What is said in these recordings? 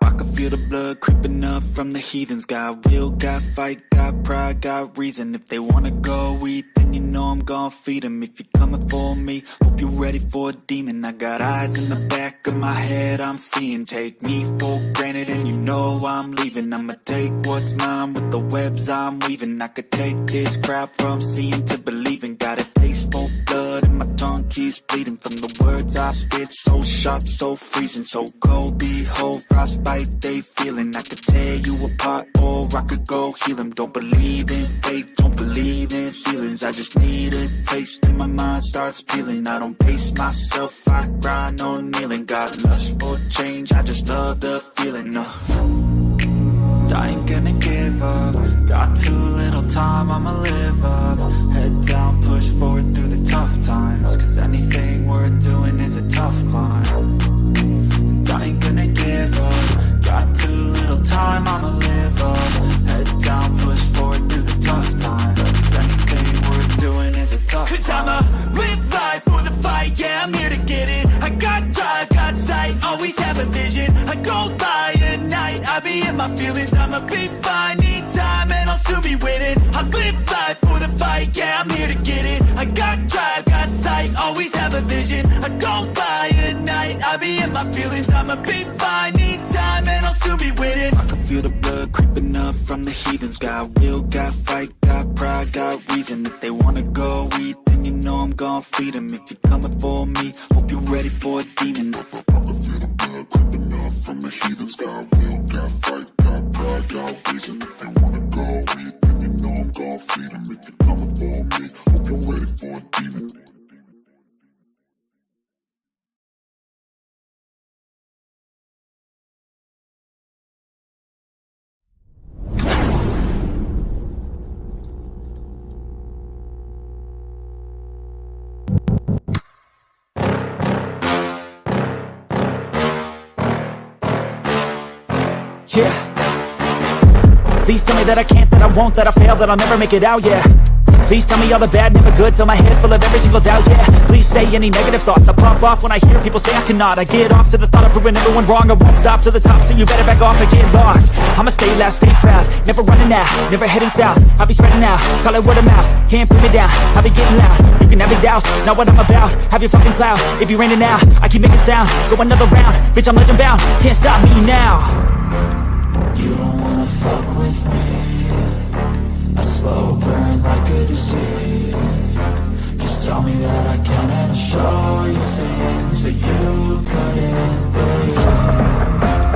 I can feel the blood creeping up from the heathens. Got will, got fight, got pride, got reason. If they wanna go eat, then you know I'm gon' feed them. If you're coming for me, hope you're ready for a demon. I got eyes in the back of my head, I'm seeing. Take me for granted and you know I'm leaving. I'ma take what's mine with the webs I'm weaving. I could take this crowd from seeing to believing. Got a taste for blood and my tongue keeps bleeding from the words I spit. So sharp, so freezing, so cold. Behold, frostbite they feeling. I could tear you apart or I could go heal them. Don't believe in fate, don't believe in ceilings. I just need a taste and my mind starts peeling. I don't pace myself, I grind on kneeling. Got lust for change, I just love the feeling. I ain't gonna give up. Got too little time, I'ma live up. Head down, push forward through the tough times. Cause anything worth doing is a tough climb. And I ain't gonna give up. Got too little time, I'ma live up. Head down, push forward through the tough times. Cause anything worth doing is a tough climb. Cause I'ma live life for the fight, yeah, I'm here to get it. I got drive, got sight, always have a vision. I don't lie at night, I be in my feelings. I'ma be fine, need time, and I'll soon be winning. I live life for the fight, yeah, I'm here to get it. I got drive, got sight, always have a vision. I don't lie at night, I be in my feelings. I'ma be fine, need time, and I'll soon be winning. I can feel the blood creeping up from the heathens. Got will, got fight, got pride, got reason. If they wanna go eat, then you know I'm gon' feed them. If you're coming for me, hope you're ready for a demon. I can feel the blood creeping up from the heathens. Got will, got fight, got pride, got reason. If they wanna go eat, then you know I'm gon' feed them. If you're coming for me, hope you're ready for a demon. Yeah. Please tell me that I can't, that I won't, that I fail, that I'll never make it out, yeah. Please tell me all the bad, never good, fill my head full of every single doubt, yeah. Please say any negative thoughts, I pop off when I hear people say I cannot. I get off to the thought of proving everyone wrong, I won't stop to the top, so you better back off and get lost. I'ma stay loud, stay proud, never running out, never heading south. I'll be spreading out, call it word of mouth, can't put me down, I'll be getting loud. You can have it douse, not what I'm about, have your fucking cloud. It be raining now, I keep making sound, go another round, bitch I'm legend bound, can't stop me now. You don't wanna fuck with me. A slow burn like a disease. Just tell me that I can and I'll show you things that you couldn't believe.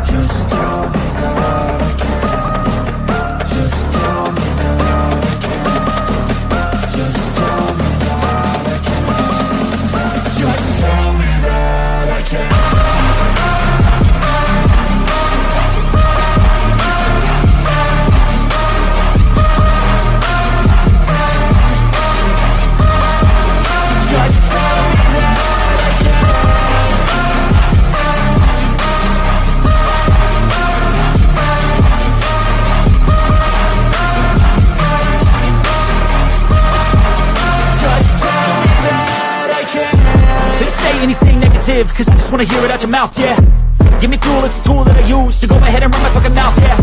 Just tell me that I can. Just tell me that I can. Just tell me that I can. Just tell me that I can. Anything negative, cause I just wanna hear it out your mouth, yeah. Give me fuel, it's a tool that I use to go ahead and run my fucking mouth, yeah.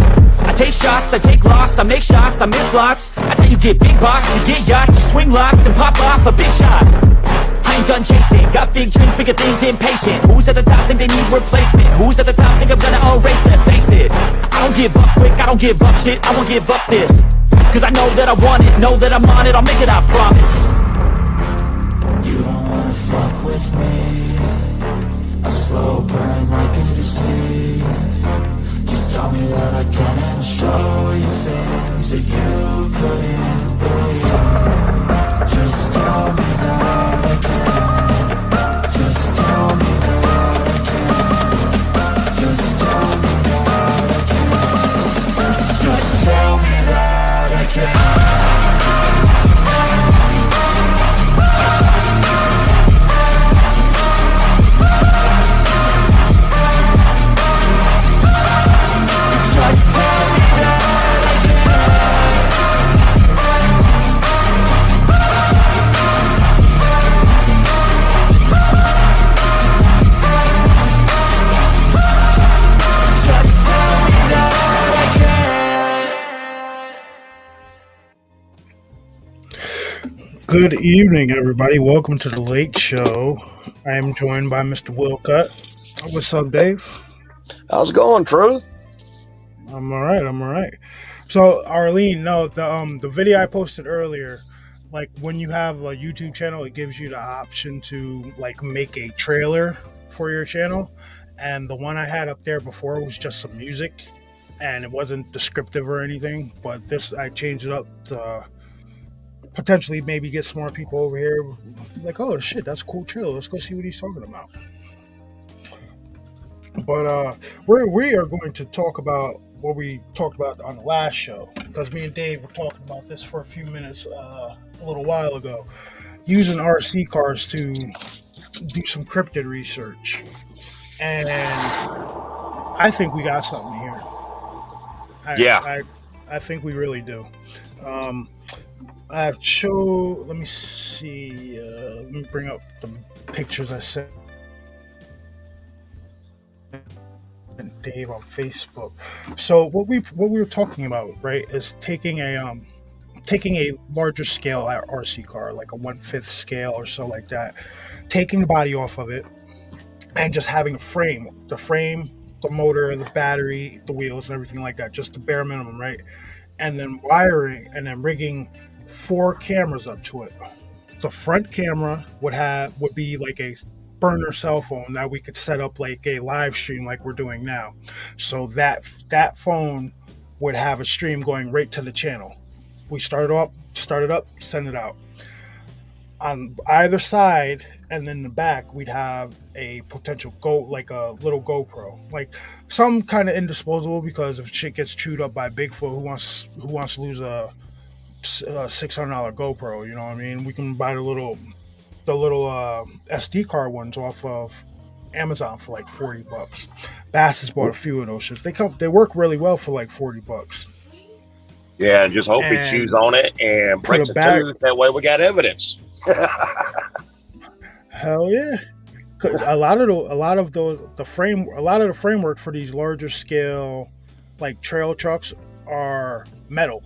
I take shots, I take loss, I make shots, I miss lots. That's how you get big box, you get yachts, you swing locks and pop off a big shot. I ain't done chasing, got big dreams, bigger things, impatient. Who's at the top think they need replacement? Who's at the top think I'm gonna erase it? Face it, I don't give up quick, I don't give up shit, I won't give up this. Cause I know that I want it, know that I'm on it, I'll make it, I promise. You don't wanna fuck with me. A slow burn like a disease. Just tell me that I can and show you things that you couldn't believe. Just tell me that I can. Just tell me that I can. Just tell me that I can. Just tell me that I can. Good evening, everybody. Welcome to the Late Show. I am joined by Mr. Wilcutt. What's up, Dave? How's it going, Truth? I'm all right. I'm all right. So, Arlene, no, the video I posted earlier, like when you have a YouTube channel, it gives you the option to like make a trailer for your channel. And the one I had up there before was just some music, and it wasn't descriptive or anything. But this, I changed it up to potentially maybe get some more people over here like, oh shit, that's a cool trailer, let's go see what he's talking about. But we are going to talk about what we talked about on the last show, because me and Dave were talking about this for a few minutes a little while ago, using RC cars to do some cryptid research, and I think we got something here. I think we really do. Let me see, let me bring up the pictures I sent Dave on Facebook. So what we were talking about, right, is taking a larger scale RC car, like a 1/5 scale or so like that, taking the body off of it and just having a frame, the motor, the battery, the wheels and everything like that, just the bare minimum, right? And then wiring and then rigging 4 cameras up to it. The front camera would be like a burner cell phone that we could set up like a live stream like we're doing now. So that phone would have a stream going right to the channel. We start it up, send it out. On either side and then the back, we'd have a potential like a little GoPro, like some kind of indisposable, because if shit gets chewed up by Bigfoot, who wants to lose a $600 GoPro, you know what I mean? We can buy the little SD card ones off of Amazon for like $40. Bass has bought a few of those shits. They work really well for like $40. Yeah, and just hope he chews on it and breaks a tooth. That way we got evidence. Hell yeah. A lot of the framework for these larger scale like trail trucks are metal.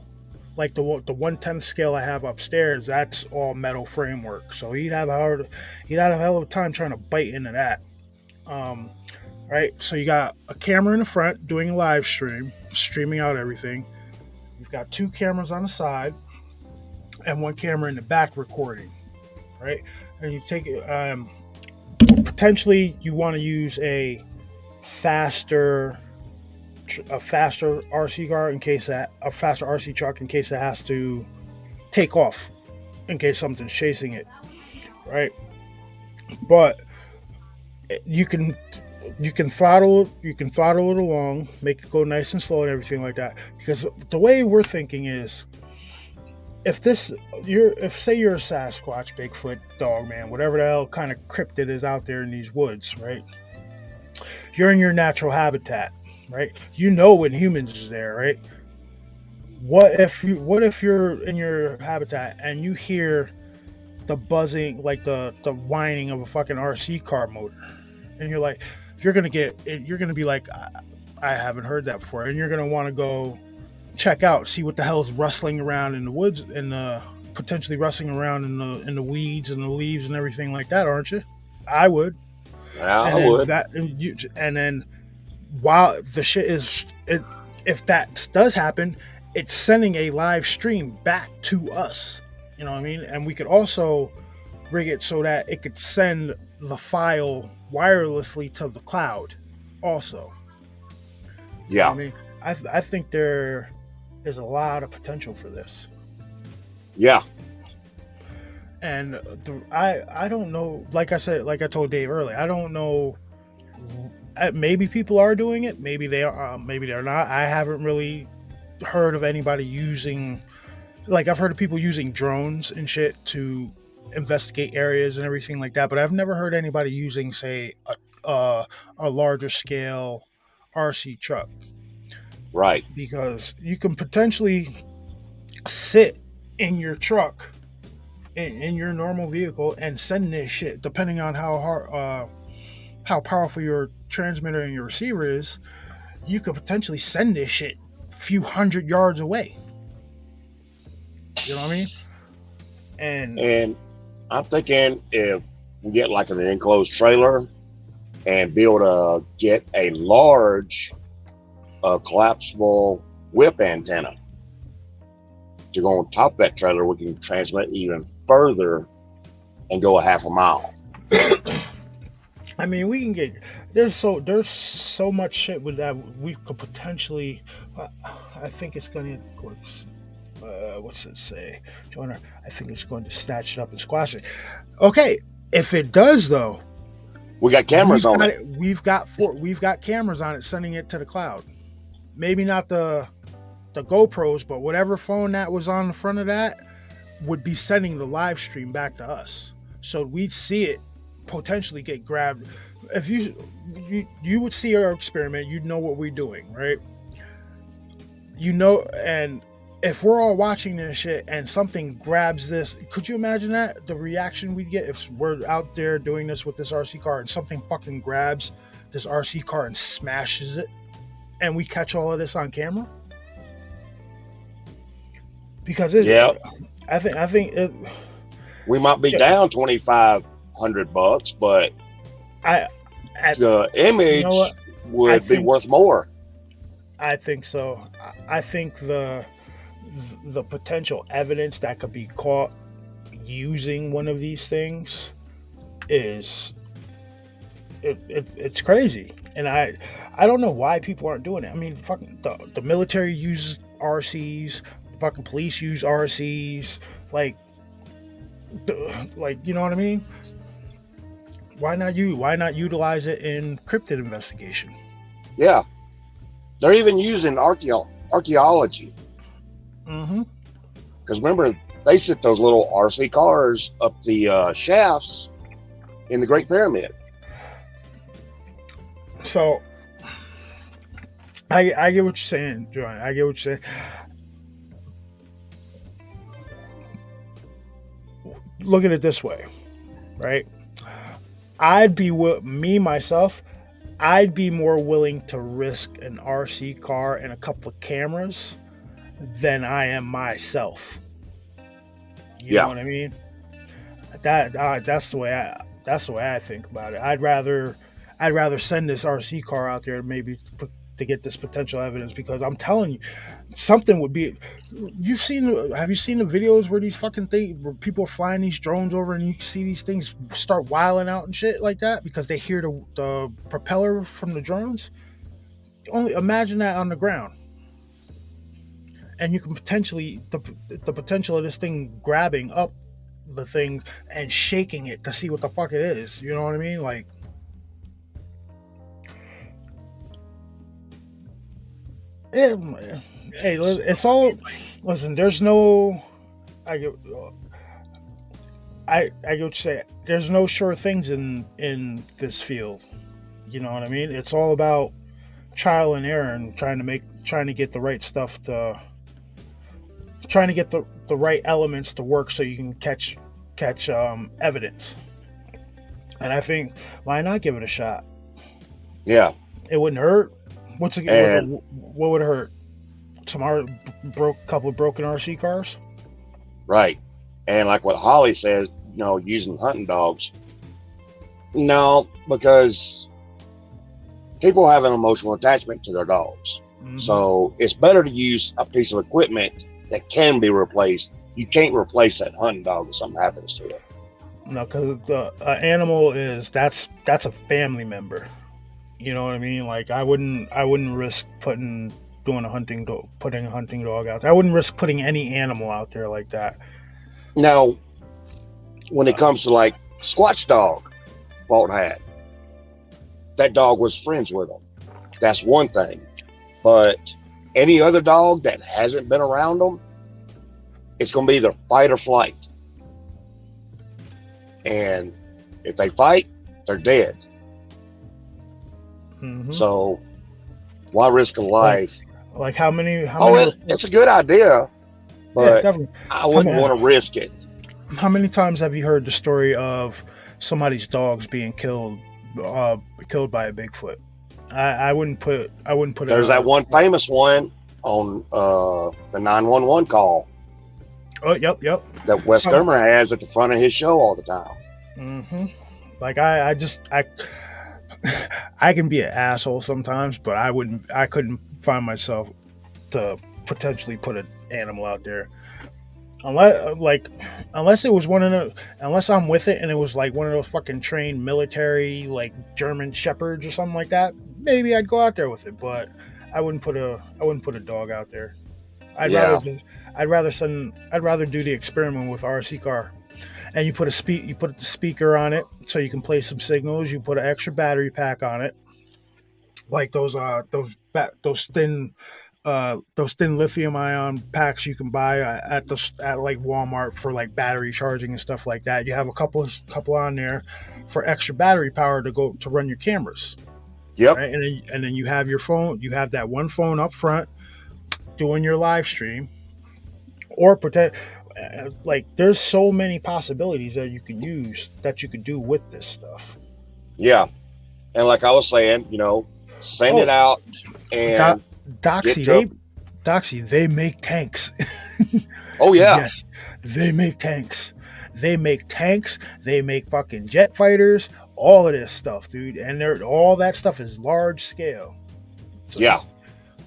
Like the 1/10 scale I have upstairs, that's all metal framework. So he'd have a hell of a time trying to bite into that. Right. So you got a camera in the front doing a live stream, streaming out everything. You've got 2 cameras on the side and 1 camera in the back recording. Right. And you take it. Potentially, you want to use a faster RC car a faster RC truck in case it has to take off, in case something's chasing it, right? But you can throttle it along, make it go nice and slow and everything like that. Because the way we're thinking is, if say you're a Sasquatch, Bigfoot, Dogman, whatever the hell kind of cryptid is out there in these woods, right? You're in your natural habitat. Right, you know when humans is there, right? What if you're in your habitat and you hear the buzzing, like the whining of a fucking RC car motor, and you're gonna be like, I haven't heard that before, and you're gonna want to go check out, see what the hell's rustling around in the woods and potentially rustling around in the weeds and the leaves and everything like that, aren't you? I would. Yeah, I would. And then while the shit is, if that does happen, it's sending a live stream back to us. You know what I mean? And we could also rig it so that it could send the file wirelessly to the cloud also. Yeah. I mean, I think there is a lot of potential for this. Yeah. And I don't know, like I told Dave earlier, I don't know. Maybe people are doing it. Maybe they are. Maybe they're not. I haven't really heard of anybody using. Like, I've heard of people using drones and shit to investigate areas and everything like that. But I've never heard anybody using, say, a larger scale RC truck. Right. Because you can potentially sit in your truck, in your normal vehicle, and send this shit, depending on how powerful your transmitter and your receiver is. You could potentially send this shit a few hundred yards away. You know what I mean? And I'm thinking if we get like an enclosed trailer and get a large collapsible whip antenna to go on top of that trailer, we can transmit even further and go a half a mile. I mean, we can get there's so much shit with that we could potentially. I think it's going to. What's it say, Jonah? I think it's going to snatch it up and squash it. Okay, if it does though, we got cameras on it. We've got cameras on it, sending it to the cloud. Maybe not the GoPros, but whatever phone that was on the front of that would be sending the live stream back to us, so we'd see it potentially get grabbed. If you would see our experiment, you'd know what we're doing, right? And if we're all watching this shit and something grabs this, could you imagine that? The reaction we'd get if we're out there doing this with this RC car and something fucking grabs this RC car and smashes it, and we catch all of this on camera? Because I think we might be down $2,500, but the image would be worth more. I think so. I think the potential evidence that could be caught using one of these things is it's crazy, and I don't know why people aren't doing it. I mean, fucking the military uses RCs, the fucking police use RCs, like you know what I mean? Why not utilize it in cryptid investigation? Yeah, they're even using archaeology. Mm-hmm. Because remember, they sit those little RC cars up the shafts in the Great Pyramid. So I get what you're saying, John. I get what you're saying. Look at it this way, right? I'd be more willing to risk an RC car and a couple of cameras than I am myself. You know what I mean? That's the way I think about it. I'd rather send this RC car out there maybe to get this potential evidence, because I'm telling you, something would be. Have you seen the videos where these fucking things, where people are flying these drones over and you see these things start wiling out and shit like that because they hear the propeller from the drones? Only imagine that on the ground, and you can potentially the potential of this thing grabbing up the thing and shaking it to see what the fuck it is. You know what I mean? Like. Hey, it's all. Listen, there's no. I get what you say. There's no sure things in this field. You know what I mean? It's all about trial and error and trying to get the right stuff trying to get the right elements to work so you can catch evidence. And I think, why not give it a shot? Yeah, it wouldn't hurt. What would hurt? Couple of broken RC cars? Right. And like what Holly says, using hunting dogs. No, because people have an emotional attachment to their dogs. Mm-hmm. So it's better to use a piece of equipment that can be replaced. You can't replace that hunting dog if something happens to it. No, because the animal that's a family member. You know what I mean? Like I wouldn't risk putting a hunting dog out there. I wouldn't risk putting any animal out there like that. Now, when it comes to like Squatch dog, Walt had, that dog was friends with him. That's one thing. But any other dog that hasn't been around them, it's going to be either fight or flight. And if they fight, they're dead. Mm-hmm. So why risk a life? Like how many? It's a good idea, but yeah, I wouldn't want to risk it. How many times have you heard the story of somebody's dogs being killed by a Bigfoot? I wouldn't put. There's that one famous one on the 911 call. Oh, yep. that Wes Dermer has at the front of his show all the time. Mm-hmm. Like I I can be an asshole sometimes, but I couldn't find myself to potentially put an animal out there. Unless it was unless I'm with it and it was like one of those fucking trained military like German shepherds or something like that, maybe I'd go out there with it. But I wouldn't put a dog out there. I'd Yeah. I'd rather do the experiment with RC car. And you put the speaker on it so you can play some signals. You put an extra battery pack on it, like those thin lithium ion packs you can buy at like Walmart for like battery charging and stuff like that. You have a couple on there for extra battery power to run your cameras. Yep. Right? And then you have your phone. You have that one phone up front doing your live stream, or protect. Like there's so many possibilities that you could do with this stuff. Yeah. And like I was saying, send it out and Doxy, they make tanks. Oh yeah. Yes, they make tanks. They make tanks. They make fucking jet fighters. All of this stuff, dude. And all that stuff is large scale. So, yeah.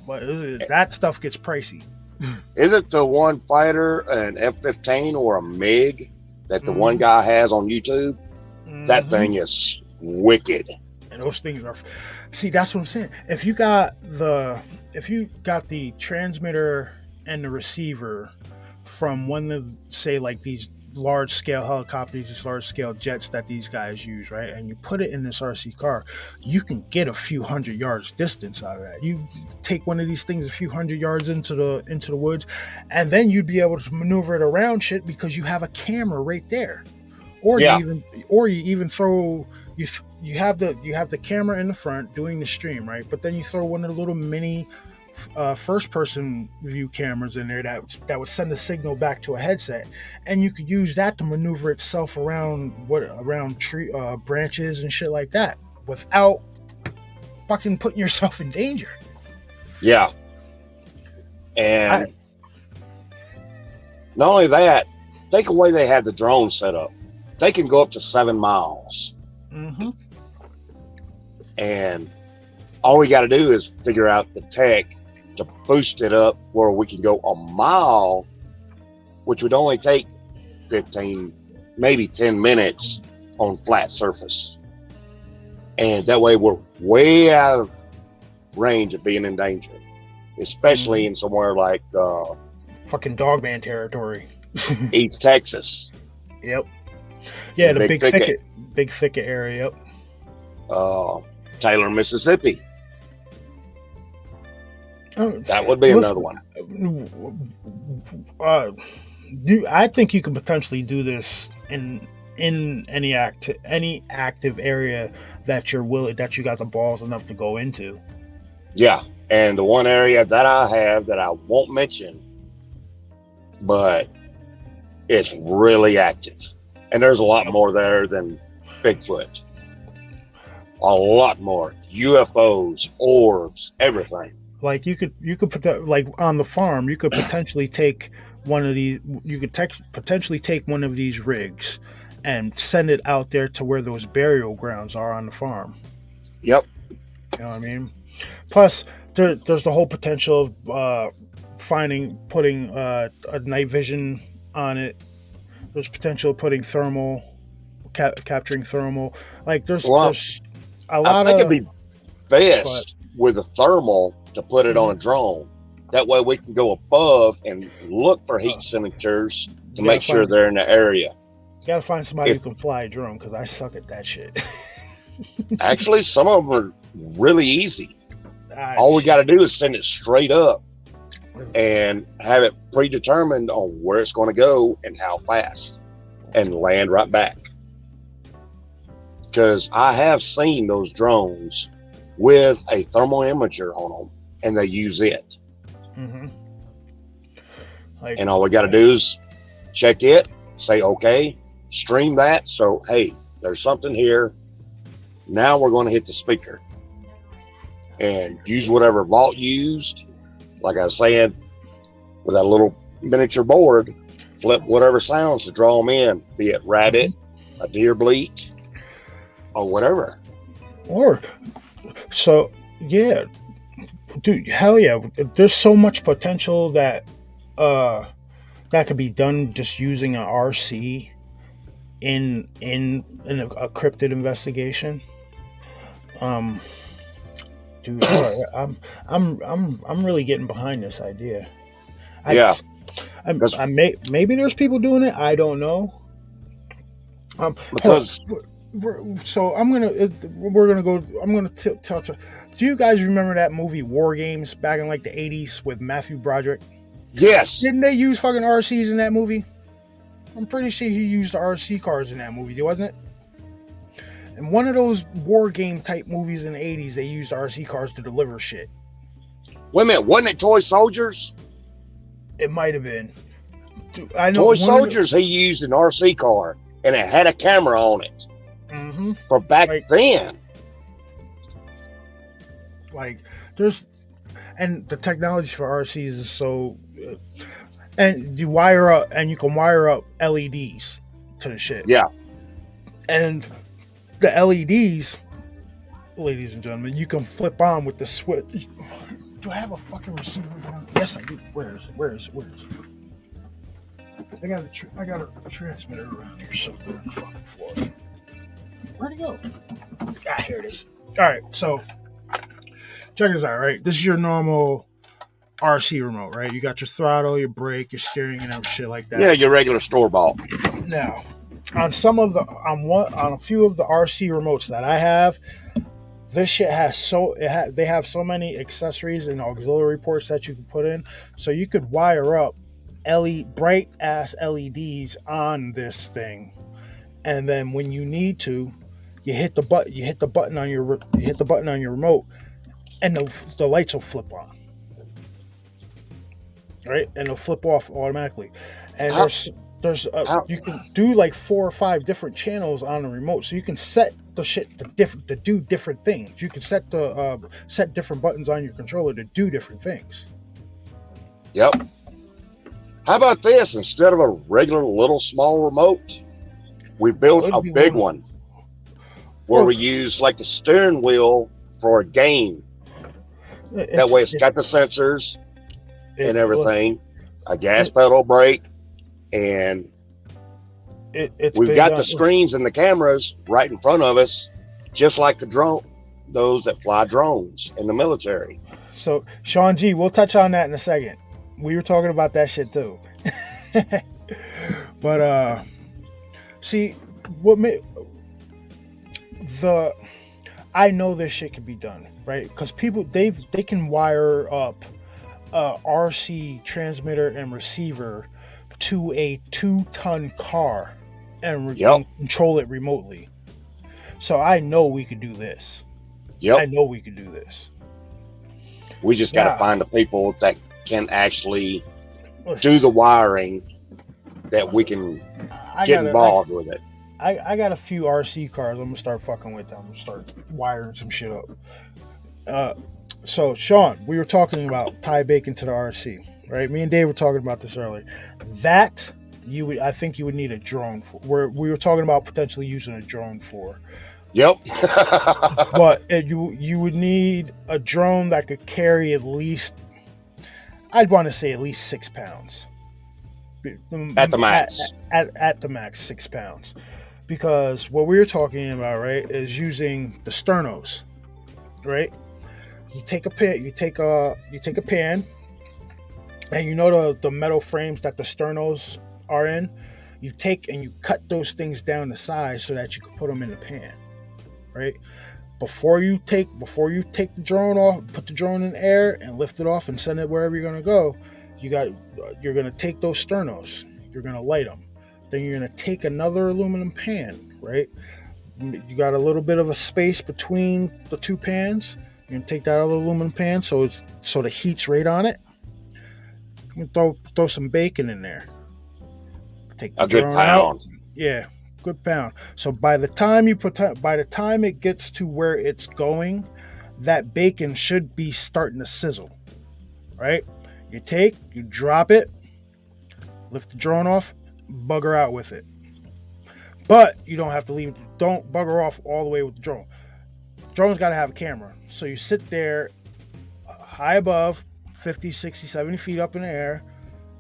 But that stuff gets pricey. Is it the one fighter, an F-15 or a MiG that the one guy has on YouTube? Mm-hmm. That thing is wicked. And those things are, see, that's what I'm saying. If you got the transmitter and the receiver from one of, say, like these large scale helicopters, these large scale jets that these guys use, right? And you put it in this RC car, you can get a few hundred yards distance out of that. You take one of these things a few hundred yards into the woods, and then you'd be able to maneuver it around shit because you have a camera right there. Or you even throw you have the camera in the front doing the stream, right? But then you throw one of the little mini first person view cameras in there that would send a signal back to a headset, and you could use that to maneuver itself around tree branches and shit like that without fucking putting yourself in danger. Yeah. And not only that, think of the way they had the drone set up. They can go up to 7 miles. Mm-hmm. And all we got to do is figure out the tech to boost it up where we can go a mile, which would only take 15, maybe 10 minutes on flat surface. And that way we're way out of range of being in danger, especially in somewhere like fucking Dogman territory. East Texas. Yep. Yeah, the big thicket area. Yep. Taylor, Mississippi. That would be another one. I think you can potentially do this in any active area that you got the balls enough to go into. Yeah, and the one area that I have that I won't mention, but it's really active, and there's a lot more there than Bigfoot. A lot more UFOs, orbs, everything. Like you could like on the farm, you could potentially take one of these. You could potentially take one of these rigs and send it out there to where those burial grounds are on the farm. Yep. You know what I mean? Plus, there's the whole potential of putting a night vision on it. There's potential of putting thermal, capturing thermal. Like there's a lot I think it'd be best with a thermal to put it on a drone. That way we can go above and look for heat signatures to make sure they're in the area. You gotta find somebody who can fly a drone, because I suck at that shit. Actually, some of them are really easy. All we got to do is send it straight up and have it predetermined on where it's going to go and how fast, and land right back. Because I have seen those drones with a thermal imager on them, and they use it. Mm-hmm. And all we got to do is check it, say, okay, stream that. So, hey, there's something here. Now we're going to hit the speaker and use whatever vault used. Like I was saying, with that little miniature board, flip whatever sounds to draw them in, be it rabbit, a deer bleat, or whatever. Or so yeah, dude, hell yeah. There's so much potential that that could be done just using an RC in a cryptid investigation. Dude, I'm really getting behind this idea. Yeah. Maybe there's people doing it. I don't know. Because So we're gonna go. I'm gonna touch. Do you guys remember that movie War Games back in like the '80s with Matthew Broderick? yes, Didn't they use fucking RCs in that movie? I'm pretty sure he used the RC cars in that movie, wasn't it? And one of those war game type movies in the '80s, they used RC cars to deliver shit. wait a minute, wasn't it Toy Soldiers? It might have been. Dude, I know Toy Soldiers, he used an RC car, and it had a camera on it. Mm-hmm. For back then. Like, there's, and the technology for RCs is so, and you can wire up LEDs to the shit. Yeah. And the LEDs, ladies and gentlemen, you can flip on with the switch. Do I have a fucking receiver on? Yes, I do. Where is it? I got a transmitter around here somewhere on the fucking floor. Where'd it go? Ah, here it is. All right, so check this out, right? This is your normal RC remote, right? You got your throttle, your brake, your steering, and every shit like that. Yeah, your regular store bought. Now, on a few of the RC remotes that I have, this shit has they have so many accessories and auxiliary ports that you can put in, so you could wire up bright ass LEDs on this thing, and then when you need to, you hit the button on your remote, and the lights will flip on, right? And they'll flip off automatically. And you can do like 4 or 5 different channels on the remote, so you can set the shit to do different things. You can set different buttons on your controller to do different things. Yep. How about this? Instead of a regular little small remote, we built a big one where we use like the steering wheel for a game. That way it's got the sensors and everything, a gas pedal, brake, and we've got the screens and the cameras right in front of us, just like those that fly drones in the military. So, Sean G, we'll touch on that in a second. We were talking about that shit too. But see, I know this shit can be done, right? Because people they can wire up a RC transmitter and receiver to a 2-ton car and control it remotely. So I know we could do this. Yep. I know we could do this. We just got to find the people that can actually do the wiring that we can get involved with it. I got a few RC cars. I'm gonna start fucking with them. I'm gonna start wiring some shit up. So Sean, we were talking about tie bacon to the RC, right? Me and Dave were talking about this earlier. That I think you would need a drone for. We were talking about potentially using a drone for. Yep. But you would need a drone that could carry at least, I'd want to say at least 6 pounds. At the max. At the max, 6 pounds. Because what we were talking about, right, is using the sternos, right? You take a pan, and you know the metal frames that the sternos are in. You take and you cut those things down to size so that you can put them in the pan, right? Before you take the drone off, put the drone in the air and lift it off and send it wherever you're gonna go. You're gonna take those sternos. You're gonna light them. Then you're gonna take another aluminum pan, right? You got a little bit of a space between the 2 pans. You're gonna take that other aluminum pan so the heat's right on it. You can throw some bacon in there. Take the a good drone pound. out. Yeah, good pound. So by the time it gets to where it's going, that bacon should be starting to sizzle, right? You drop it, Lift the drone off, bugger out with it. But you don't have to leave. Don't bugger off all the way with the drone. Drone's got to have a camera. So you sit there high above, 50, 60, 70 feet up in the air,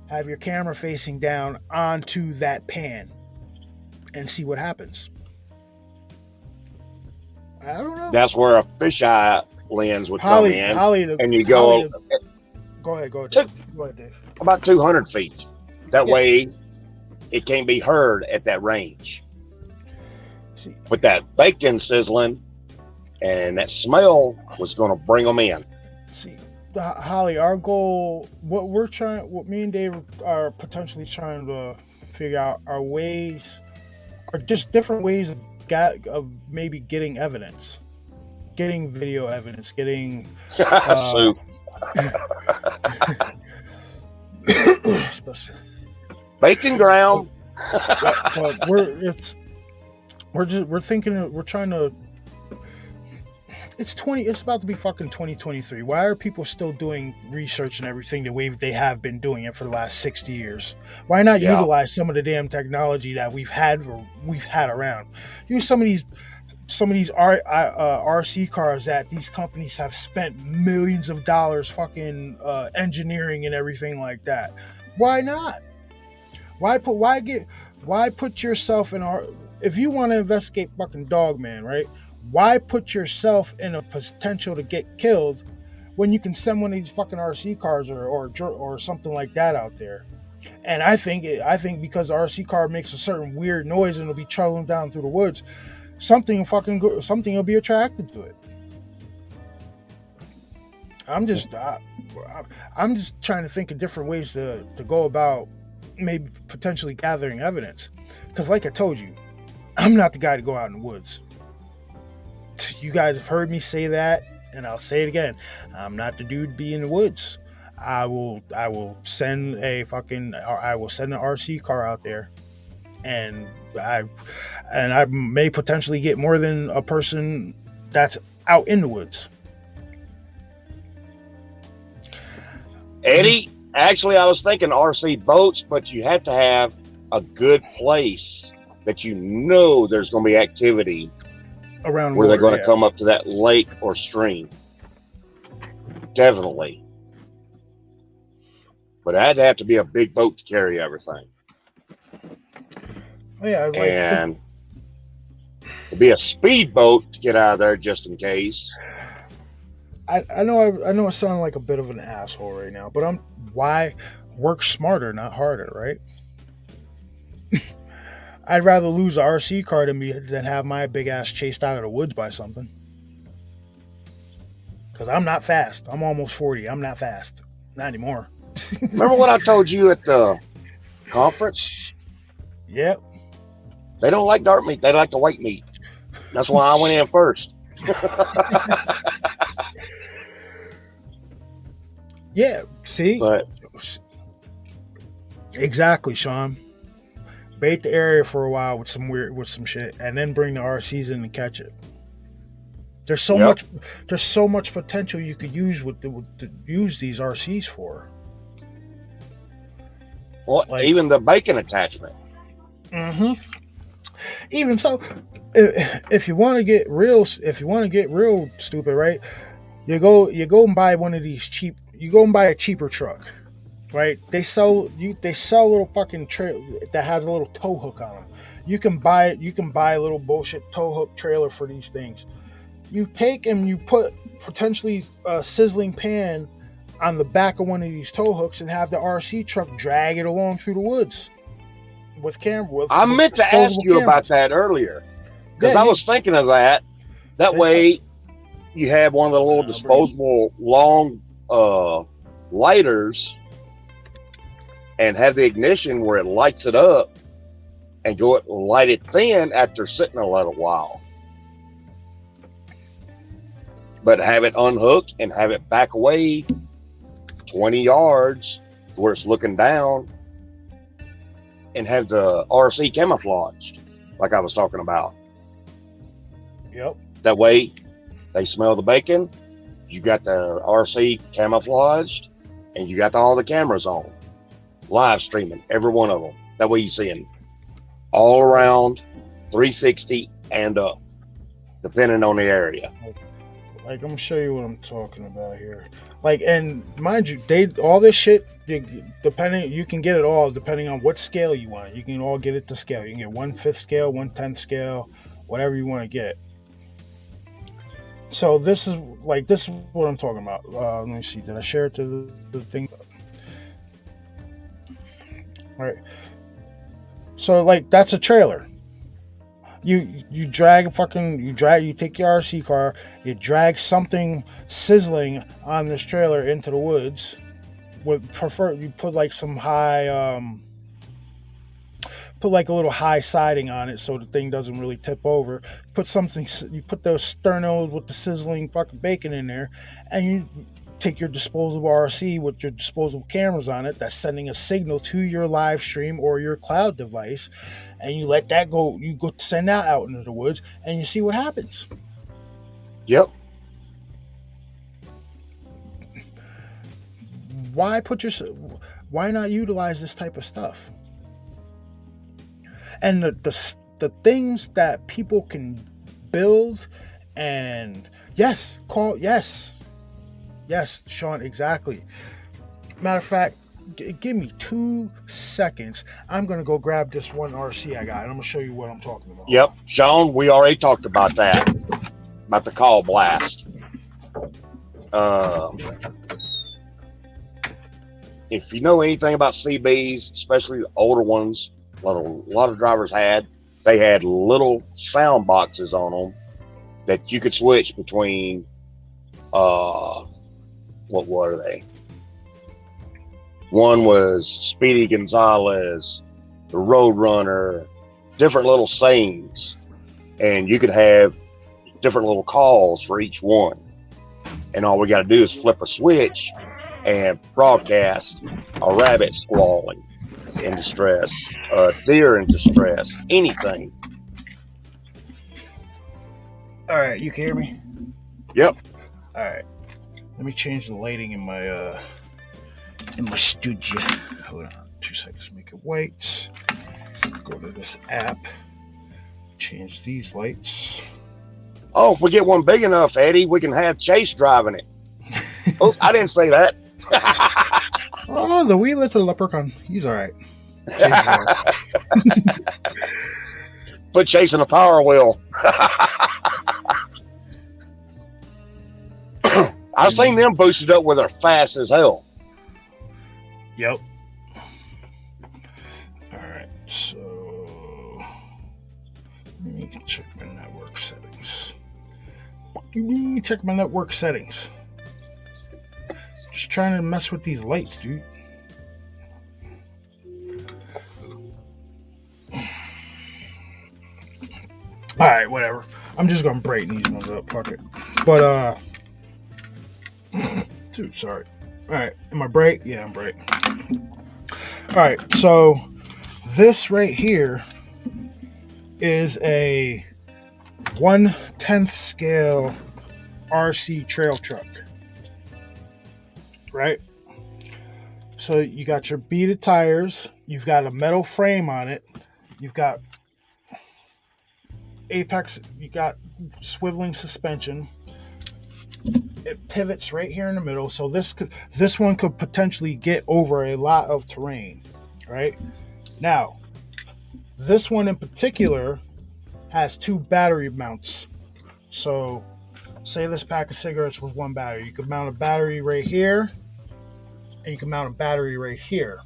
have your camera facing down onto that pan and see what happens. I don't know. That's where a fisheye lens would come in. And you go... Go ahead, Dave. About 200 feet. That way, it can't be heard at that range. See, with that bacon sizzling and that smell was going to bring them in. See, Holly, our goal, what me and Dave are potentially trying to figure out are just different ways of maybe getting evidence, getting video evidence, getting bacon ground. It's about to be fucking 2023. Why are people still doing research and everything the way they have been doing it for the last 60 years? Why not utilize some of the damn technology that we've had around? Use some of these RC cars that these companies have spent millions of dollars fucking engineering and everything like that. Why not? Why put yourself in if you want to investigate fucking Dogman, right? Why put yourself in a potential to get killed when you can send one of these fucking RC cars or something like that out there? And I think because the RC car makes a certain weird noise and it'll be traveling down through the woods, something will be attracted to it. I'm just trying to think of different ways to go about maybe potentially gathering evidence. Because like I told you, I'm not the guy to go out in the woods. You guys have heard me say that, and I'll say it again. I'm not the dude to be in the woods. I will send an RC car out there, and I may potentially get more than a person that's out in the woods. Eddie, actually, I was thinking RC boats, but you have to have a good place that you know there's going to be activity around where they're going to come up to that lake or stream. Definitely. But I'd have to be a big boat to carry everything. Oh, yeah, and it'd be a speedboat to get out of there just in case. I know I sound like a bit of an asshole right now, but why work smarter, not harder, right? I'd rather lose an RC car than have my big ass chased out of the woods by something. Because I'm not fast. I'm almost 40. I'm not fast. Not anymore. Remember what I told you at the conference? Yep. They don't like dark meat. They like the white meat. That's why I went in first. Yeah. See? But exactly, Sean. Bait the area for a while with some shit, and then bring the RCs in and catch it. There's so much potential you could use use these RCs for. Well, even the bacon attachment. Mm-hmm. Even so, if you want to get real stupid, right? You go and buy one of these cheap. You go and buy a cheaper truck. Right, they sell a little fucking trailer that has a little tow hook on them. You can buy a little bullshit tow hook trailer for these things. You take and you put potentially a sizzling pan on the back of one of these tow hooks and have the RC truck drag it along through the woods with camera. I meant to ask you about that earlier because I was thinking of that. That way, you have one of the little disposable long lighters. And have the ignition where it lights it up and go light it thin after sitting a little while. But have it unhooked and have it back away 20 yards to where it's looking down and have the RC camouflaged like I was talking about. Yep. That way they smell the bacon, you got the RC camouflaged, and you got all the cameras on. live streaming every one of them. That way you see them all around, 360 and up, depending on the area. Like, I'm gonna show you what I'm talking about here. Like, and mind you, all this shit, depending, you can get it all depending on what scale you want. You can all get it to scale. You can get 1/5 scale, 1/10 scale, whatever you want to get. So this is what I'm talking about. Let me see. Did I share it to the thing? All right. So like that's a trailer. You take your RC car, you drag something sizzling on this trailer into the woods. You put like some high, put like a little high siding on it so the thing doesn't really tip over. You put those sternos with the sizzling fucking bacon in there, and you take your disposable RC with your disposable cameras on it that's sending a signal to your live stream or your cloud device, and you let that go. You go send that out into the woods, and you see what happens. Yep. Why not utilize this type of stuff? And the things that people can build, and yes, Sean, exactly. Matter of fact, give me 2 seconds. I'm gonna go grab this one RC I got, and I'm gonna show you what I'm talking about. Yep, Sean, we already talked about that, about the call blast. If you know anything about CBs, especially the older ones, a lot of drivers had little sound boxes on them that you could switch between. What were they? One was Speedy Gonzalez, the Roadrunner, different little sayings, and you could have different little calls for each one. And all we got to do is flip a switch and broadcast a rabbit squalling in distress, a deer in distress, anything. All right, you can hear me? Yep. All right. Let me change the lighting in my studio. Hold on 2 seconds. Make it white. Go to this app. Change these lights. Oh, if we get one big enough, Eddie, we can have Chase driving it. Oh, I didn't say that. Oh, the wee little leprechaun. He's all right. Put Chase in a power wheel. I've seen them boosted up where they're fast as hell. Yep. All right, so let me check my network settings. Check my network settings. Just trying to mess with these lights, dude. All right, whatever. I'm just gonna brighten these ones up. Fuck it. But dude, sorry. All right, am I bright? Yeah, I'm bright. All right, so this right here is a 1/10 scale RC trail truck, right? So you got your beaded tires, you've got a metal frame on it, you've got apex, you got swiveling suspension. It pivots right here in the middle, so this one could potentially get over a lot of terrain, right? Now, this one in particular has 2 battery mounts. So, say this pack of cigarettes was 1 battery. You could mount a battery right here, and you can mount a battery right here.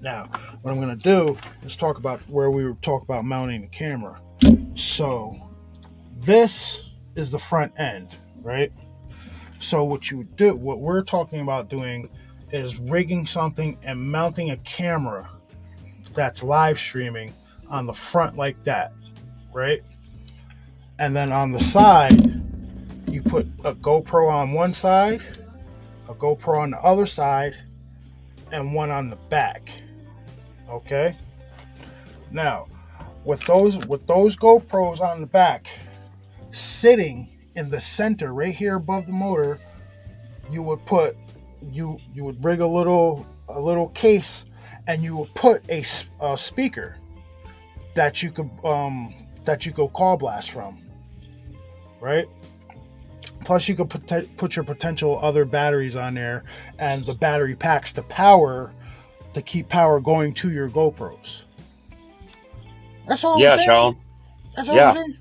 Now, what I'm going to do is talk about where we were talking about mounting the camera. So, this is the front end, right? So what we're talking about doing is rigging something and mounting a camera that's live streaming on the front like that, right? And then on the side, you put a GoPro on one side, a GoPro on the other side, and one on the back. Okay? Now, with those GoPros on the back, sitting in the center right here above the motor, you would put you would rig a little case, and you would put a speaker that you could call blast from, right? Plus, you could put your potential other batteries on there, and the battery packs to keep power going to your GoPros. That's all I'm Yeah, saying. Sean. That's all I'm Yeah. saying.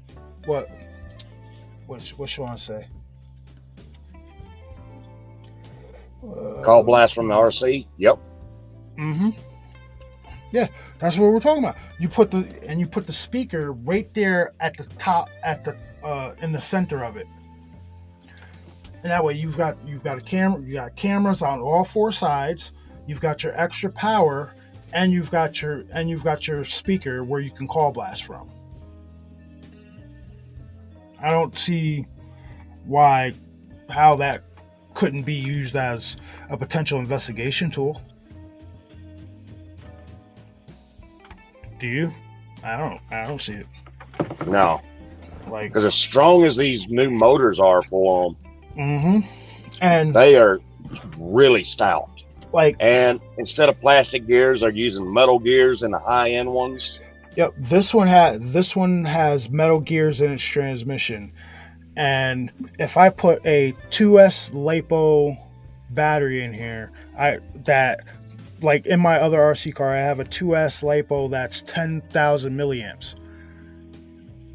What? What Sean say? Call blast from the RC. Yep. Mm-hmm. Yeah, that's what we're talking about. You put the speaker right there at the top, in the center of it, and that way you've got a camera. You got cameras on all four sides. You've got your extra power, and you've got your speaker where you can call blast from. I don't see how that couldn't be used as a potential investigation tool. Do you? I don't see it. No, Like, because as strong as these new motors are for them, mm-hmm. And they are really stout. like, And instead of plastic gears, they're using metal gears in the high-end ones. yep, this one has metal gears in its transmission. And if I put a 2S LiPo battery in here, like in my other RC car, I have a 2S LiPo that's 10,000 milliamps.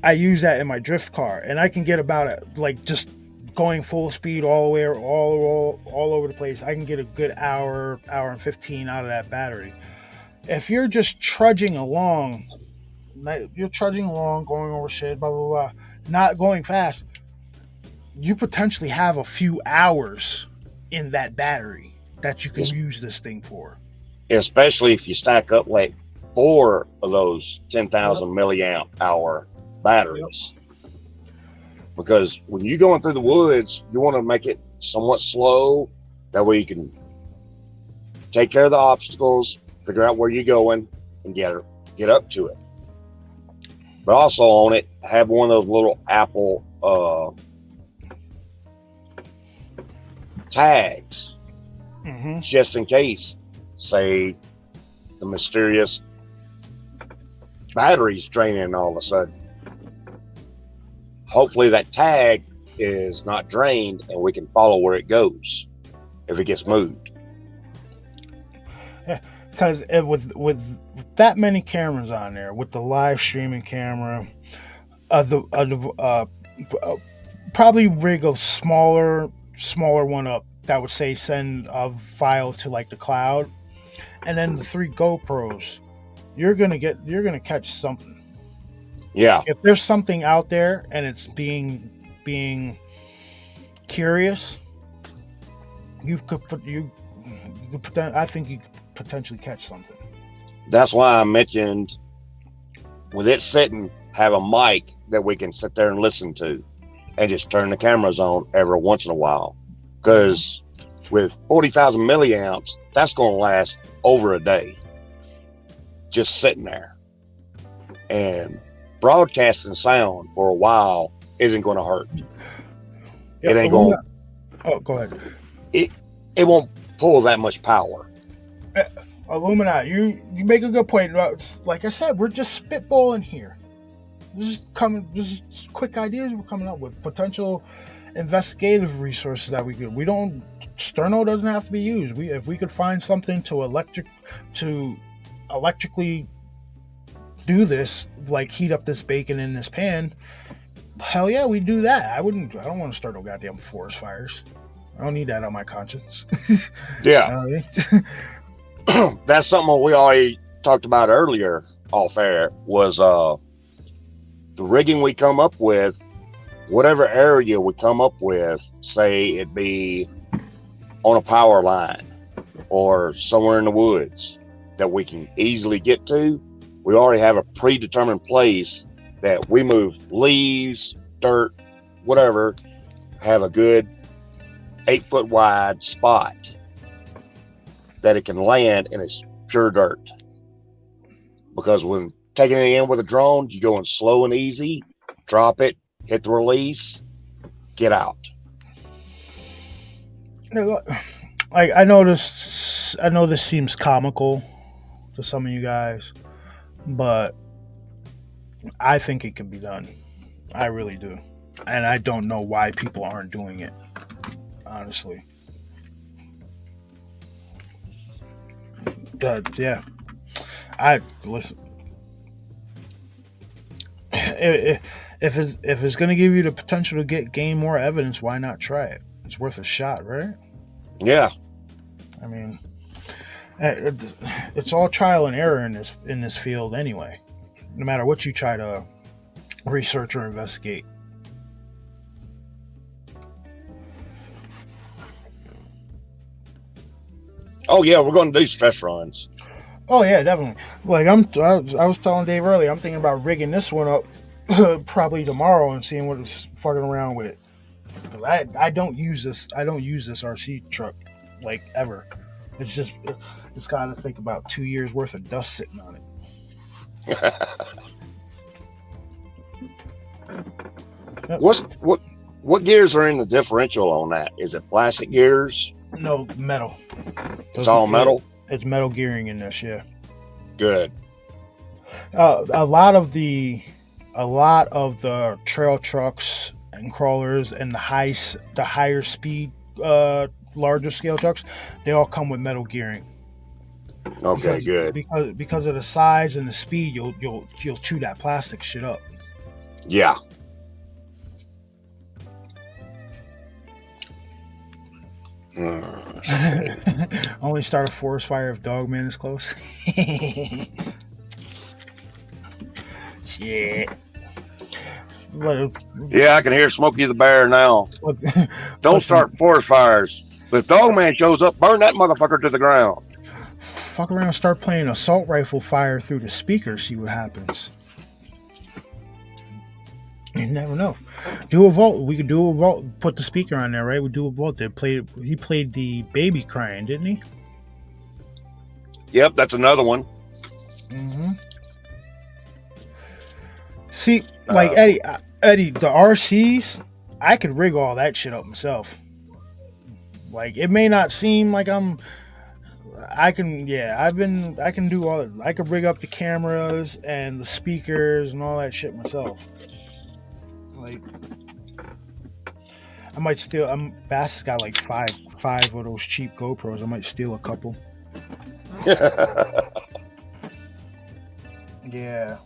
I use that in my drift car, and I can get about it, like just going full speed all the way, all over the place. I can get a good hour and 15 out of that battery. If you're just trudging along, going over shit, blah blah blah, not going fast, you potentially have a few hours in that battery that you can use this thing for. Especially if you stack up like 4 of those 10,000 milliamp hour batteries. Because when you're going through the woods, you want to make it somewhat slow. That way you can take care of the obstacles, figure out where you're going, and get up to it. But also on it, have one of those little Apple tags, Mm-hmm. just in case, say, the mysterious battery's draining all of a sudden. Hopefully that tag is not drained and we can follow where it goes if it gets moved. Yeah, because with that many cameras on there, with the live streaming camera, probably rig a smaller one up that would say send a file to like the cloud, and then the 3 GoPros, you're gonna catch something. Yeah. If there's something out there and it's being curious, I think you could potentially catch something. That's why I mentioned with it sitting, have a mic that we can sit there and listen to and just turn the cameras on every once in a while. Because with 40,000 milliamps, that's going to last over a day just sitting there. And broadcasting sound for a while isn't going to hurt. Yeah, it ain't going. Oh, go ahead. It won't pull that much power. Illuminati, you make a good point. Like I said, we're just spitballing here. This is quick ideas we're coming up with, potential investigative resources that we could. Sterno doesn't have to be used. If we could find something to electrically do this, like heat up this bacon in this pan, hell yeah, we do that. I don't want to start no goddamn forest fires. I don't need that on my conscience. Yeah. You know what I mean? That's something we already talked about earlier off air, was the rigging we come up with, whatever area we come up with, say it be on a power line or somewhere in the woods that we can easily get to. We already have a predetermined place that we move leaves, dirt, whatever, have a good 8-foot wide spot that it can land and it's pure dirt. Because when taking it in with a drone, you go in slow and easy, drop it, hit the release, get out. Now, look, like I know this seems comical to some of you guys, but I think it can be done. I really do. And I don't know why people aren't doing it, honestly. But yeah. I listen. If it's going to give you the potential to gain more evidence, why not try it? It's worth a shot, right? Yeah. I mean, it's all trial and error in this field anyway. No matter what you try to research or investigate. Oh yeah, we're going to do stress runs. Oh yeah, definitely. Like I was telling Dave earlier, I'm thinking about rigging this one up probably tomorrow and seeing what it's fucking around with it. I don't use this RC truck like ever. It's got to think about 2 years worth of dust sitting on it. Yep. What gears are in the differential on that? Is it plastic gears? No, metal. It's all metal. It's metal gearing in this, yeah. Good. A lot of the trail trucks and crawlers and the higher speed, larger scale trucks, they all come with metal gearing. Okay, good. Because of the size and the speed, you'll chew that plastic shit up. Yeah. Only start a forest fire if Dogman is close. Shit. Yeah, I can hear Smokey the Bear now. Don't start forest fires. If Dogman shows up, burn that motherfucker to the ground. Fuck around, start playing assault rifle fire through the speaker, see what happens. You never know. Do a vault. We could do a vault. Put the speaker on there, right? We do a vault. He played the baby crying, didn't he? Yep, that's another one. Mm-hmm. See, like Eddie, the RCs, I could rig all that shit up myself. Like it may not seem like I can do all it. I could rig up the cameras and the speakers and all that shit myself. Like, I might steal. Bass has got like five of those cheap GoPros. I might steal a couple. Yeah.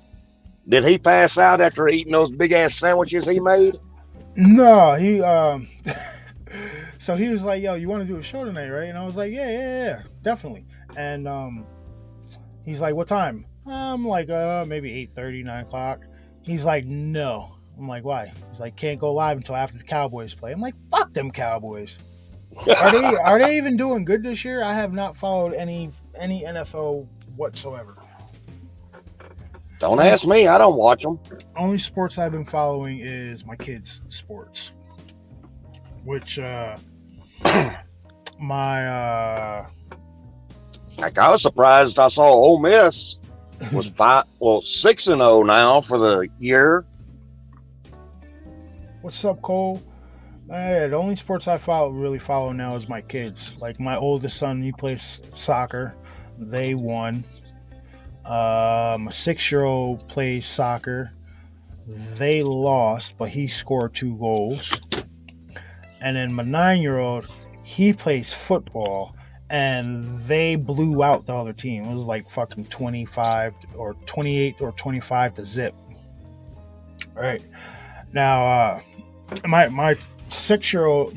Did he pass out after eating those big ass sandwiches he made? No, he so he was like, "Yo, you want to do a show tonight, right?" And I was like, "Yeah, definitely." And he's like, "What time?" I'm like, maybe 8:30, 9 o'clock. He's like, "No." I'm like, "Why?" He's like, "Can't go live until after the Cowboys play." I'm like, "Fuck them Cowboys." Are they even doing good this year? I have not followed any NFL whatsoever. Don't ask me. I don't watch them. Only sports I've been following is my kids' sports, which my Like I was surprised I saw Ole Miss was 6-0 now for the year. What's up, Cole? The only sports I really follow now is my kids. Like my oldest son, he plays soccer. They won. My 6-year-old plays soccer. They lost, but he scored 2 goals. And then my 9-year-old, he plays football, and they blew out the other team. It was like fucking 25 or 28 or 25 to zip. All right. Now, my 6-year-old,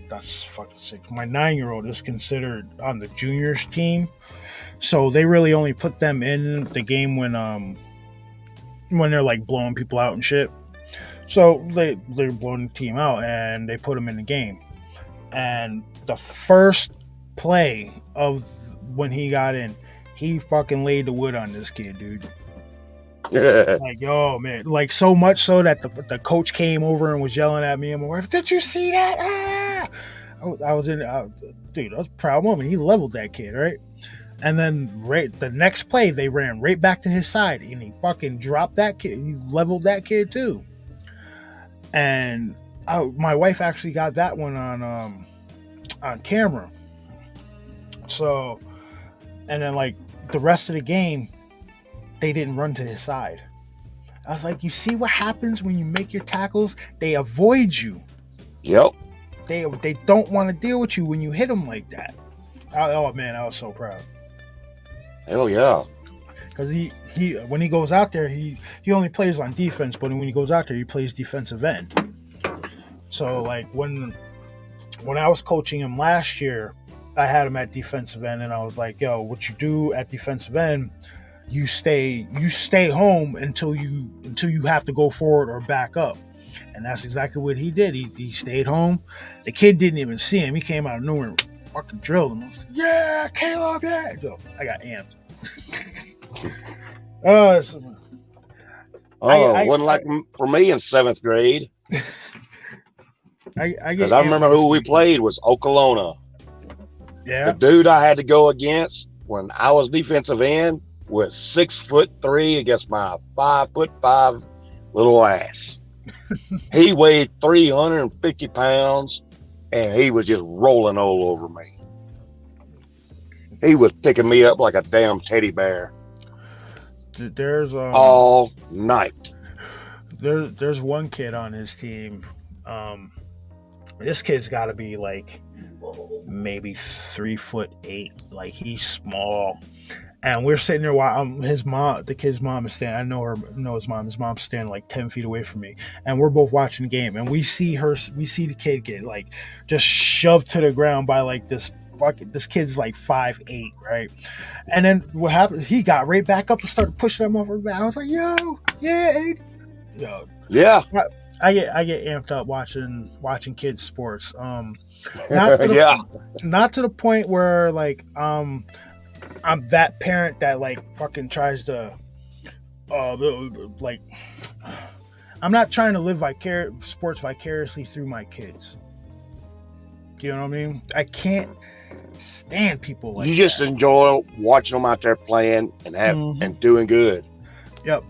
that's fucking 6. My 9-year-old is considered on the juniors team. So they really only put them in the game when they're like blowing people out and shit. So they're blowing the team out and they put them in the game. And the first play of when he got in, he fucking laid the wood on this kid, dude. Like, yo, man, like so much so that the coach came over and was yelling at me and my wife, "Did you see that?" I was a proud moment. He leveled that kid, right? And then the next play, they ran right back to his side, and he fucking dropped that kid. He leveled that kid too. And my wife actually got that one on camera. So, and then like the rest of the game, they didn't run to his side. I was like, you see what happens when you make your tackles? They avoid you. Yep. They don't want to deal with you when you hit them like that. Oh man, I was so proud. Hell yeah. Because he when he goes out there, he only plays on defense, but when he goes out there, he plays defensive end. So like when I was coaching him last year, I had him at defensive end, and I was like, yo, what you do at defensive end, you stay home until you have to go forward or back up. And that's exactly what he did. He stayed home. The kid didn't even see him. He came out of nowhere and fucking drilled him. I was like, yeah, Caleb, yeah. So I got amped. Wasn't like for me in 7th grade. Because I remember who we played was Oklahoma. Yeah. The dude I had to go against when I was defensive end was 6'3" against my 5'5" little ass. He weighed 350 pounds, and he was just rolling all over me. He was picking me up like a damn teddy bear. There's all night. There's one kid on his team. This kid's got to be like maybe 3'8". Like he's small, and we're sitting there while the kid's mom is standing. I know his mom. His mom's standing like 10 feet away from me, and we're both watching the game. And we see the kid get like just shoved to the ground by like this kid's like 5'8", right? And then what happened? He got right back up and started pushing him over back. I was like, yo, yeah, yo, yeah. I get amped up watching kids sports. Not to the point where like I'm that parent that like fucking tries to like I'm not trying to live sports vicariously through my kids. You know what I mean? I can't stand people like that. You just enjoy watching them out there playing and and doing good. Yep.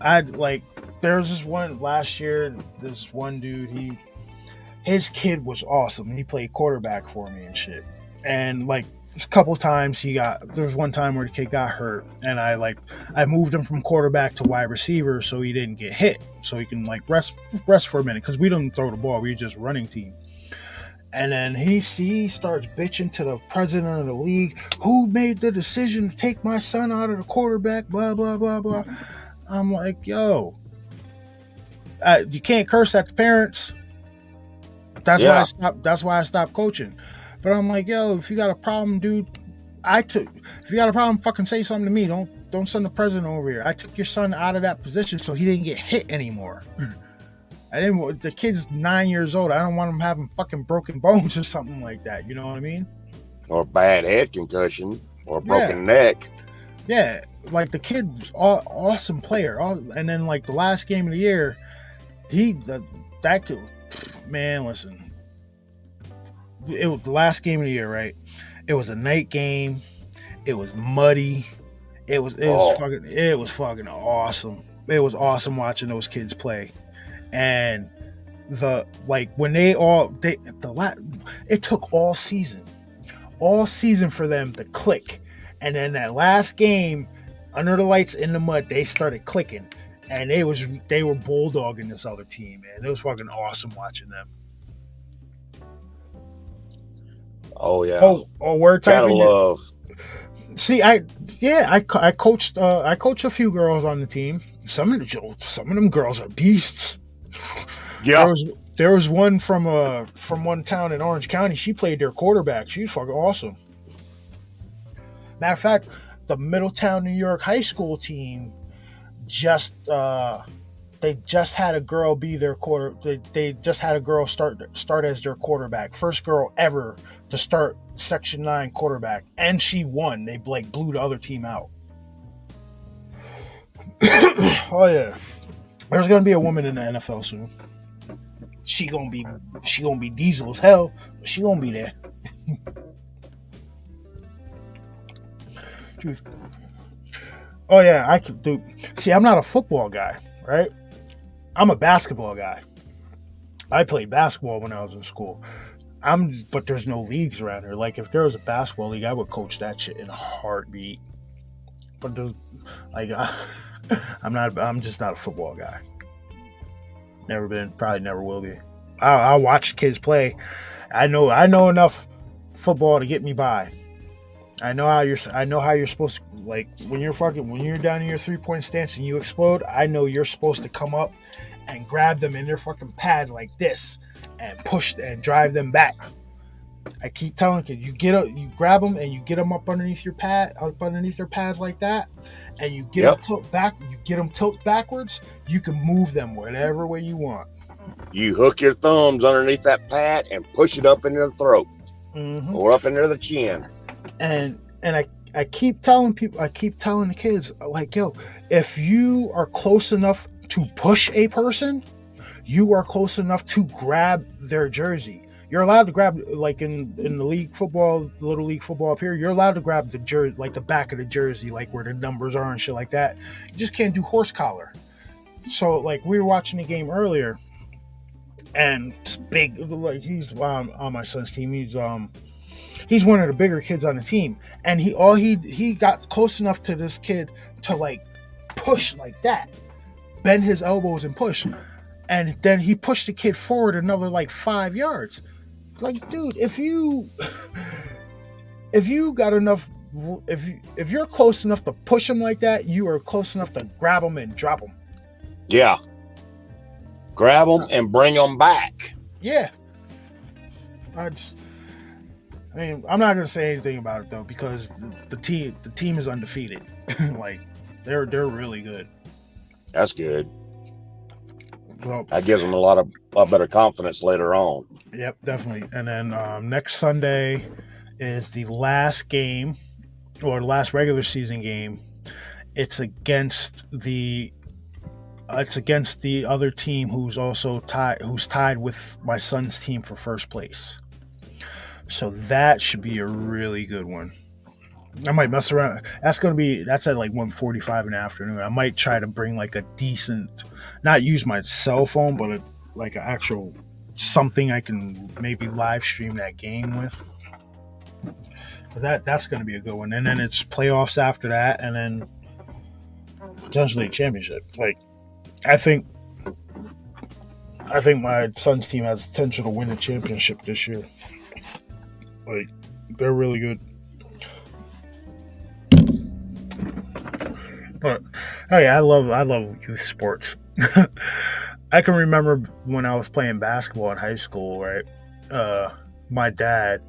There was this one last year, this one dude, his kid was awesome. He played quarterback for me and shit. And like a couple times there was one time where the kid got hurt, and I moved him from quarterback to wide receiver so he didn't get hit, so he can like rest for a minute, because we don't throw the ball, we're just running team. And then he starts bitching to the president of the league, who made the decision to take my son out of the quarterback, blah blah blah blah. I'm like, yo, you can't curse at the parents. That's why I stopped coaching. But I'm like, yo, if you got a problem, dude, if you got a problem, fucking say something to me. Don't send the president over here. I took your son out of that position so he didn't get hit anymore. The kid's 9 years old. I don't want him having fucking broken bones or something like that. You know what I mean? Or bad head concussion or a broken neck. Yeah, like the kid was awesome player. And then like the last game of the year, that kid, man, listen. It was the last game of the year, right? It was a night game. It was muddy. It was fucking awesome. It was awesome watching those kids play. And it took all season for them to click. And then that last game, under the lights in the mud, they started clicking, and they were bulldogging this other team, man. It was fucking awesome watching them. Oh yeah. Oh, word type. Gotta love. See, I coached a few girls on the team. Some of them girls are beasts. Yeah. There was one from one town in Orange County. She played their quarterback. She's fucking awesome. Matter of fact, the Middletown, New York high school team just had a girl be their they just had a girl start as their quarterback. First girl ever to start Section 9 quarterback, and she won. They blew the other team out. Oh yeah. There's gonna be a woman in the NFL soon. She gonna be diesel as hell, but she gonna be there. Truth. Oh yeah, I could do. See, I'm not a football guy, right? I'm a basketball guy. I played basketball when I was in school. But there's no leagues around here. Like if there was a basketball league, I would coach that shit in a heartbeat. But there's, like, I'm just not a football guy. Never been, probably never will be. I watch kids play. I know enough football to get me by. I know how you're supposed to, like, when you're down in your 3-point stance and you explode. I know you're supposed to come up and grab them in their fucking pads like this and push and drive them back. I keep telling kids, you grab them and you get them up underneath their pads like that, and you get them tilt back. You get them tilt backwards. You can move them whatever way you want. You hook your thumbs underneath that pad and push it up into the throat, or up into the chin. And I keep telling the kids, like, yo, if you are close enough to push a person, you are close enough to grab their jersey. You're allowed to grab, like in the league football, little league football up here, you're allowed to grab the jersey, like the back of the jersey, like where the numbers are and shit like that. You just can't do horse collar. So, like, we were watching the game earlier, and this big, like, he's on my son's team. He's one of the bigger kids on the team, and he got close enough to this kid to, like, push like that, bend his elbows and push, and then he pushed the kid forward another like 5 yards. Like, dude, if you got enough, if you're close enough to push him like that, you are close enough to grab him and drop him. Yeah, grab them and bring them back. Yeah, I mean, I'm not gonna say anything about it though, because the team is undefeated. Like, they're really good. That's good. Well, that gives them a lot better confidence later on. Yep, definitely. And then next Sunday is the last game, or the last regular season game. It's against the other team who's tied with my son's team for first place. So that should be a really good one. I might mess around. That's at like 1:45 in the afternoon. I might try to bring like a decent, not use my cell phone, but like an actual something I can maybe live stream that game with. But that's going to be a good one. And then it's playoffs after that, and then potentially a championship. Like, I think my son's team has potential to win the championship this year. Like, they're really good. But hey, I love youth sports. I can remember when I was playing basketball in high school, right? My dad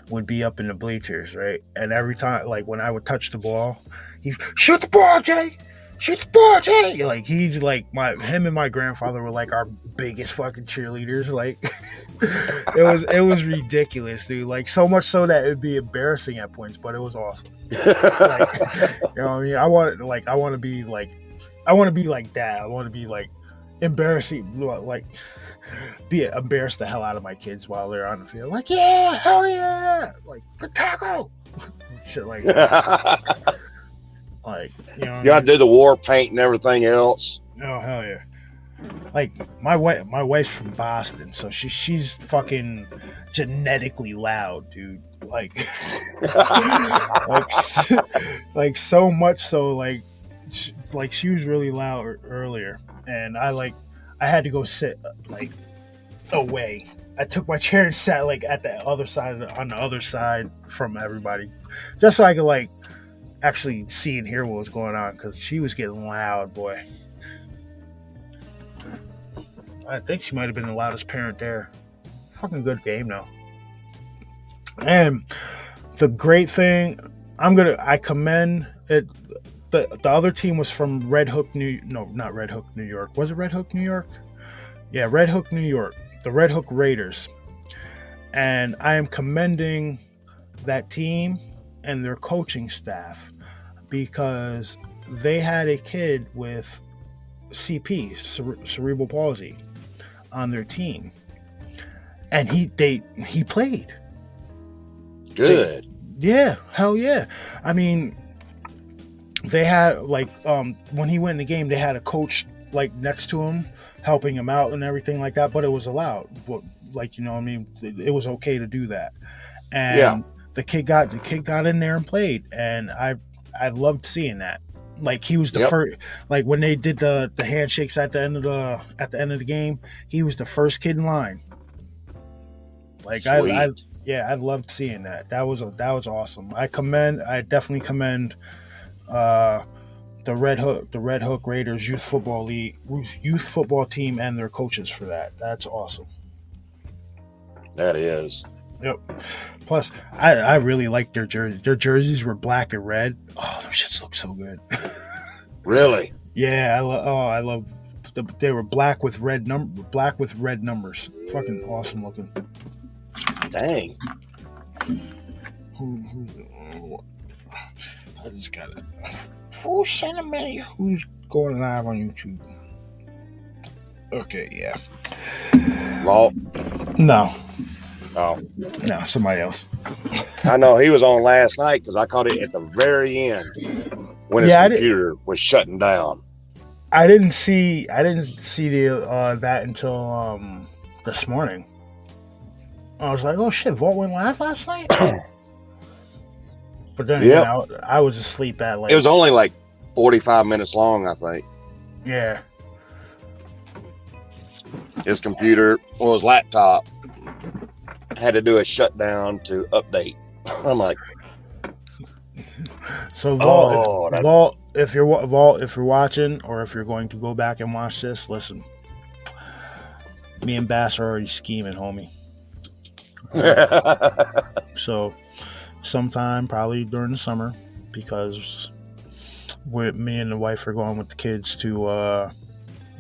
would be up in the bleachers, right? And every time, like, when I would touch the ball, he'd shoot the ball, Jay! Shoot the ball, Jay! Like, he's like, him and my grandfather were like our biggest fucking cheerleaders. Like, it was ridiculous, dude. Like, so much so that it'd be embarrassing at points, but it was awesome. Like, you know what I mean? I want to be like that. I want to be like embarrassing, like embarrass the hell out of my kids while they're on the field. Like, yeah, hell yeah! Like, good tackle! Shit like that. Like, you know, you gotta do the war paint and everything else. Oh, hell yeah! Like, my wife's from Boston, so she's fucking genetically loud, dude. Like, like so much so, like she was really loud earlier, and I had to go sit like away. I took my chair and sat like at the other side on the other side from everybody, just so I could like actually see and hear what was going on, because she was getting loud, boy. I think she might have been the loudest parent there. Fucking good game though. And the great thing, I commend it. The other team was from Red Hook, not Red Hook, New York. Was it Red Hook, New York? Yeah, Red Hook, New York. The Red Hook Raiders. And I am commending that team and their coaching staff, because they had a kid with CP, cerebral palsy, on their team, and he played. Good. Yeah, hell yeah. I mean, they had like when he went in the game, they had a coach like next to him helping him out and everything like that, but it was allowed. But like, you know what I mean, it was okay to do that. Yeah. And the kid got in there and played, and I loved seeing that. Like, he was the Yep. first, like when they did the handshakes at the end of the game, he was the first kid in line. Like, Sweet. I loved seeing that. That was awesome. I definitely commend the Red Hook Raiders youth football team and their coaches for that. That's awesome. That is. Yep. Plus, I really liked their jerseys. Their jerseys were black and red. Oh, those shits look so good. Really? Yeah, I love. They were black with red numbers. Fucking awesome looking. Dang. I just got it. Full sentiment. Who's going live on YouTube? Okay, yeah. Law. No, Oh. no, somebody else. I know he was on last night because I caught it at the very end when his computer was shutting down. I didn't see the that until this morning. I was like, oh shit, Vault went live last night. But then again, I was asleep at like. It was only like 45 minutes long, I think. Yeah. His computer, or his laptop, had to do a shutdown to update. I'm like, so Vault, if you're watching, or if you're going to go back and watch this, listen. Me and Bass are already scheming, homie. So, sometime probably during the summer, because me and the wife are going with the kids to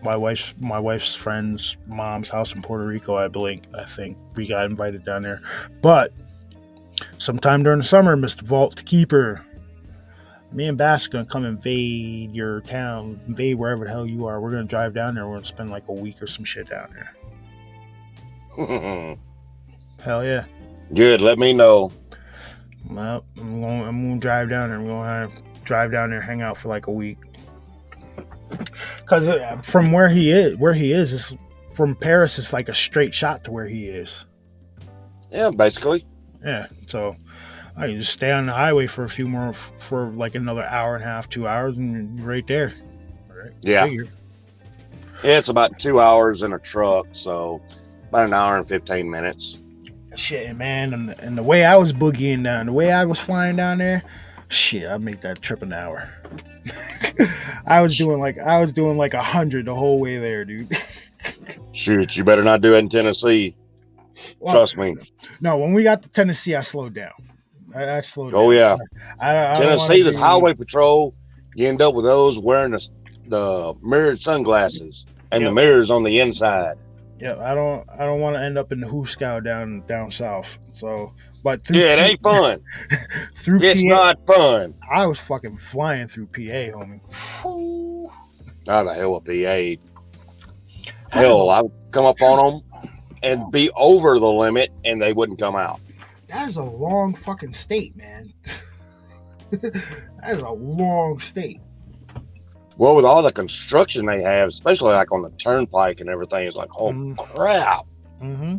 my wife's friend's mom's house in Puerto Rico. I think we got invited down there, but sometime during the summer, Mr. Vault Keeper, me and Bass are gonna come invade your town, invade wherever the hell you are. We're gonna drive down there. We're gonna spend like a week or some shit down there. Hell yeah. Good. Let me know. Well, I'm gonna drive down there. I'm gonna drive down there, hang out for like a week. Because from where he is, is from Paris, it's like a straight shot to where he is. Yeah, basically. Yeah, so I can just stay on the highway for like another hour and a half, 2 hours, and you're right there. Right? Yeah. Yeah, it's about 2 hours in a truck, so about an hour and 15 minutes. Shit, man, and the way I was boogieing down, the way I was flying down there, shit, I'd make that trip an hour. I was doing like 100 the whole way there, dude. Shoot, you better not do it in Tennessee. Well, trust me. No, when we got to Tennessee, I slowed down. I slowed down. Oh yeah. I Tennessee, the highway patrol, you end up with those wearing the mirrored sunglasses and the mirrors on the inside. Yeah, I don't want to end up in the Hooskow down south. So, but it ain't fun. It's PA, not fun. I was fucking flying through PA, homie. How the hell with PA? Hell, I would come up on them and be over the limit, and they wouldn't come out. That is a long fucking state, man. That is a long state. Well, with all the construction they have, especially like on the turnpike and everything, it's like, oh crap. Mm-hmm.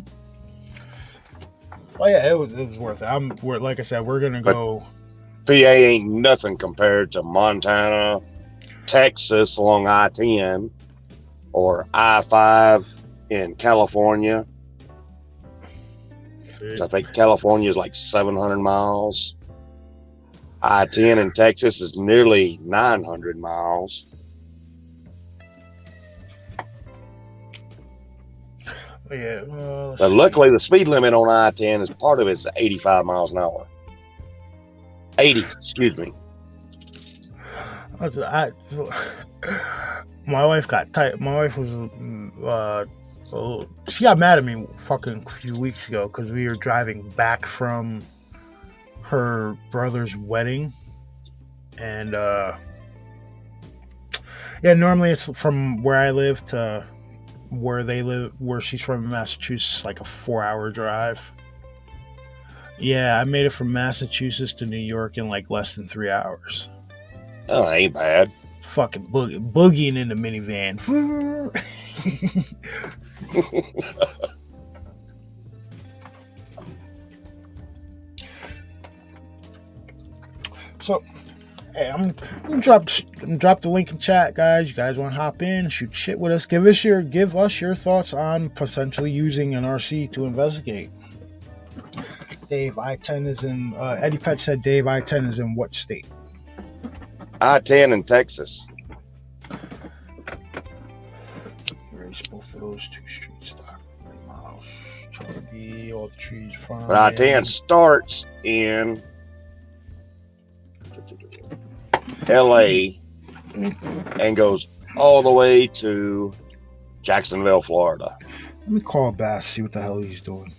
Oh yeah, it was worth it. Like I said, we're gonna go. PA ain't nothing compared to Montana, Texas along I-10, or I-5 in California. I think California is like 700 miles. I-10 in Texas is nearly 900 miles. Yeah. But luckily, the speed limit on I-10 is part of it's 85 miles an hour. 80, excuse me. My wife got tight. My wife was, she got mad at me fucking a few weeks ago because we were driving back from her brother's wedding, and normally it's from where I live to where they live, where she's from in Massachusetts, like a 4-hour drive. Yeah, I made it from Massachusetts to New York in like less than 3 hours. Oh, ain't bad. Fucking boogieing in the minivan. So, hey, I'm gonna drop the link in chat, guys. You guys want to hop in, shoot shit with us? Give us your thoughts on potentially using an RC to investigate. Dave I-10 is in. Eddie Pet said Dave I-10 is in what state? I-10 in Texas. Erase both of those two streets. My house, Charlie, all the trees. But I-10 starts in LA and goes all the way to Jacksonville, Florida. Let me call Bass, see what the hell he's doing.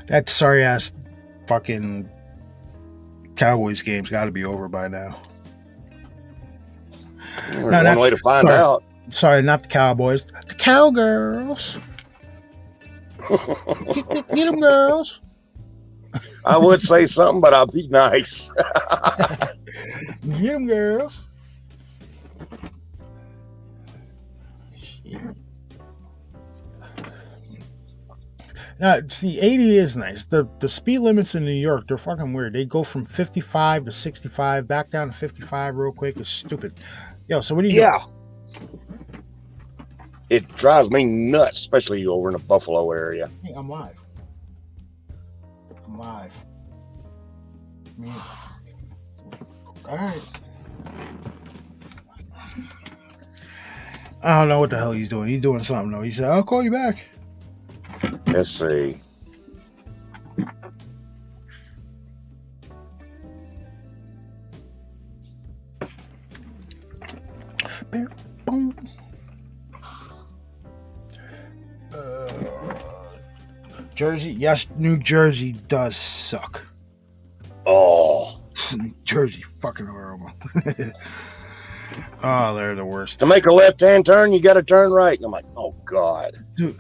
That sorry ass fucking Cowboys game's got to be over by now. There's one way to find out. Sorry, not the Cowboys. The Cowgirls. Get them girls. I would say something, but I'll be nice. Get them girls. Now, see, 80 is nice. The speed limits in New York, they're fucking weird. They go from 55 to 65, back down to 55 real quick. It's stupid. Yo, so what do you do? It drives me nuts, especially over in the Buffalo area. Hey, I'm live. Man. All right. I don't know what the hell he's doing. He's doing something, though. He said, I'll call you back. Let's see. Jersey, yes, New Jersey does suck. Oh, New Jersey, fucking horrible. Oh, they're the worst. To make a left-hand turn, you got to turn right. And I'm like, oh God, dude.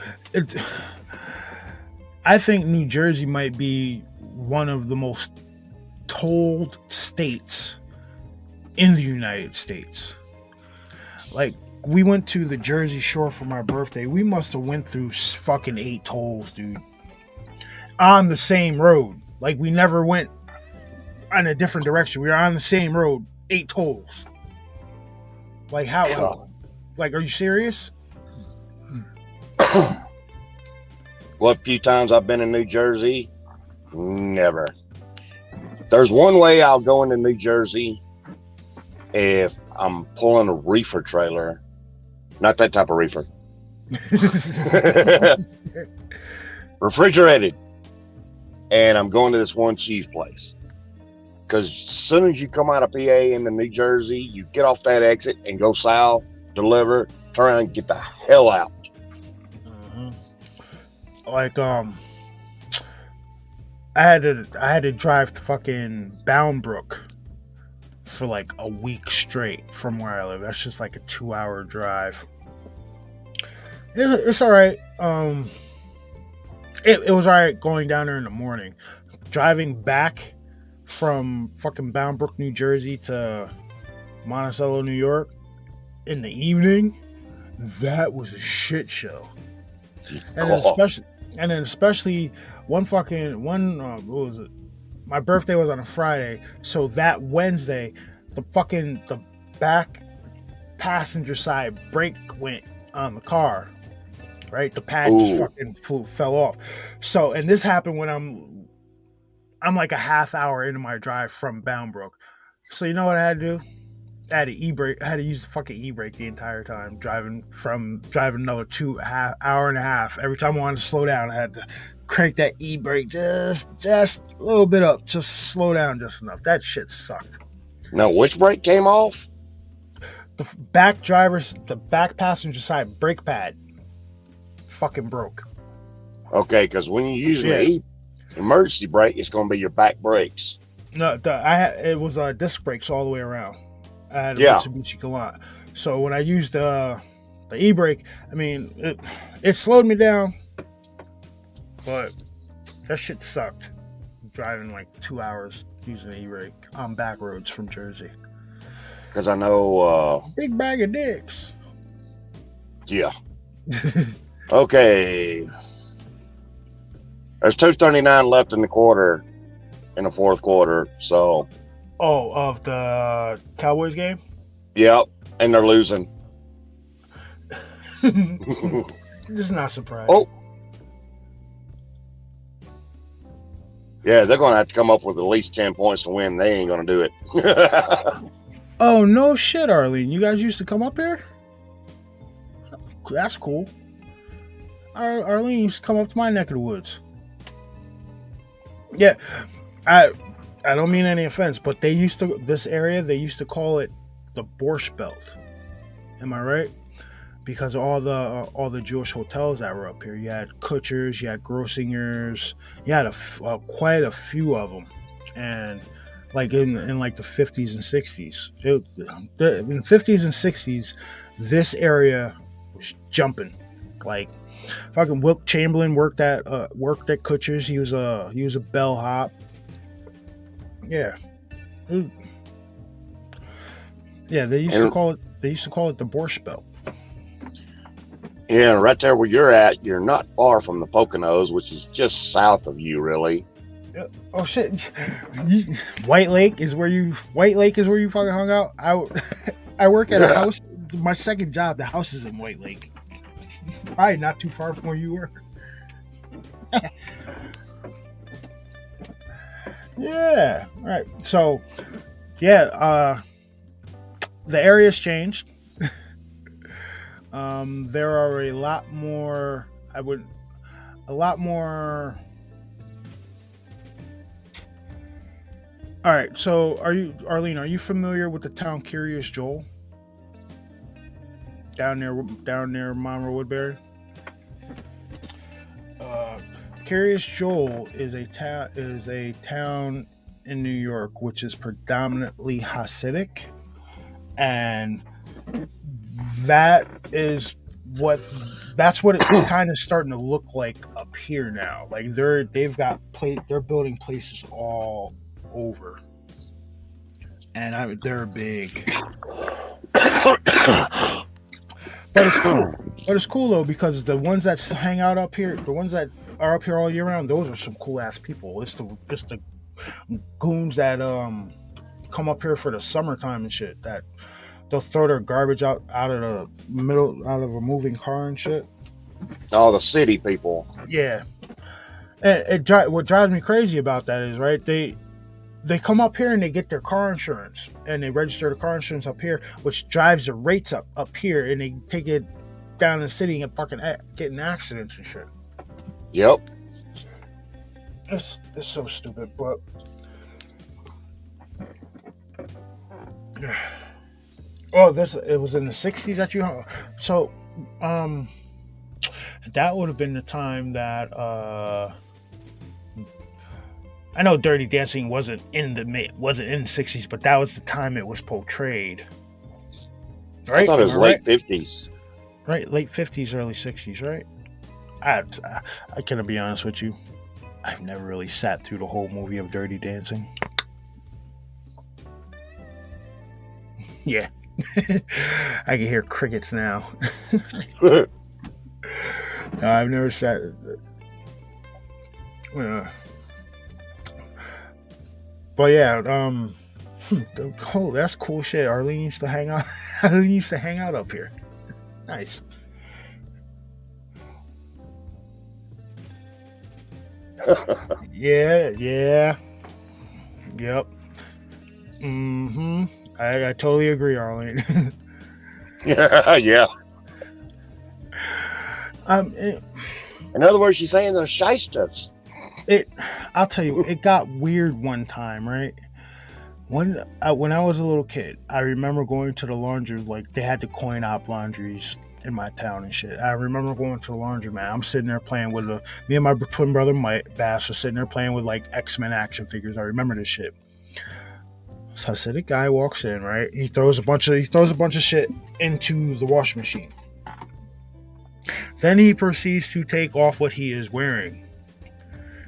I think New Jersey might be one of the most tolled states in the United States. Like, we went to the Jersey Shore for my birthday. We must have went through fucking 8 tolls, dude. On the same road. Like, we never went in a different direction. We were on the same road. 8 tolls. Like, how? Like, are you serious? What few times I've been in New Jersey, never. There's one way I'll go into New Jersey if I'm pulling a reefer trailer. Not that type of reefer. Refrigerated. And I'm going to this one cheese place. Because as soon as you come out of PA into New Jersey, you get off that exit and go south, deliver, turn around and get the hell out. Mm-hmm. Like, I had to drive to fucking Bound Brook for like a week straight from where I live. That's just like a 2-hour drive. It's all right. It was all right going down there in the morning. Driving back from fucking Bound Brook, New Jersey to Monticello, New York in the evening, that was a shit show. And then especially what was it? My birthday was on a Friday, so that Wednesday, the back passenger side brake went on the car. Right, the pad just fucking fell off. So, and this happened when I'm like a half hour into my drive from Bound Brook. So you know what I had to do? I had to e-brake. I had to use the fucking e-brake the entire time. Driving another hour and a half. Every time I wanted to slow down, I had to crank that e-brake just a little bit up, just slow down just enough. That shit sucked. Now, which brake came off? The back passenger side brake pad fucking broke. Okay, because when you're using the emergency brake, it's going to be your back brakes. No, it was disc brakes all the way around. I had a Mitsubishi Galant. So when I used the e-brake, I mean, it slowed me down, but that shit sucked. Driving like 2 hours using the e-brake on back roads from Jersey. Because I know... big bag of dicks. Yeah. Okay. There's 239 left in the fourth quarter. So Oh, of the Cowboys game? Yep, and they're losing. It's not surprising. Oh, yeah, they're going to have to come up with at least 10 points to win. They ain't going to do it. Oh, no shit, Arlene. You guys used to come up here? That's cool. Arlene used to come up to my neck of the woods. Yeah, I don't mean any offense, but they used to, this area, they used to call it the Borscht Belt. Am I right? Because of all the Jewish hotels that were up here. You had Kutchers, you had Grossingers, you had quite a few of them. And like in like the 50s and 60s. In the 50s and 60s, this area was jumping. Like fucking Wilt Chamberlain worked at Kutcher's. He was a bellhop. Yeah. Yeah, they used to call it the Borscht Belt. Yeah, right there where you're at, you're not far from the Poconos, which is just south of you, really. Oh shit! White Lake is where you fucking hung out. I work at a house. My second job, the house is in White Lake. Probably not too far from where you were. Yeah. All right. So, yeah. The area's changed. There are a lot more. All right. So, Arlene? Are you familiar with the town Curious Joel? Down near Monroe Woodbury. Curious Joel is a town in New York which is predominantly Hasidic, and that's what it's kind of starting to look like up here now. Like they're building places all over, and they're big. But it's cool though, because the ones that hang out up here, the ones that are up here all year round, those are some cool ass people. It's the goons that come up here for the summertime and shit, that they'll throw their garbage out of a moving car and shit. All the city people. Yeah. And what drives me crazy about that is, right, they come up here and they get their car insurance and they register the car insurance up here, which drives the rates up here, and they take it down the city and fucking getting accidents and shit. Yep. It's so stupid, but it was in the 60s that you hung. So that would have been the time that I know Dirty Dancing wasn't in the 60s, but that was the time it was portrayed. Right? I thought it was late 50s. Right, late 50s, early 60s, right? I can't be honest with you. I've never really sat through the whole movie of Dirty Dancing. Yeah. I can hear crickets now. No, I've never sat. But yeah, oh, that's cool shit. Arlene used to hang out. Arlene used to hang out up here. Nice. Yeah. Yep. Mm-hmm. I totally agree, Arlene. Yeah. In other words, she's saying they're shysters. I'll tell you, it got weird one time, right? When I was a little kid, I remember going to the laundry, like they had the coin op laundries in my town and shit. I remember going to the laundry, man. I'm sitting there playing with me and my twin brother Mike Bass were sitting there playing with like X-Men action figures. I remember this shit. So Hasidic guy walks in, right? He throws a bunch of shit into the washing machine. Then he proceeds to take off what he is wearing,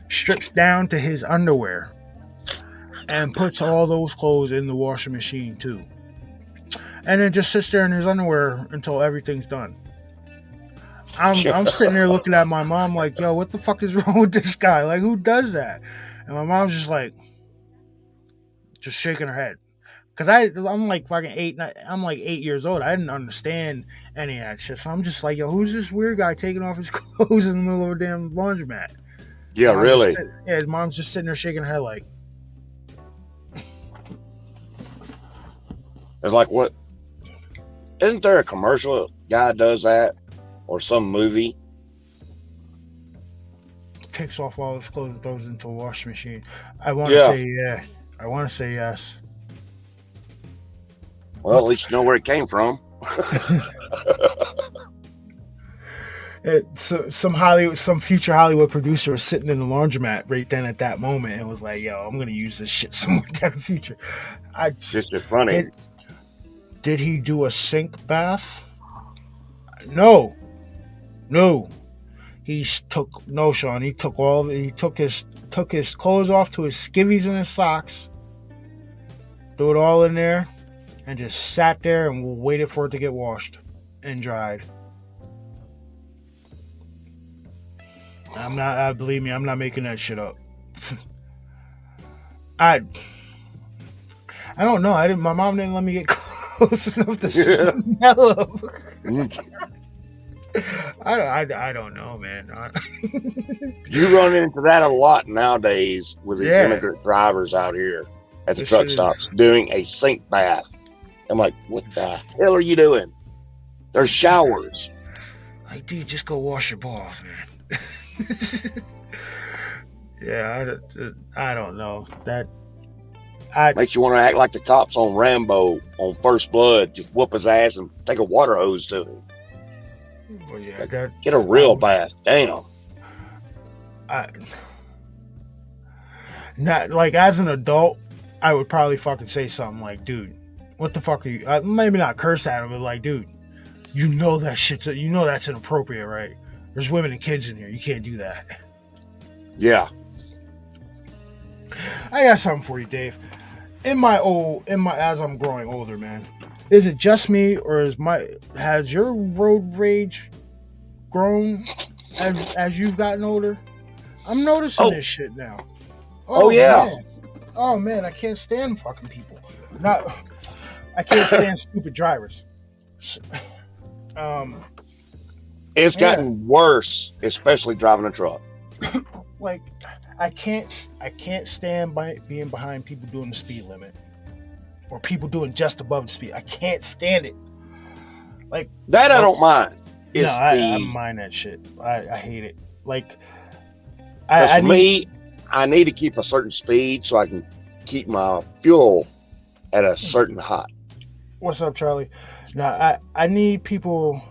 strips down to his underwear, and puts all those clothes in the washing machine too. And then just sits there in his underwear until everything's done. I'm sitting there looking at my mom like, yo, what the fuck is wrong with this guy? Like, who does that? And my mom's just like, just shaking her head. Cause I'm like fucking I'm like 8 years old. I didn't understand any of that shit. So I'm just like, yo, who's this weird guy taking off his clothes in the middle of a damn laundromat? Yeah, really. His mom's just sitting there shaking her head like. It's like, what? Isn't there a commercial guy does that, or some movie? Takes off all his clothes and throws it into a washing machine. I want to say yeah. I want to say yes. Well, at least you know where it came from. Some future Hollywood producer was sitting in the laundromat right then at that moment and was like, "Yo, I'm gonna use this shit somewhere down in the future." Just as funny. Did he do a sink bath? No. Sean. He took his clothes off to his skivvies and his socks, threw it all in there, and just sat there and waited for it to get washed and dried. Believe me, I'm not making that shit up. I don't know. My mom didn't let me get close enough to smell them. I don't know, man. You run into that a lot nowadays with these immigrant drivers out here at the truck stops doing a sink bath. I'm like, what the hell are you doing? There's showers. Like, dude, just go wash your balls, man. Yeah, I don't know. Makes you want to act like the cops on Rambo on First Blood. Just whoop his ass and take a water hose to him. Well, yeah, get a real bath. Damn. Not like as an adult, I would probably fucking say something like, "Dude, what the fuck are you?" Maybe not curse at him, but like, "Dude, you know that's inappropriate, right? There's women and kids in here. You can't do that." Yeah. I got something for you, Dave. As I'm growing older, man, is it just me or has your road rage grown as you've gotten older? I'm noticing this shit now. Oh yeah. Man. Oh man, I can't stand fucking people. I can't stand stupid drivers. It's gotten worse, especially driving a truck. Like, I can't stand being behind people doing the speed limit or people doing just above the speed. I can't stand it. Like that, I don't mind. I mind that shit. I hate it. Like, I need to keep a certain speed so I can keep my fuel at a certain height. What's up, Charlie? Now, I need people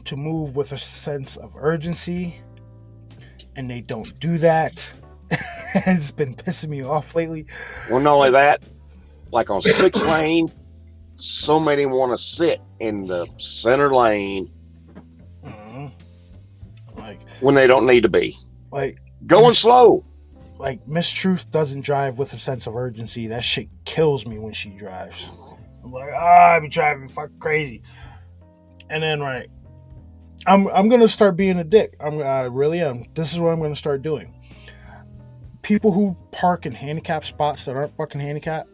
to move with a sense of urgency, and they don't do that. It's been pissing me off lately. Well, not only that, like on 6 lanes, so many want to sit in the center lane like when they don't need to be. Like going slow. Like Miss Truth doesn't drive with a sense of urgency. That shit kills me when she drives. I'm like, I be driving fucking crazy. And then I'm gonna start being a dick. I really am. This is what I'm gonna start doing. People who park in handicap spots that aren't fucking handicapped.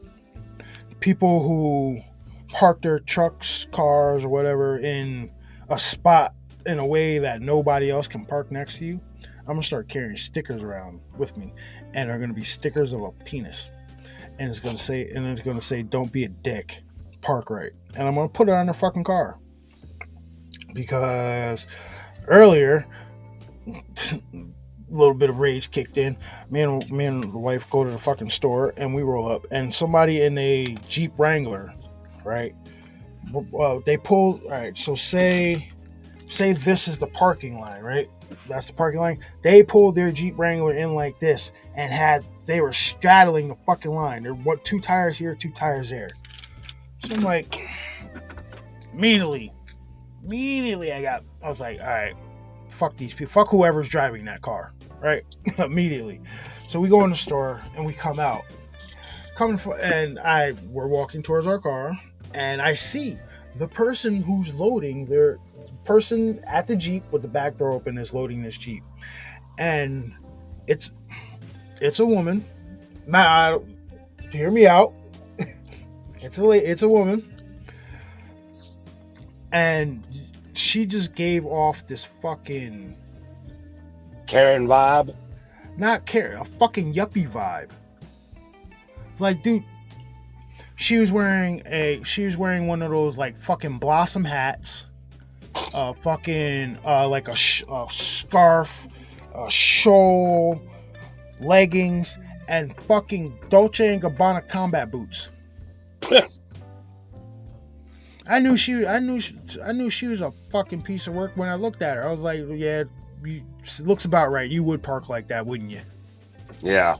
People who park their trucks, cars, or whatever in a spot in a way that nobody else can park next to you. I'm gonna start carrying stickers around with me, and they're gonna be stickers of a penis, and it's gonna say, "Don't be a dick, park right," and I'm gonna put it on their fucking car. Because earlier, a little bit of rage kicked in. Me and the wife go to the fucking store, and we roll up, and somebody in a Jeep Wrangler, right? Well, they pull. All right, so say this is the parking line, right? That's the parking line. They pulled their Jeep Wrangler in like this, and they were straddling the fucking line. There were 2 tires here, 2 tires there. So I'm like, immediately I was like, all right, fuck these people, fuck whoever's driving that car, right? Immediately. So we go in the store and we come out, we're walking towards our car, and I see the person who's loading the person at the Jeep with the back door open is loading this Jeep, and it's a woman. Now hear me out. It's a woman, and she just gave off this fucking Karen vibe. not care a fucking yuppie vibe. Like, dude, she was wearing one of those like fucking blossom hats, fucking like a scarf, a shawl, leggings, and fucking Dolce and Gabbana combat boots. I knew she was a fucking piece of work when I looked at her. I was like, yeah, looks about right. You would park like that, wouldn't you? Yeah.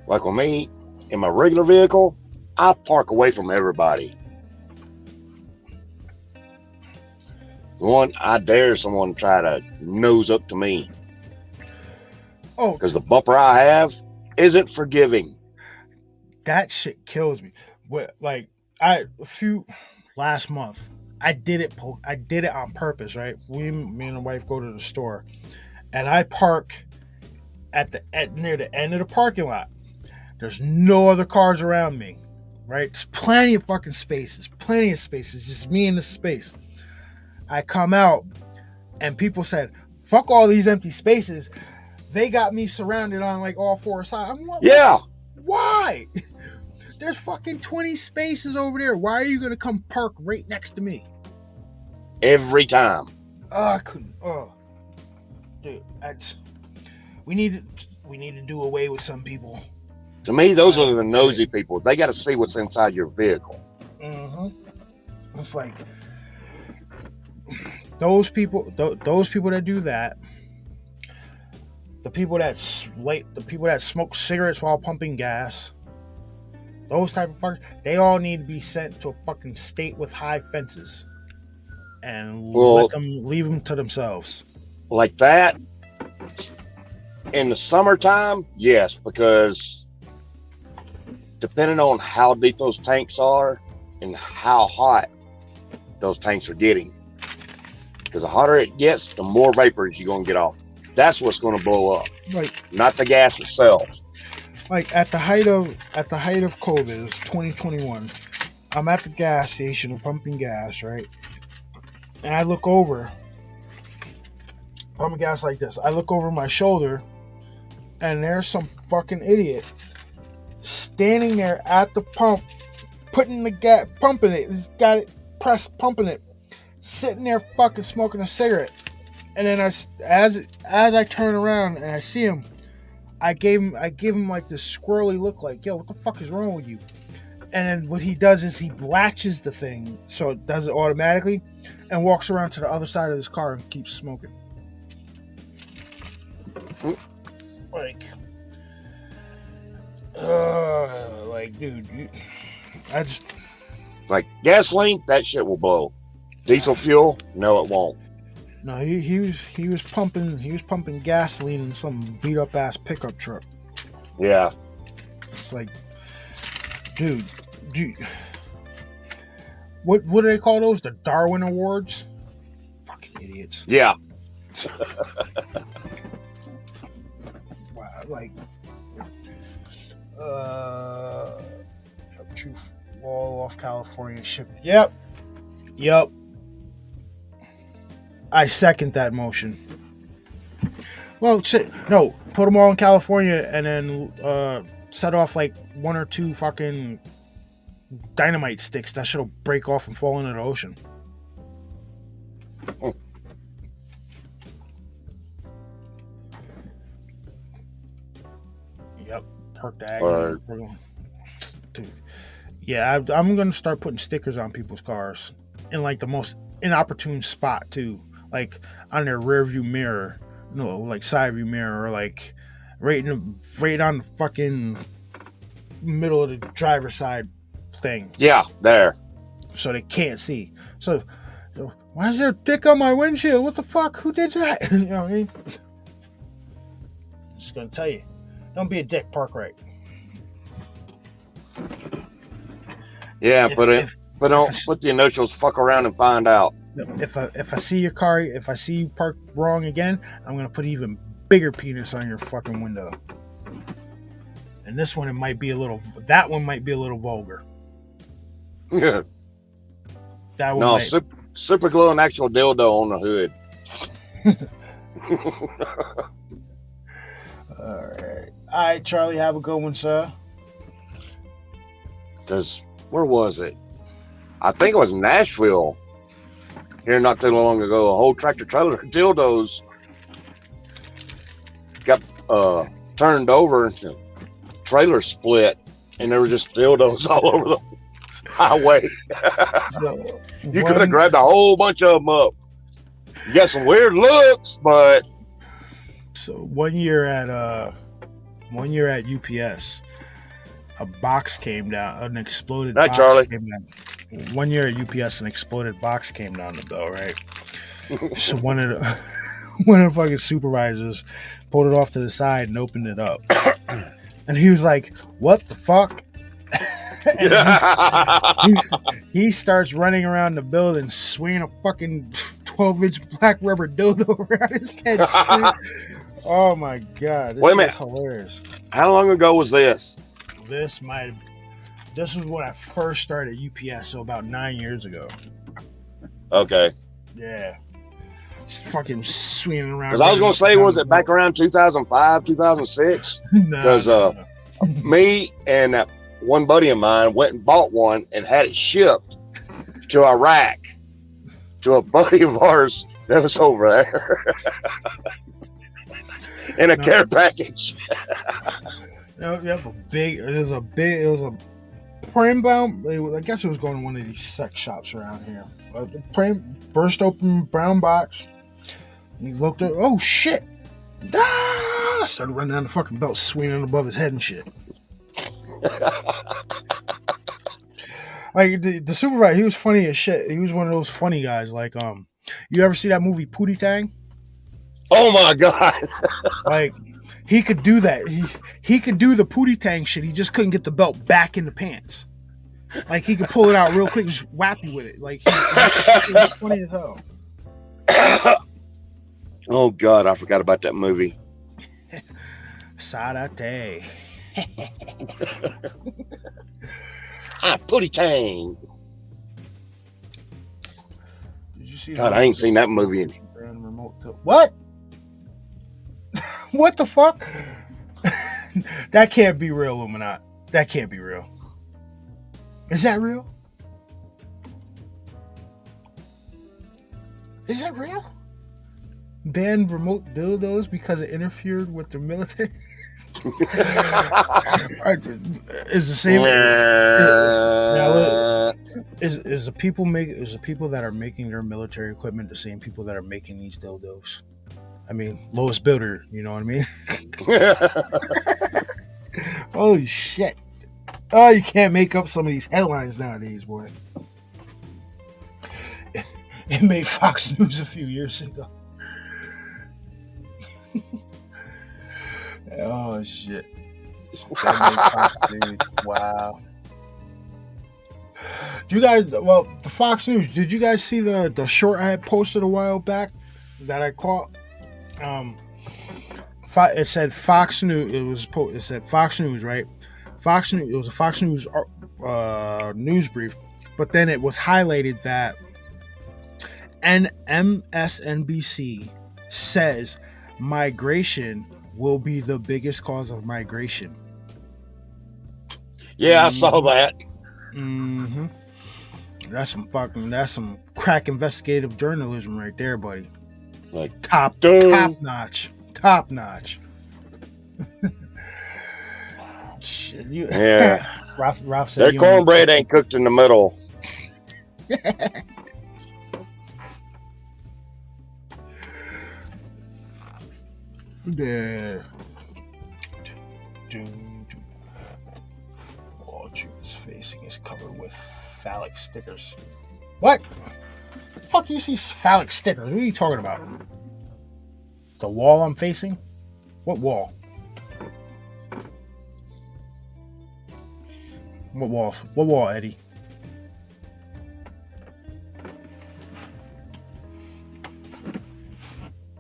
Like with me, in my regular vehicle, I park away from everybody. I dare someone to try to nose up to me. Oh, because the bumper I have isn't forgiving. That shit kills me. Like last month, I did it on purpose, right? Me and the wife go to the store, and I park near the end of the parking lot. There's no other cars around me, right? There's plenty of fucking spaces, just me in the space. I come out, and people said, "Fuck all these empty spaces." They got me surrounded on like all four sides. I'm like, yeah. Why? There's fucking 20 spaces over there. Why are you gonna come park right next to me? Every time. I couldn't. Oh, dude, we need to do away with some people. To me, those are the nosy people. They got to see what's inside your vehicle. Mm-hmm. It's like those people that do that. The people that smoke cigarettes while pumping gas. Those type of fuckers, they all need to be sent to a fucking state with high fences, and leave them to themselves. Like that. In the summertime, yes, because depending on how deep those tanks are and how hot those tanks are getting, because the hotter it gets, the more vapors you're gonna get off. That's what's gonna blow up, not the gas itself. Like at the height of COVID, it was 2021. I'm at the gas station, pumping gas, right? And I look over, pumping gas like this. I look over my shoulder, and there's some fucking idiot standing there at the pump, putting the gas, pumping it. He's got it pressed, pumping it, sitting there fucking smoking a cigarette. And then as I turn around and I see him, I give him like this squirrely look, like, yo, what the fuck is wrong with you? And then what he does is he latches the thing so it does it automatically, and walks around to the other side of his car and keeps smoking. Like, dude, like gasoline, that shit will blow. Diesel fuel, no, it won't. No, he was pumping gasoline in some beat up ass pickup truck. Yeah. It's like, dude, what do they call those? The Darwin Awards? Fucking idiots. Yeah. Wow, like, truth all off California ship. Yep. I second that motion. Well, shit, no, put them all in California and then set off like one or two fucking dynamite sticks. That shit'll break off and fall into the ocean. Yep, perk the Dude. Yeah, I'm gonna start putting stickers on people's cars in like the most inopportune spot too. Like on their rear view mirror, like side view mirror, or like right on the fucking middle of the driver's side thing. Yeah, there. So they can't see. So why is there a dick on my windshield? What the fuck? Who did that? You know what I mean? Just gonna tell you, don't be a dick. Park right. Yeah, put the initials. Fuck around and find out. If I see your car, if I see you parked wrong again, I'm gonna put even bigger penis on your fucking window. And this one, that one might be a little vulgar. Yeah. That one No, might. super glue an actual dildo on the hood. All right, Charlie, have a good one, sir. Because where was it? I think it was Nashville. Here not too long ago, a whole tractor trailer of dildos got turned over and trailer split, and there were just dildos all over the highway. So, You could have grabbed a whole bunch of them up. You got some weird looks, but so one year at UPS, a box came down, an exploded Hi, box Charlie. came down. 1 year at UPS, an exploded box came down the bill, right? So one of the fucking supervisors pulled it off to the side and opened it up, and he was like, "What the fuck?" And he starts running around the building, swinging a fucking 12-inch black rubber dildo around his head. Oh my god! Wait a minute. Is hilarious. How long ago was this? This was when I first started UPS, so about 9 years ago. Okay. Yeah. Just fucking swinging around. Because I was going to say, was it back around 2005, 2006? Because me and that one buddy of mine went and bought one and had it shipped to Iraq to a buddy of ours that was over there in a care package. It was a brown. I guess it was going to one of these sex shops around here. Burst open brown box. He looked at, oh shit! Ah! Started running down the fucking belt, swinging above his head and shit. Like the supervisor, he was funny as shit. He was one of those funny guys. Like, you ever see that movie Pootie Tang? Oh my god! Like, he could do that. He could do the Pootie Tang shit. He just couldn't get the belt back in the pants. Like, he could pull it out real quick, and just whap you with it. Like, he was funny as hell. Oh god, I forgot about that movie. Sarate. Pootie Tang. Did you see God, I ain't seen that movie in. What? What the fuck? That can't be real, Illuminati. That can't be real. Is that real? Is that real? Banned remote dildos because it interfered with the military? Is the same is the people that are making their military equipment the same people that are making these dildos? I mean, lowest bidder, you know what I mean? Holy shit. Oh, you can't make up some of these headlines nowadays, boy. It made Fox News a few years ago. Oh shit. Wow. You guys, well, the Fox News, did you guys see the short I had posted a while back that I caught? It said Fox News. It said Fox News, right? Fox News. It was a Fox News news brief, but then it was highlighted that MSNBC says migration will be the biggest cause of migration. Yeah, I saw that. Mm-hmm. That's some crack investigative journalism right there, buddy. Like Top notch. Shit, yeah. Ralph said their cornbread ain't cooked in the middle. There. Wall Truth's facing is covered with phallic stickers. What? The fuck do you see phallic stickers? What are you talking about? The wall I'm facing? What wall? What wall? What wall, Eddie?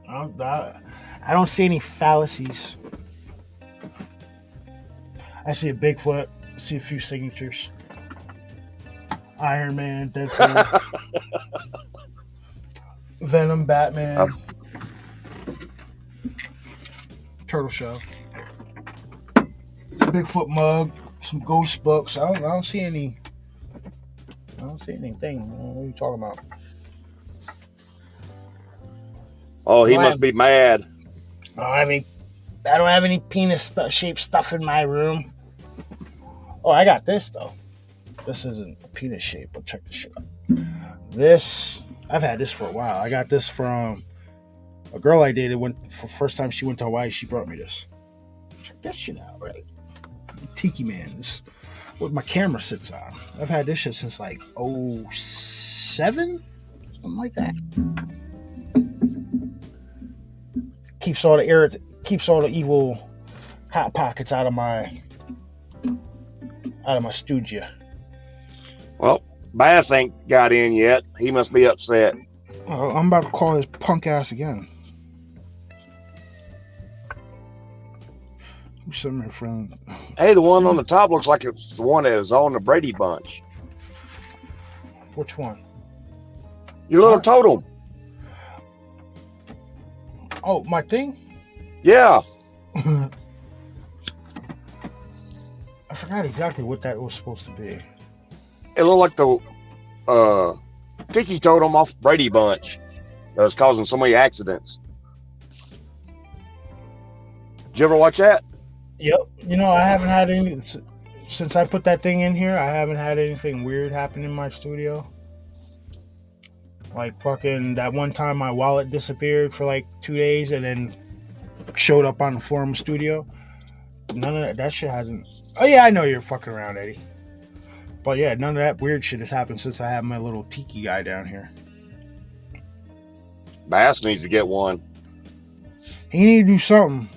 I don't see any fallacies. I see a Bigfoot. I see a few signatures. Iron Man, Deadpool, Venom, Batman, Turtle Shell, Bigfoot mug, some ghost books. I don't see any. I don't see anything. What are you talking about? Oh, he must be mad. I don't have any penis-shaped stuff in my room. Oh, I got this though. This isn't a penis shape, but check this shit out. This, I've had this for a while. I got this from a girl I dated for the first time she went to Hawaii. She brought me this. Check that shit out, right? Tiki Man. This is what my camera sits on. I've had this shit since like 07? Something like that. Keeps all the evil hot pockets out of my studio. Well, Bass ain't got in yet. He must be upset. I'm about to call his punk ass again. Who's some of your friends? Hey, the one on the top looks like it's the one that is on the Brady Bunch. Which one? Your little totem. Oh, my thing? Yeah. I forgot exactly what that was supposed to be. It looked like the Tiki totem off Brady Bunch that was causing so many accidents. Did you ever watch that? Yep. You know, I haven't had any since I put that thing in here. I haven't had anything weird happen in my studio. Like fucking that one time my wallet disappeared for like 2 days and then showed up on the floor of my studio. None of that shit hasn't. Oh yeah, I know you're fucking around, Eddie. But yeah, none of that weird shit has happened since I have my little tiki guy down here. Bass needs to get one. He need to do something.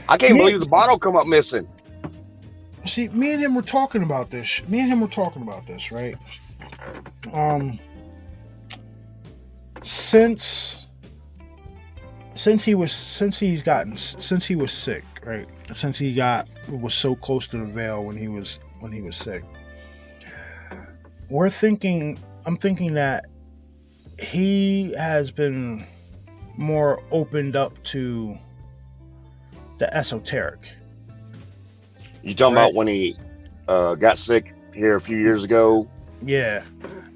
I can't believe the bottle come up missing. See, me and him were talking about this. Right? Since he was sick, right? Since he was so close to the veil when he was sick. I'm thinking that he has been more opened up to the esoteric. You talking about when he got sick here a few years ago? Yeah,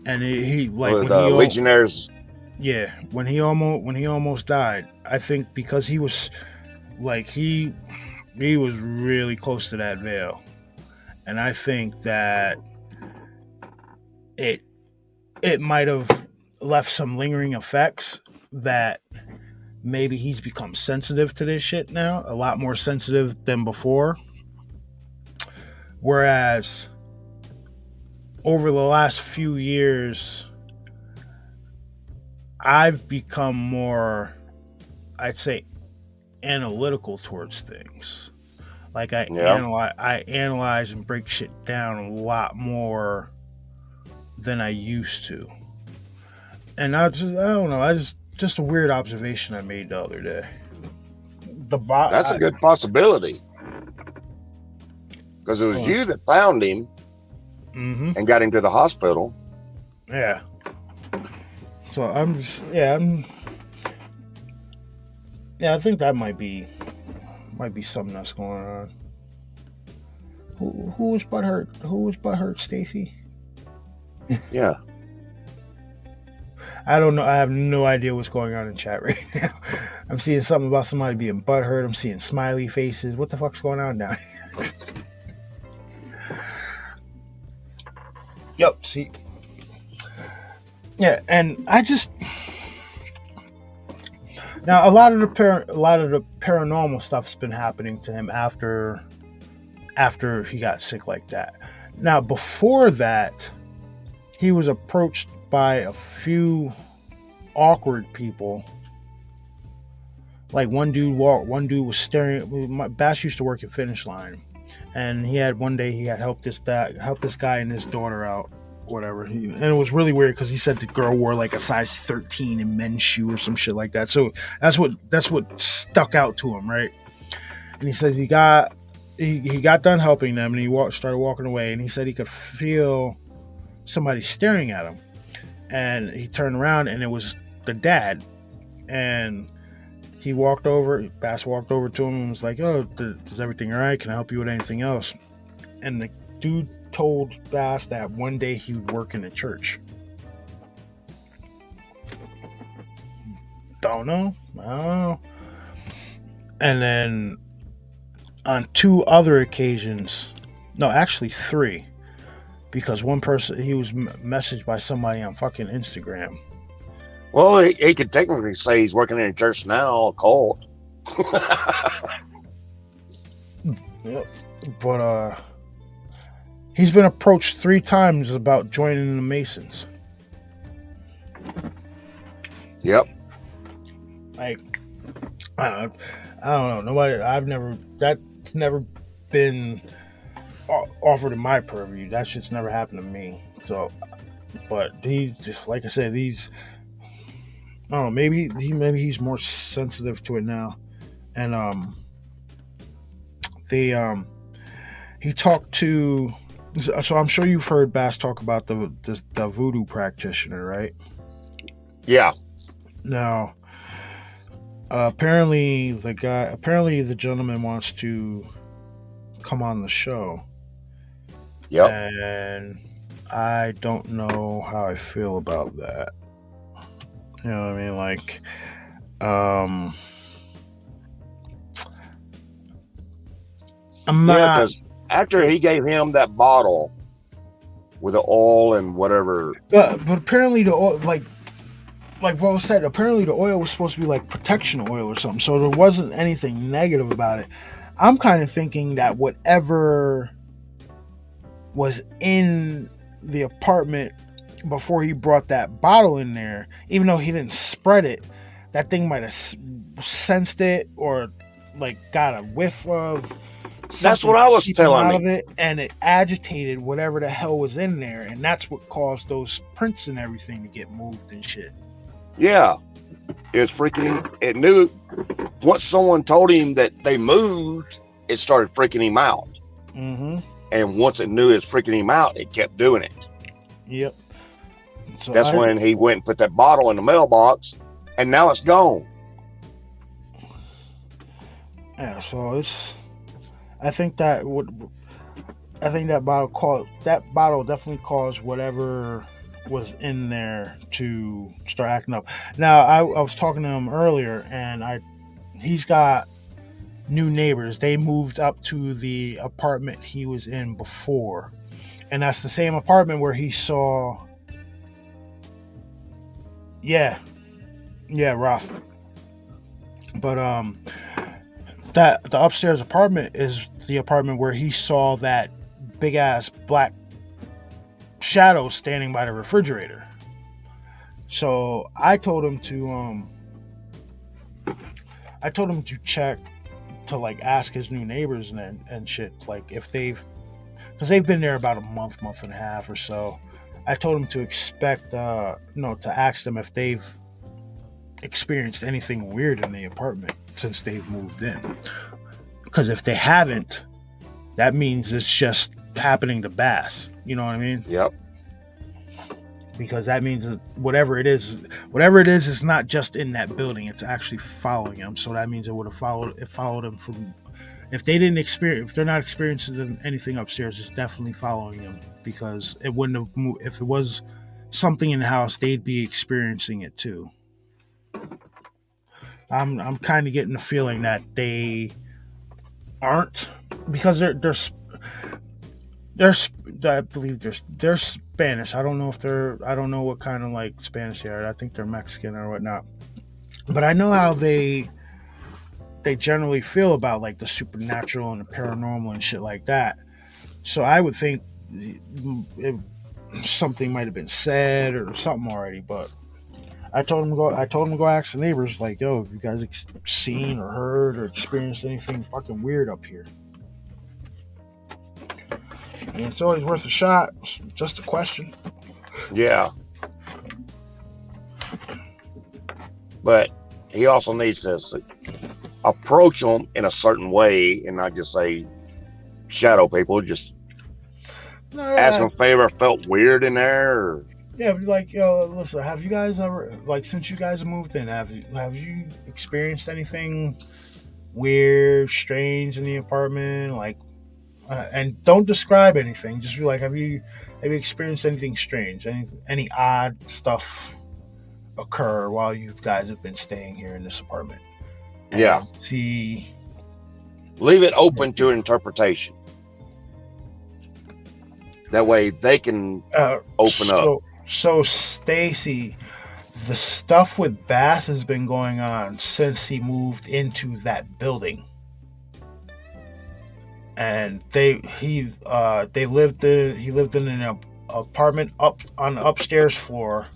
and he like with when he Legionnaires. Yeah, when he almost died, I think because he was like he was really close to that veil, and I think that it might have left some lingering effects that maybe he's become sensitive to this shit now, a lot more sensitive than before. Whereas over the last few years, I've become more, I'd say, analytical towards things. Like I analyze and break shit down a lot more than I used to. And I don't know, just a weird observation I made the other day. That's a good possibility. Because it was you that found him and got him to the hospital. Yeah. So I think that might be something that's going on. Who was butthurt? Who was butthurt, Stacy? Yeah. I don't know. I have no idea what's going on in chat right now. I'm seeing something about somebody being butthurt. I'm seeing smiley faces. What the fuck's going on down here? Yup. See. Yeah, and I just now a lot of the paranormal stuff's been happening to him after he got sick like that. Now before that, he was approached by a few awkward people. Like one dude was staring. Bass used to work at Finish Line, and one day he had helped this guy and his daughter out, whatever. And it was really weird because he said the girl wore like a size 13 in men's shoe or some shit like that. So that's what stuck out to him, right? And he says he got he got done helping them, and he started walking away, and he said he could feel somebody staring at him, and he turned around, and it was the dad, and Bass walked over to him and was like, "Oh, is everything all right? Can I help you with anything else?" And the dude told Bass that one day he would work in a church. Don't know. I don't know. And then on 2 other occasions, no, actually 3, because one person, he was messaged by somebody on fucking Instagram. Well, he could technically say he's working in a church now, a cult. Yep. But he's been approached 3 times about joining the Masons. Yep. Like, I don't know. That's never been offered in my purview. That shit's never happened to me. So, but he just, like I said, I don't know, maybe he's more sensitive to it now. And he talked to, so I'm sure you've heard Bass talk about the voodoo practitioner, right? Yeah. Now, apparently the gentleman wants to come on the show. Yep. And I don't know how I feel about that. You know what I mean? Like, I'm not. Yeah, because after he gave him that bottle with the oil and whatever. But apparently the oil, like Will said, apparently the oil was supposed to be like protection oil or something. So there wasn't anything negative about it. I'm kind of thinking that whatever was in the apartment before he brought that bottle in there, even though he didn't spread it, that thing might have sensed it or like got a whiff of something. That's what I was telling out of it, and it agitated whatever the hell was in there, and that's what caused those prints and everything to get moved and shit. Yeah, it was freaking. It knew once someone told him that they moved, it started freaking him out. Mm-hmm. And once it knew it was freaking him out, it kept doing it. Yep. So that's when he went and put that bottle in the mailbox, and now it's gone. Yeah, so I think that bottle definitely caused whatever was in there to start acting up. Now, I was talking to him earlier, and he's got new neighbors. They moved up to the apartment he was in before, and that's the same apartment where he saw. Yeah, rough. But that the upstairs apartment is the apartment where he saw that big ass black shadow standing by the refrigerator. So I told him to check, to like ask his new neighbors and shit, like if because they've been there about a month and a half or so. I told him to expect, to ask them if they've experienced anything weird in the apartment since they've moved in. Because if they haven't, that means it's just happening to Bass. You know what I mean? Yep. Because that means that whatever it is not just in that building. It's actually following him. So that means it would have followed him from. If they're not experiencing anything upstairs, it's definitely following them, because it wouldn't have moved. If it was something in the house, they'd be experiencing it too. I'm kind of getting the feeling that they aren't, because they're I believe they're Spanish. I don't know what kind of like Spanish they are. I think they're Mexican or whatnot. But I know how they generally feel about like the supernatural and the paranormal and shit like that. So I would think something might have been said or something already. But I told him to go ask the neighbors, like, yo, have you guys seen or heard or experienced anything fucking weird up here? And it's always worth a shot. It's just a question. Yeah. But he also needs to approach them in a certain way and not just say, shadow people. Just No, asking a favor. Felt weird in there. Or, yeah, but like, yo, listen, have you guys ever, like, since you guys moved in, have you experienced anything weird, strange in the apartment? Like, and don't describe anything. Just be like, have you experienced anything strange? Any odd stuff occur while you guys have been staying here in this apartment? And yeah. See, Leave it open to interpretation. That way they can open up. So Stacy, the stuff with Bass has been going on since he moved into that building, and he lived in an apartment up on the upstairs floor,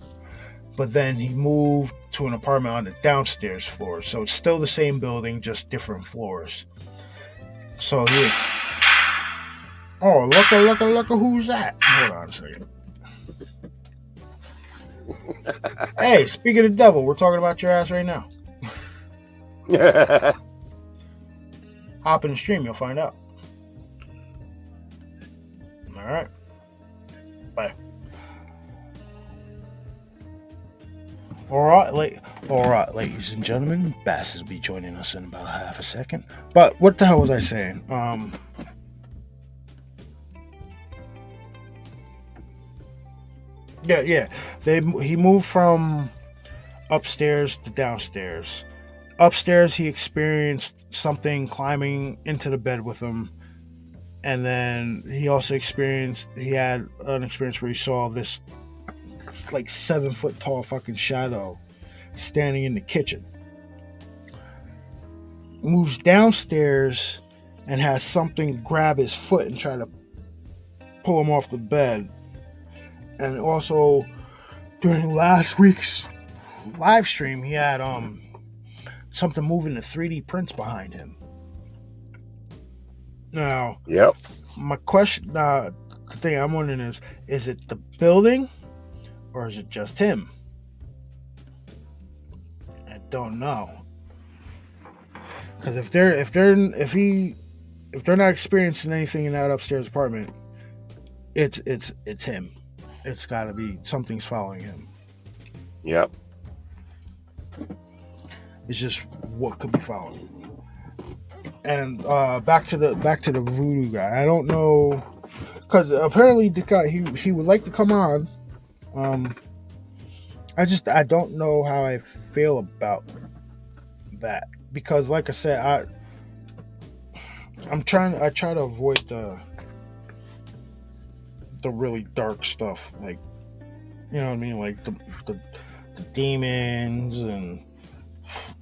but then he moved to an apartment on the downstairs floor. So it's still the same building, just different floors. So he. Oh, look! Who's that? Hold on a second. Hey, speaking of the devil, we're talking about your ass right now. Hop in the stream, you'll find out. All right. Bye. All right, ladies and gentlemen, Bass will be joining us in about half a second. But what the hell was I saying? Yeah. He moved from upstairs to downstairs. Upstairs, he experienced something climbing into the bed with him, and then he also had an experience where he saw this like 7-foot tall fucking shadow standing in the kitchen. Moves downstairs and has something grab his foot and try to pull him off the bed. And also, during last week's live stream, he had something moving the 3D prints behind him. Now, yep. My question, the thing I'm wondering is it the building or is it just him? I don't know. Because if they're not experiencing anything in that upstairs apartment, it's him. It's got to be something's following him. Yep. It's just what could be following him. And back to the voodoo guy. I don't know, because apparently the guy he would like to come on. I don't know how I feel about that, because like I said, I try to avoid the really dark stuff, like, you know what I mean, like the demons and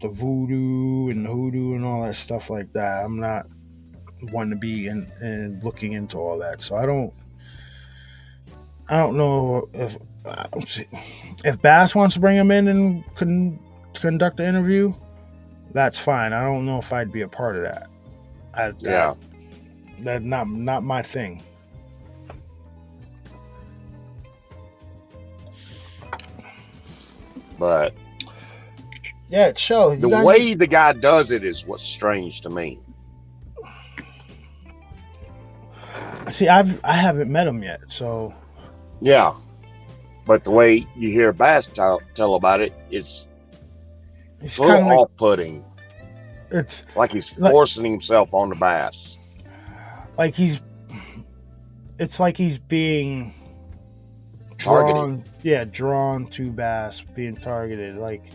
the voodoo and the hoodoo and all that stuff like that. I'm not one to be in looking into all that, so I don't know if Bass wants to bring him in and conduct the interview. That's fine. I don't know if I'd be a part of that. That's not my thing. But yeah, it shows. The way the guy does it is what's strange to me. See, I haven't met him yet, so yeah. But the way you hear Bass tell about it, it's a little off-putting. It's like he's forcing himself on the Bass. It's like he's being targeted. Drawn to Bass, being targeted. Like,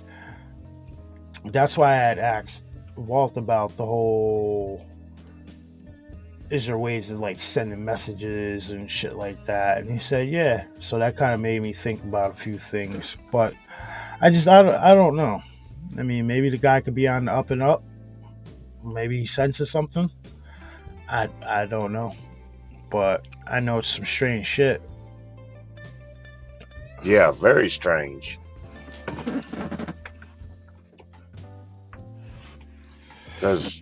that's why I had asked Walt about the whole, is there ways of like sending messages and shit like that, and he said yeah. So that kind of made me think about a few things, but I don't know. I mean, maybe the guy could be on the up and up. Maybe he senses something. I don't know, but I know it's some strange shit. Yeah, very strange. Because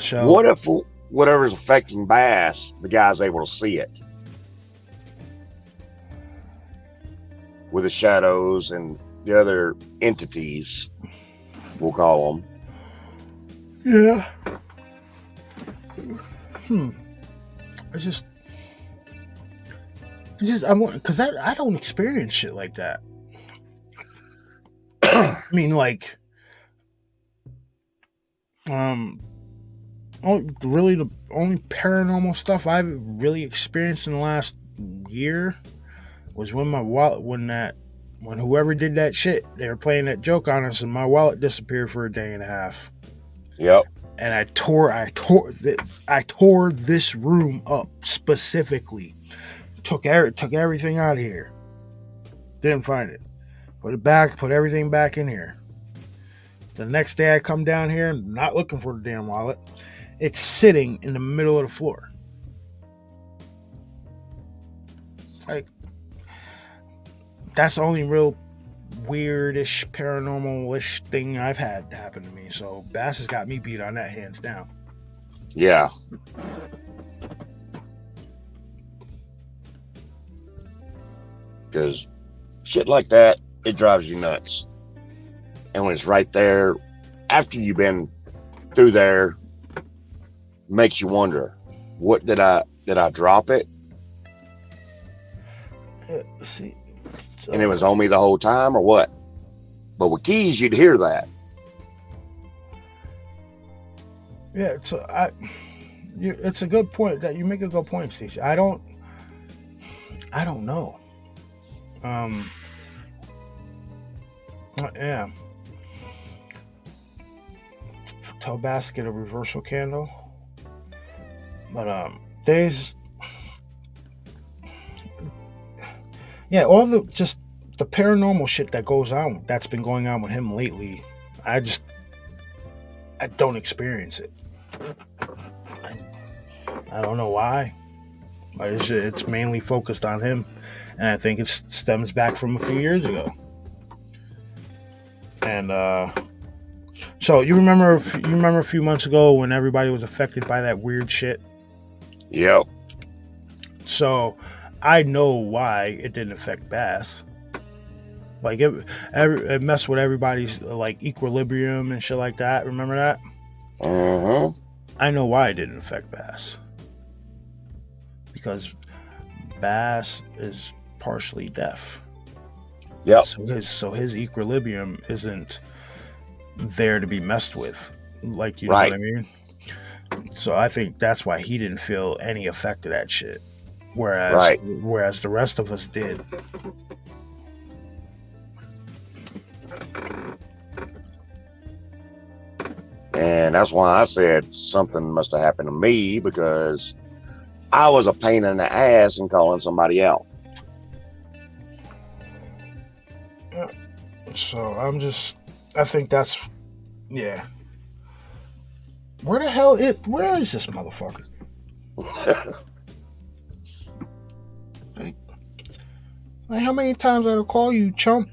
sure. What if whatever's affecting Bass, the guy's able to see it with the shadows and the other entities, we'll call them. Yeah. I want, because I don't experience shit like that. I mean, like, really the only paranormal stuff I've really experienced in the last year was when my wallet, when whoever did that shit, they were playing that joke on us, and my wallet disappeared for a day and a half. Yep. And I tore this room up specifically. Took everything out of here. Didn't find it. Put it back. Put everything back in here. The next day I come down here, not looking for the damn wallet. It's sitting in the middle of the floor. Like, that's the only real weirdish, paranormal-ish thing I've had happen to me. So Bass has got me beat on that, hands down. Yeah. Because shit like that, it drives you nuts. And when it's right there, after you've been through there, makes you wonder, what did I drop it? See, and it was on me the whole time, or what? But with keys, you'd hear that. Yeah, it's a good point that you make. A good point, Stacey. I don't know. Yeah. Tell Bass to get a reversal candle. But there's, yeah, all the paranormal shit that's been going on with him lately. I don't experience it. I don't know why. But it's mainly focused on him, and I think it stems back from a few years ago. And so you remember a few months ago when everybody was affected by that weird shit? Yep. So I know why it didn't affect Bass. Like it messed with everybody's like equilibrium and shit like that. Remember that? Uh-huh. I know why it didn't affect Bass. Because Bass is partially deaf. Yep. So his equilibrium isn't there to be messed with. Like, you know right. what I mean? So I think that's why he didn't feel any effect of that shit. Whereas the rest of us did. And that's why I said something must have happened to me, because I was a pain in the ass in calling somebody out. Yeah. So I think that's, yeah. Where is this motherfucker? Like, how many times I gotta call you, chump?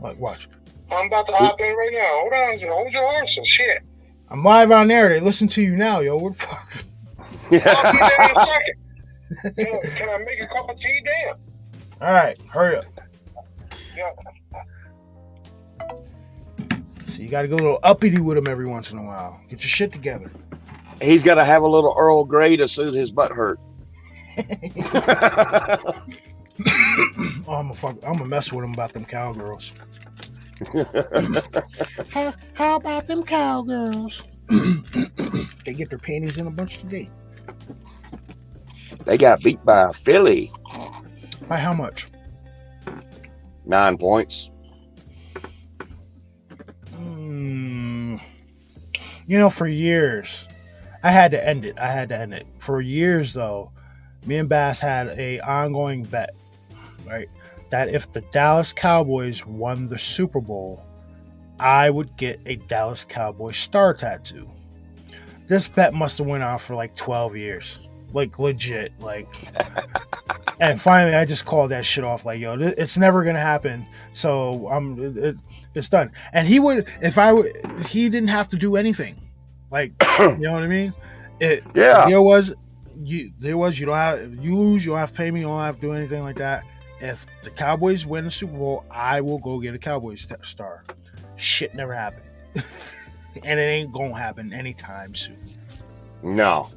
Like, watch. I'm about to hop in right now. Hold on, hold your horses. Shit. I'm live on there. They listen to you now, yo. What the fuck? I'll be there in a second. Can I make a cup of tea? Damn. All right, hurry up. Yeah. So you got to go a little uppity with him every once in a while. Get your shit together. He's got to have a little Earl Grey to soothe his butt hurt. Oh, I'm gonna mess with him about them cowgirls. How about them cowgirls? They get their panties in a bunch today. They got beat by Philly. By how much? 9 points. You know, for years, I had to end it. For years, though, me and Bass had a ongoing bet, right? That if the Dallas Cowboys won the Super Bowl, I would get a Dallas Cowboys star tattoo. This bet must have went on for like 12 years. Like, legit. Like, and finally I just called that shit off. Like, yo, it's never going to happen. So it's done. And he didn't have to do anything. Like, you know what I mean? The deal was, you lose, you don't have to pay me, you don't have to do anything like that. If the Cowboys win the Super Bowl, I will go get a Cowboys star. Shit never happened. And it ain't gonna happen anytime soon. No.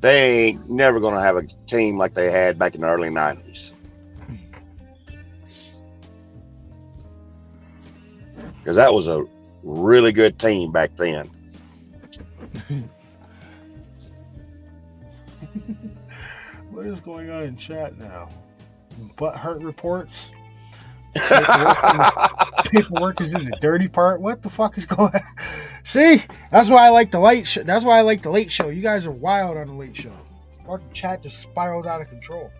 They ain't never going to have a team like they had back in the early 90s. Because that was a really good team back then. What is going on in chat now? Butt hurt reports. Paperwork is in the dirty part. What the fuck is going on? See, that's why I like the late show. That's why I like the late show. You guys are wild on the late show. Fucking chat just spiraled out of control.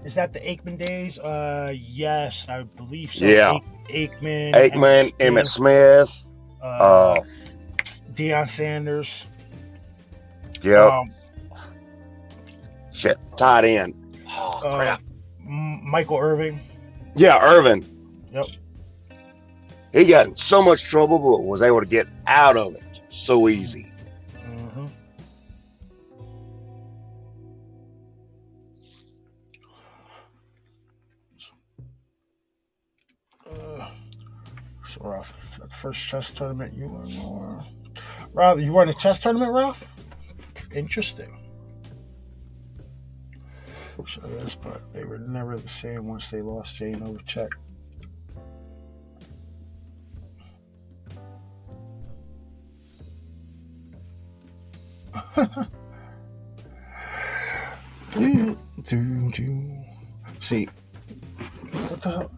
Is that the Aikman days? Yes, I believe so. Yeah. Aikman, Emmett Smith. Deion Sanders. Yep. Shit, tight end. Oh, crap. Michael Irving. Yeah, Irvin. Yep. He got in so much trouble, but was able to get out of it so easy. Mm-hmm. So, Ralph, is that the first chess tournament you won? Ralph, you won a chess tournament, Ralph? Interesting. So yes, but they were never the same once they lost Jay Novacek. See, what the hell?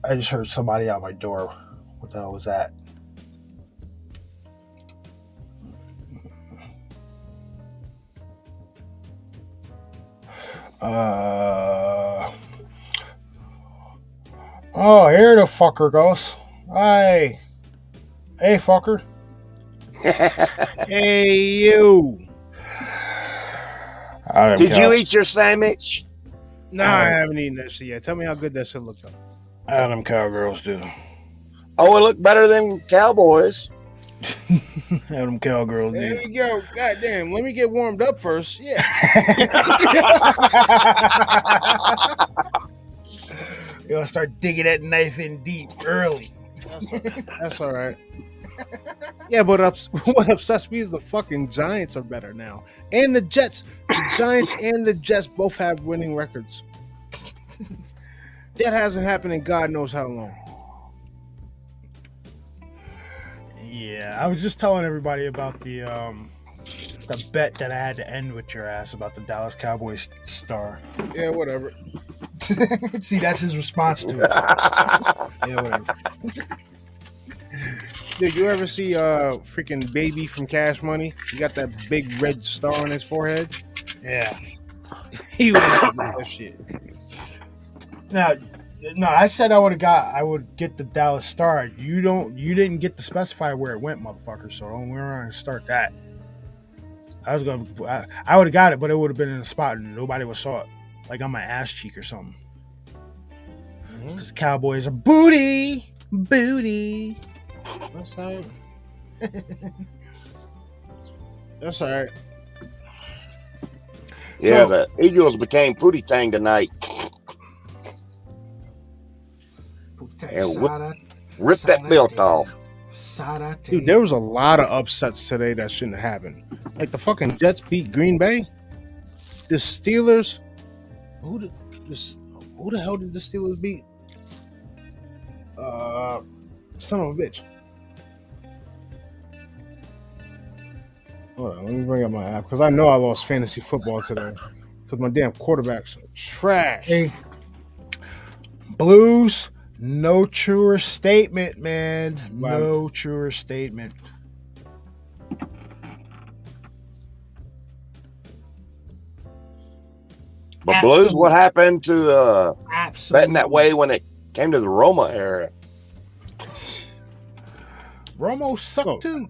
I just heard somebody out my door. What the hell was that? Oh, here the fucker goes. Hey, fucker. Hey, you. Did you eat your sandwich? No, I haven't eaten that shit yet. Tell me how good that shit looked up. Adam Cowgirls do. Oh, it looked better than Cowboys. Adam Cowgirls do. There you go. God damn. Let me get warmed up first. Yeah. You gotta start digging that knife in deep early. That's all right. Yeah, but what upsets me is the fucking Giants are better now. And the Jets. The Giants and the Jets both have winning records. That hasn't happened in God knows how long. Yeah, I was just telling everybody about the bet that I had to end with your ass about the Dallas Cowboys star. Yeah, whatever. See, that's his response to it. Yeah, whatever. Did you ever see freaking Baby from Cash Money? He got that big red star on his forehead. Yeah. He would have that shit. No, I said I would get the Dallas Star. You didn't get to specify where it went, motherfucker. So we're gonna start that. I would have got it, but it would have been in a spot and nobody would saw it, like on my ass cheek or something. Because Cowboys are booty. That's all right. That's all right. Yeah, the Eagles became Pootie Tang tonight. And rip that belt off. Dude, there was a lot of upsets today that shouldn't have happened. Like the fucking Jets beat Green Bay. The Steelers. Who the hell did the Steelers beat? Son of a bitch. Hold on, let me bring up my app because I know I lost fantasy football today because my damn quarterback's trash. Hey, Blues, no truer statement, man. No truer statement. But Blues, what happened to betting that way when it came to the Roma era? Romo sucked too.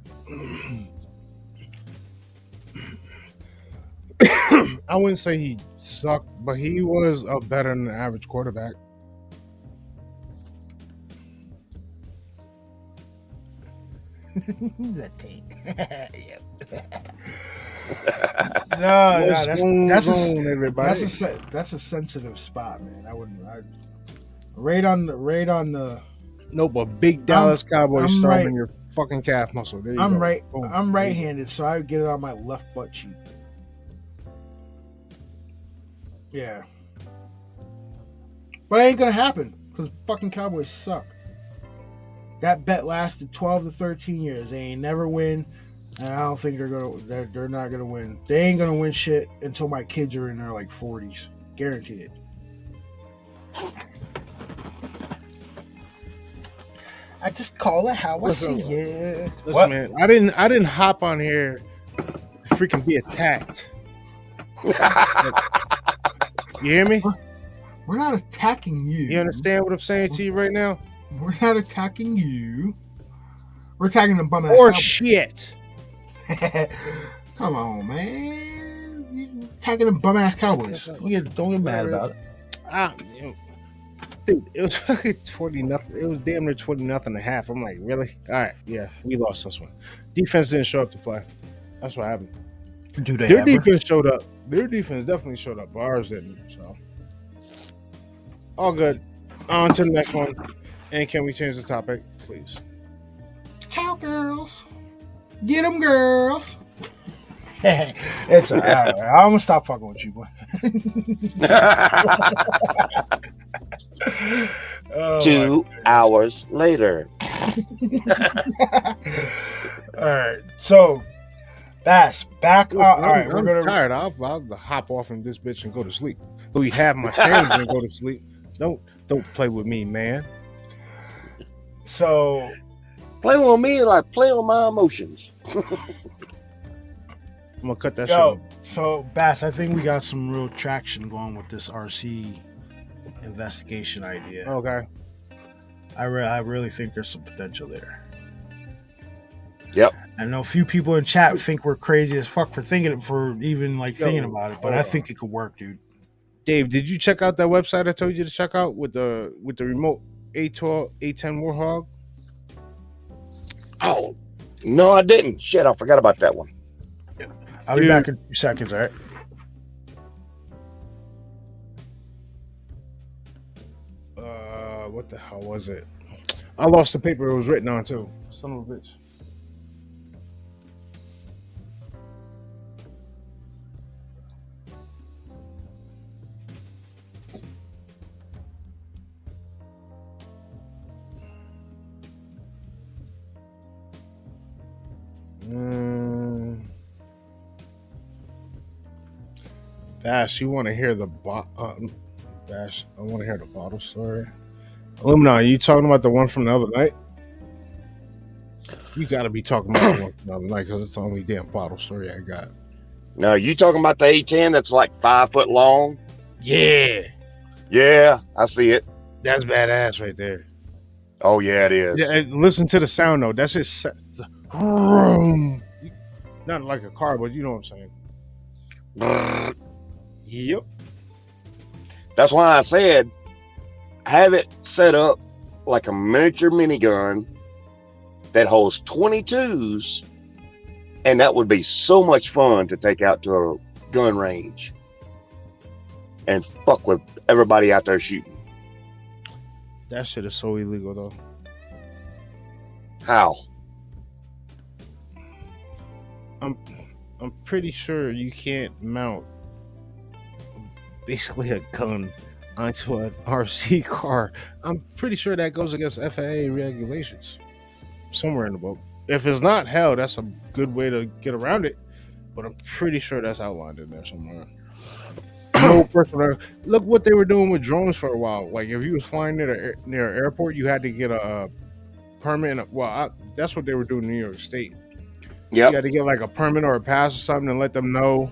I wouldn't say he sucked, but he was a better than average quarterback. That tank. Yep. No, What's going that's on, everybody? that's a sensitive spot, man. I wouldn't. Right on the. Nope, a big I'm- Dallas Cowboy I'm starving right- your fucking calf muscle. There you I'm go. right. Boom. I'm There you right-handed, so I would get it on my left butt cheek. Yeah, but it ain't gonna happen because fucking Cowboys suck. That bet lasted 12 to 13 years. They ain't never win, and I don't think they're not gonna win. They ain't gonna win shit until my kids are in their like 40s, guaranteed. I just call it how I see it. Listen, What? man, I didn't hop on here to freaking be attacked. You hear me? We're not attacking you. You understand what I'm saying to you right now? We're not attacking you. We're attacking the bum ass. Or shit. Come on, man. You attacking the bum ass Cowboys. Don't get mad about it. Dude, it was fucking 20-0. It was damn near 20-0 and a half. I'm like, really? All right, yeah, we lost this one. Defense didn't show up to play. That's what happened. Do they Their ever? defense showed up. Their defense definitely showed up. But ours didn't. So all good. On to the next one. And can we change the topic, please? Cowgirls. Get them, girls. It's all right. I'm gonna stop fucking with you, boy. Oh, 2 hours later. all right. So that's back. Look, All right, we're I'm gonna. tired. I'll hop off in this bitch and go to sleep. Go eat half my sandwich and go to sleep. Don't play with me, man. So Play on me like play on my emotions. I'm gonna cut that yo, shit. so Bass, I think we got some real traction going with this RC investigation idea. Okay. I really think there's some potential there. Yep. I know a few people in chat think we're crazy as fuck for thinking about it, but I think it could work, dude. Dave, did you check out that website I told you to check out with the remote A12, A10 Warhog? Oh, no, I didn't. Shit, I forgot about that one. I'll be back in 2 seconds, all right? What the hell was it? I lost the paper it was written on too. Son of a bitch. Bash, you want to hear the Bash? I want to hear the bottle story. Illumina, you talking about the one from the other night? You got to be talking about the one from the other night because it's the only damn bottle story I got. Now, you talking about the A10 that's like 5 foot long? Yeah, Yeah, I see it. that's badass right there. Oh, yeah, it is. Yeah, and listen to the sound though. That's just not like a car, but you know what I'm saying. Yep. That's why I said have it set up like a miniature minigun that holds 22s, and that would be so much fun to take out to a gun range and fuck with everybody out there shooting. That shit is so illegal though. How? I'm pretty sure you can't mount basically a gun onto an RC car. I'm pretty sure that goes against FAA regulations somewhere in the book. If it's not, hell, that's a good way to get around it. But I'm pretty sure that's outlined in there somewhere. No person. Look what they were doing with drones for a while. Like if you was flying near an airport, you had to get a permit. That's what they were doing in New York State. Yep. You had to get like a permit or a pass or something and let them know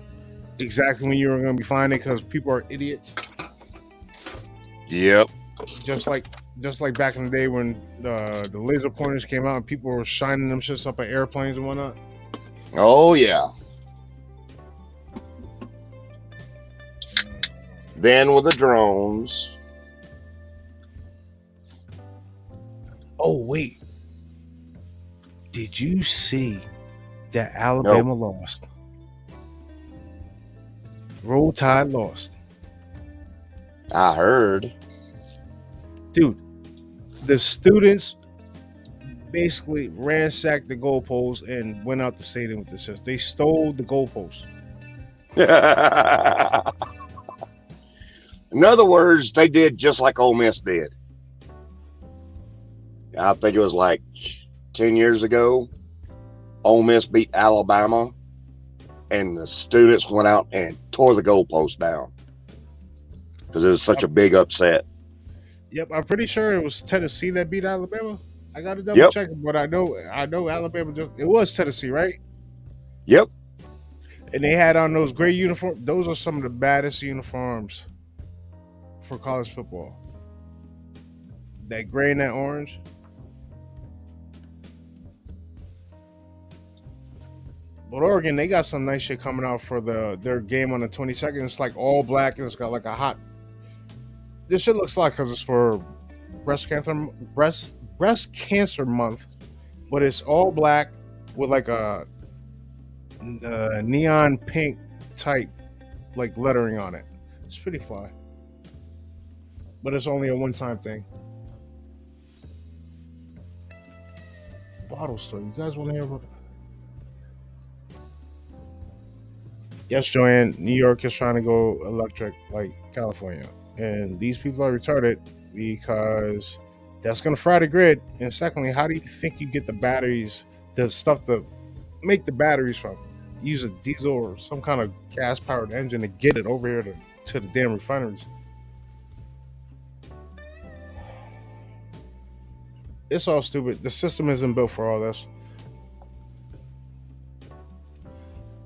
exactly when you were going to be flying it because people are idiots. Yep. Just like back in the day when the laser pointers came out and people were shining them shits up at airplanes and whatnot. Oh, yeah. Then with the drones. Oh, wait. Did you see that Alabama lost? Roll Tide lost. I heard. Dude, the students basically ransacked the goalposts and went out the stadium with the shit. They stole the goalposts. In other words, they did just like Ole Miss did. I think it was like 10 years ago. Ole Miss beat Alabama, and the students went out and tore the goalpost down because it was such a big upset. Yep, I'm pretty sure it was Tennessee that beat Alabama. I got to double check it, but I know Alabama it was Tennessee, right? Yep. And they had on those gray uniforms. Those are some of the baddest uniforms for college football. That gray and that orange. But Oregon, they got some nice shit coming out for their game on the 22nd. It's like all black and it's got like a hot. This shit looks like because it's for breast cancer month, but it's all black with like a neon pink type like lettering on it. It's pretty fly, but it's only a one-time thing. Bottle store. You guys want to hear about it? Yes, Joanne, New York is trying to go electric like California. And these people are retarded because that's going to fry the grid. And secondly, how do you think you get the batteries, the stuff to make the batteries from? Use a diesel or some kind of gas-powered engine to get it over here to the damn refineries. It's all stupid. The system isn't built for all this.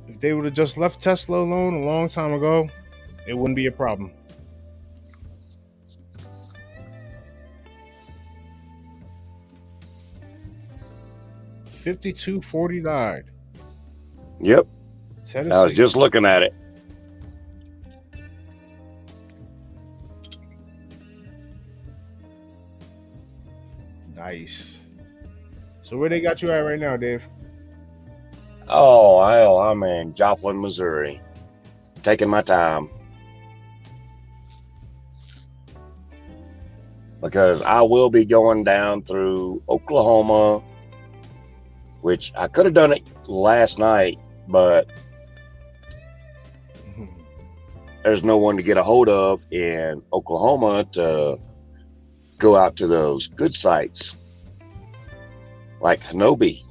If they would have just left Tesla alone a long time ago, it wouldn't be a problem. $52.40 died. Yep. Tennessee. I was just looking at it. Nice. So where they got you at right now, Dave? Oh, hell, I'm in Joplin, Missouri. Taking my time. Because I will be going down through Oklahoma, which I could have done it last night, but there's no one to get a hold of in Oklahoma to go out to those good sites like Hanobi.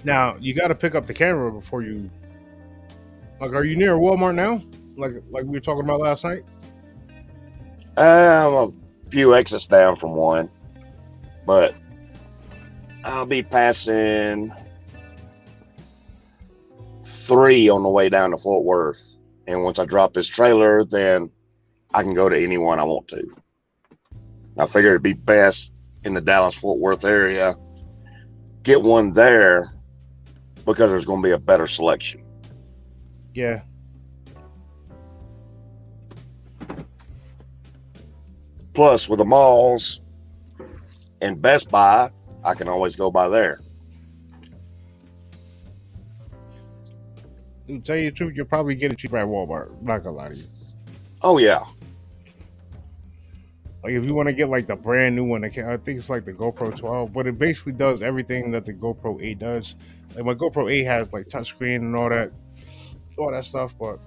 Now you got to pick up the camera before you. Like, are you near Walmart now? Like we were talking about last night. I'm a few exits down from one, but I'll be passing 3 on the way down to Fort Worth. And once I drop this trailer, then I can go to any one I want to. I figure it'd be best in the Dallas-Fort Worth area. Get one there because there's going to be a better selection. Yeah. Plus, with the malls and Best Buy, I can always go by there. To tell you the truth, you'll probably get it cheaper at Walmart. I'm not gonna lie to you. Oh, yeah. Like, if you want to get like the brand new one, I think it's like the GoPro 12, but it basically does everything that the GoPro 8 does. Like, my GoPro 8 has like touchscreen and all that stuff, but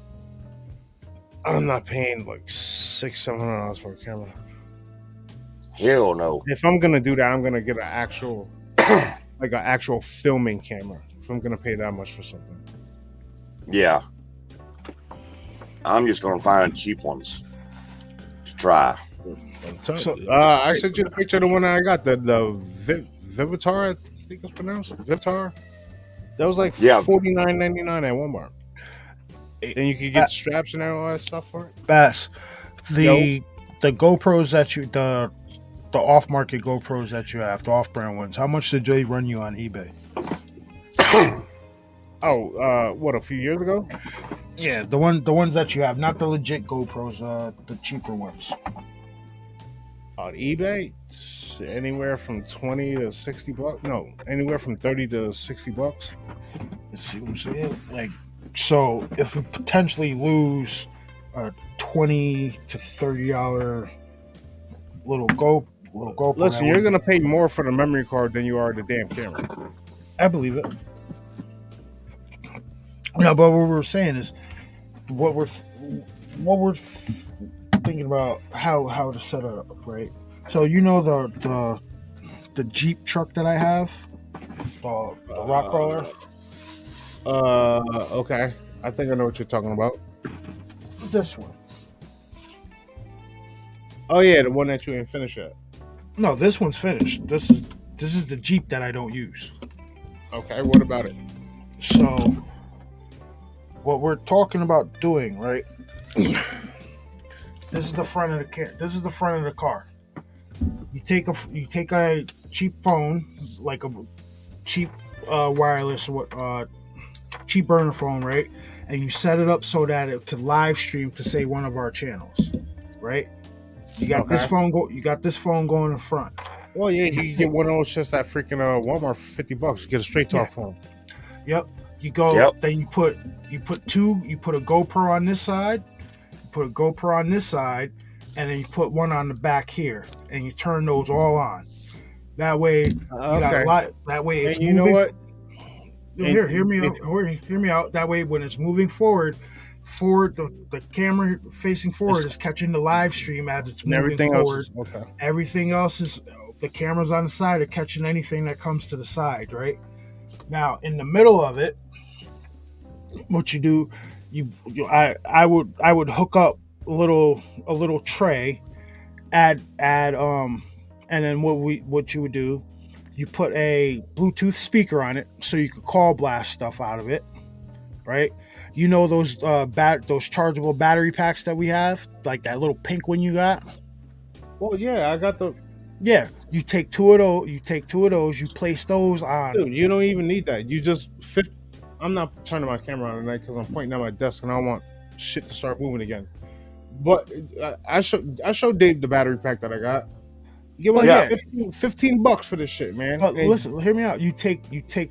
I'm not paying like $600-700 for a camera. Hell no. If I'm gonna do that, I'm gonna get an actual, like an actual filming camera. If I'm gonna pay that much for something. Yeah. I'm just going to find cheap ones to try. So, I sent you the picture of the one that I got, the Vivitar, I think it's pronounced Vivitar. That was like $49.99 at Walmart. Then you could get straps and all that stuff for it. Bass, the GoPros that you the off-market GoPros that you have, the off-brand ones, how much did they run you on eBay? What, a few years ago? Yeah, the ones that you have, not the legit GoPros, the cheaper ones. On eBay, anywhere from 20 to 60 bucks. No, anywhere from 30 to 60 bucks. Let's see what I'm saying. Like, so if we potentially lose a $20 to $30 little GoPro, Listen, you're gonna pay more for the memory card than you are the damn camera. I believe it. No, but what we're saying is what we're thinking about how to set it up, right? So you know the Jeep truck that I have, the rock crawler. Okay. I think I know what you're talking about. This one. Oh yeah, the one that you ain't finished yet. No, this one's finished. This is the Jeep that I don't use. Okay, what about it? So what we're talking about doing, right? This is the front of the car. This is the front of the car. You take a cheap phone, like a cheap wireless, cheap burner phone, right? And you set it up so that it could live stream to say one of our channels, right? You got this phone You got this phone going in front. Well, yeah, you can get one of those just at freaking Walmart for $50. You get a straight talk phone. Yep. You go. Yep. Then you put a GoPro on this side. You put a GoPro on this side, and then you put one on the back here, and you turn those all on. That way, you got a lot. That way, it's and you moving. know what? Hear me out. Hear me out. That way, when it's moving forward, the camera facing forward is catching the live stream as it's moving everything forward. Else is, okay. Everything else is the cameras on the side are catching anything that comes to the side, right? Now, in the middle of it, what you do, I would hook up a little tray, and then what you would do, you put a Bluetooth speaker on it so you could call blast stuff out of it, right? You know those those chargeable battery packs that we have, like that little pink one you got. Well, yeah, I got the. Yeah, you take two of those. You place those on. Dude, you don't even need that. You just fit. I'm not turning my camera on tonight because I'm pointing at my desk and I don't want shit to start moving again. But I showed Dave the battery pack that I got. Give him $15 for this shit, man. But listen, hear me out. You take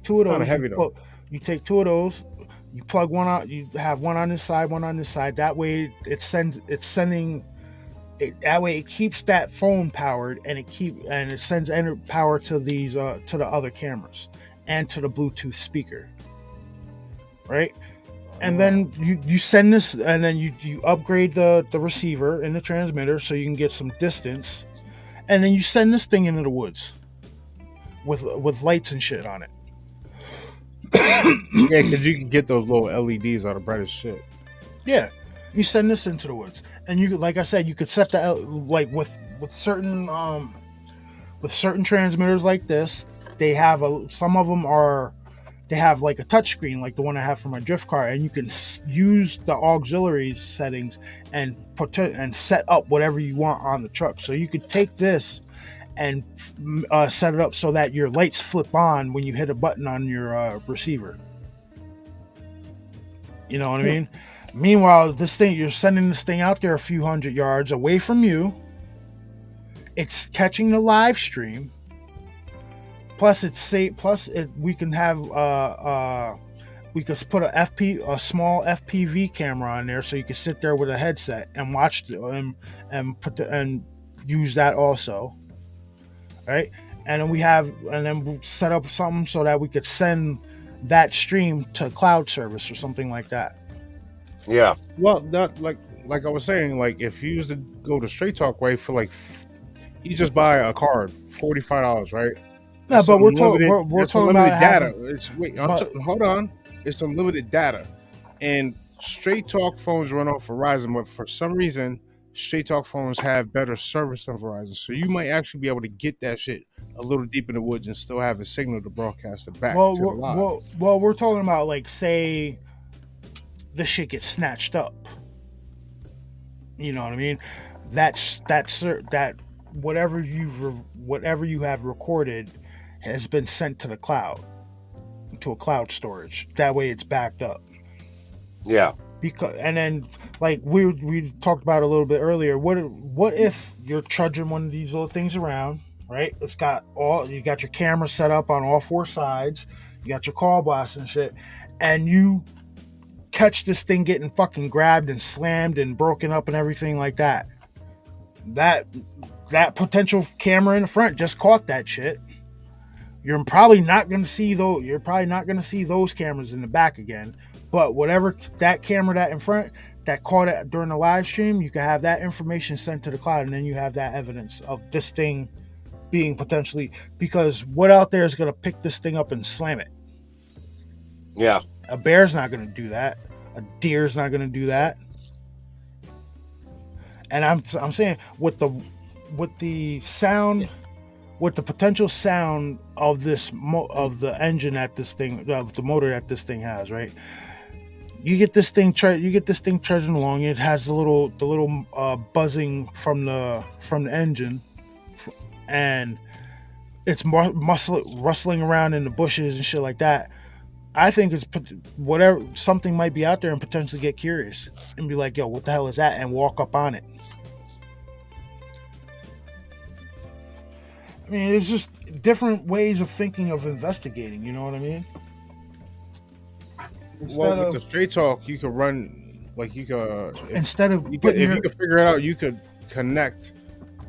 two of those. Kinda heavy though. You take two of those. You plug one out. You have one on this side, one on this side. That way, it's sending. That way, it keeps that phone powered, and it sends power to these to the other cameras and to the Bluetooth speaker, right? And then you send this, and then you upgrade the receiver and the transmitter so you can get some distance, and then you send this thing into the woods with lights and shit on it. Yeah, because you can get those little LEDs out of bright as shit. Yeah, you send this into the woods, and you, like I said, you could set that like with certain transmitters like this. They have some of them they have like a touchscreen, like the one I have for my drift car, and you can use the auxiliary settings and set up whatever you want on the truck. So you could take this and set it up so that your lights flip on when you hit a button on your receiver. You know what I mean? Meanwhile, you're sending this thing out there a few hundred yards away from you. It's catching the live stream. Plus, it's safe. We can have we could put a small FPV camera on there, so you can sit there with a headset and watch and use that also. Right, and then we'll set up something so that we could send that stream to cloud service or something like that. Yeah. Well, that like I was saying, like if you used to go the straight talk way for like, you just buy a card, $45, right? No, but we're talking about data. Hold on. It's unlimited data, and straight talk phones run off Verizon, but for some reason, straight talk phones have better service than Verizon. So you might actually be able to get that shit a little deep in the woods and still have a signal to broadcast it back to the live. Well, we're talking about like, say the shit gets snatched up. You know what I mean? That whatever you have recorded has been sent to the cloud, to a cloud storage. That way it's backed up. Yeah. because and then like we talked about a little bit earlier. What if you're trudging one of these little things around, right? It's got you got your camera set up on all four sides, you got your call blast and shit, and you catch this thing getting fucking grabbed and slammed and broken up and everything like that. That potential camera in the front just caught that shit. You're probably not going to see those cameras in the back again. But whatever that camera that in front that caught it during the live stream, you can have that information sent to the cloud, and then you have that evidence of this thing being potentially, because what out there is going to pick this thing up and slam it? Yeah. A bear's not going to do that. A deer's not going to do that. And I'm saying with the sound, with the potential sound of of the engine that this thing, of the motor that this thing has, right? You get this thing trudging along. It has the little buzzing from the engine, and it's rustling around in the bushes and shit like that. I think it's whatever, something might be out there and potentially get curious and be like, "Yo, what the hell is that?" and walk up on it. I mean, it's just different ways of thinking of investigating. You know what I mean? With the straight talk, you could run like you could if you could figure it out, you could connect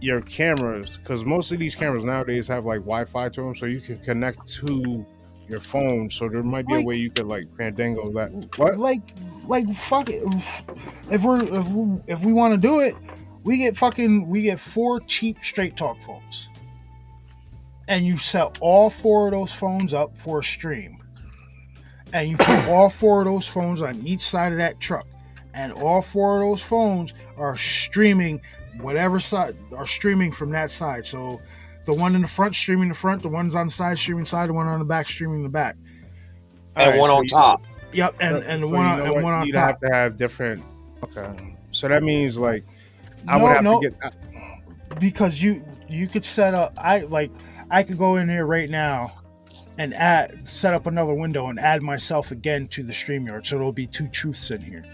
your cameras, because most of these cameras nowadays have like Wi-Fi to them, so you can connect to your phone. So there might be a way you could like Fandango that. What? Like fuck it. If we want to do it, we get 4 cheap straight talk phones, and you set all 4 of those phones up for a stream. And you put all 4 of those phones on each side of that truck, and all 4 of those phones are streaming whatever side are streaming from that side. So the one in the front streaming the front, the one's on the side streaming side, the one on the back streaming the back, and one on top. Yep, and the one on you'd top. have to have different. Okay, so that means like I would have to get, because you could set up. I could go in here right now and set up another window and add myself again to the StreamYard, so there'll be 2 truths in here.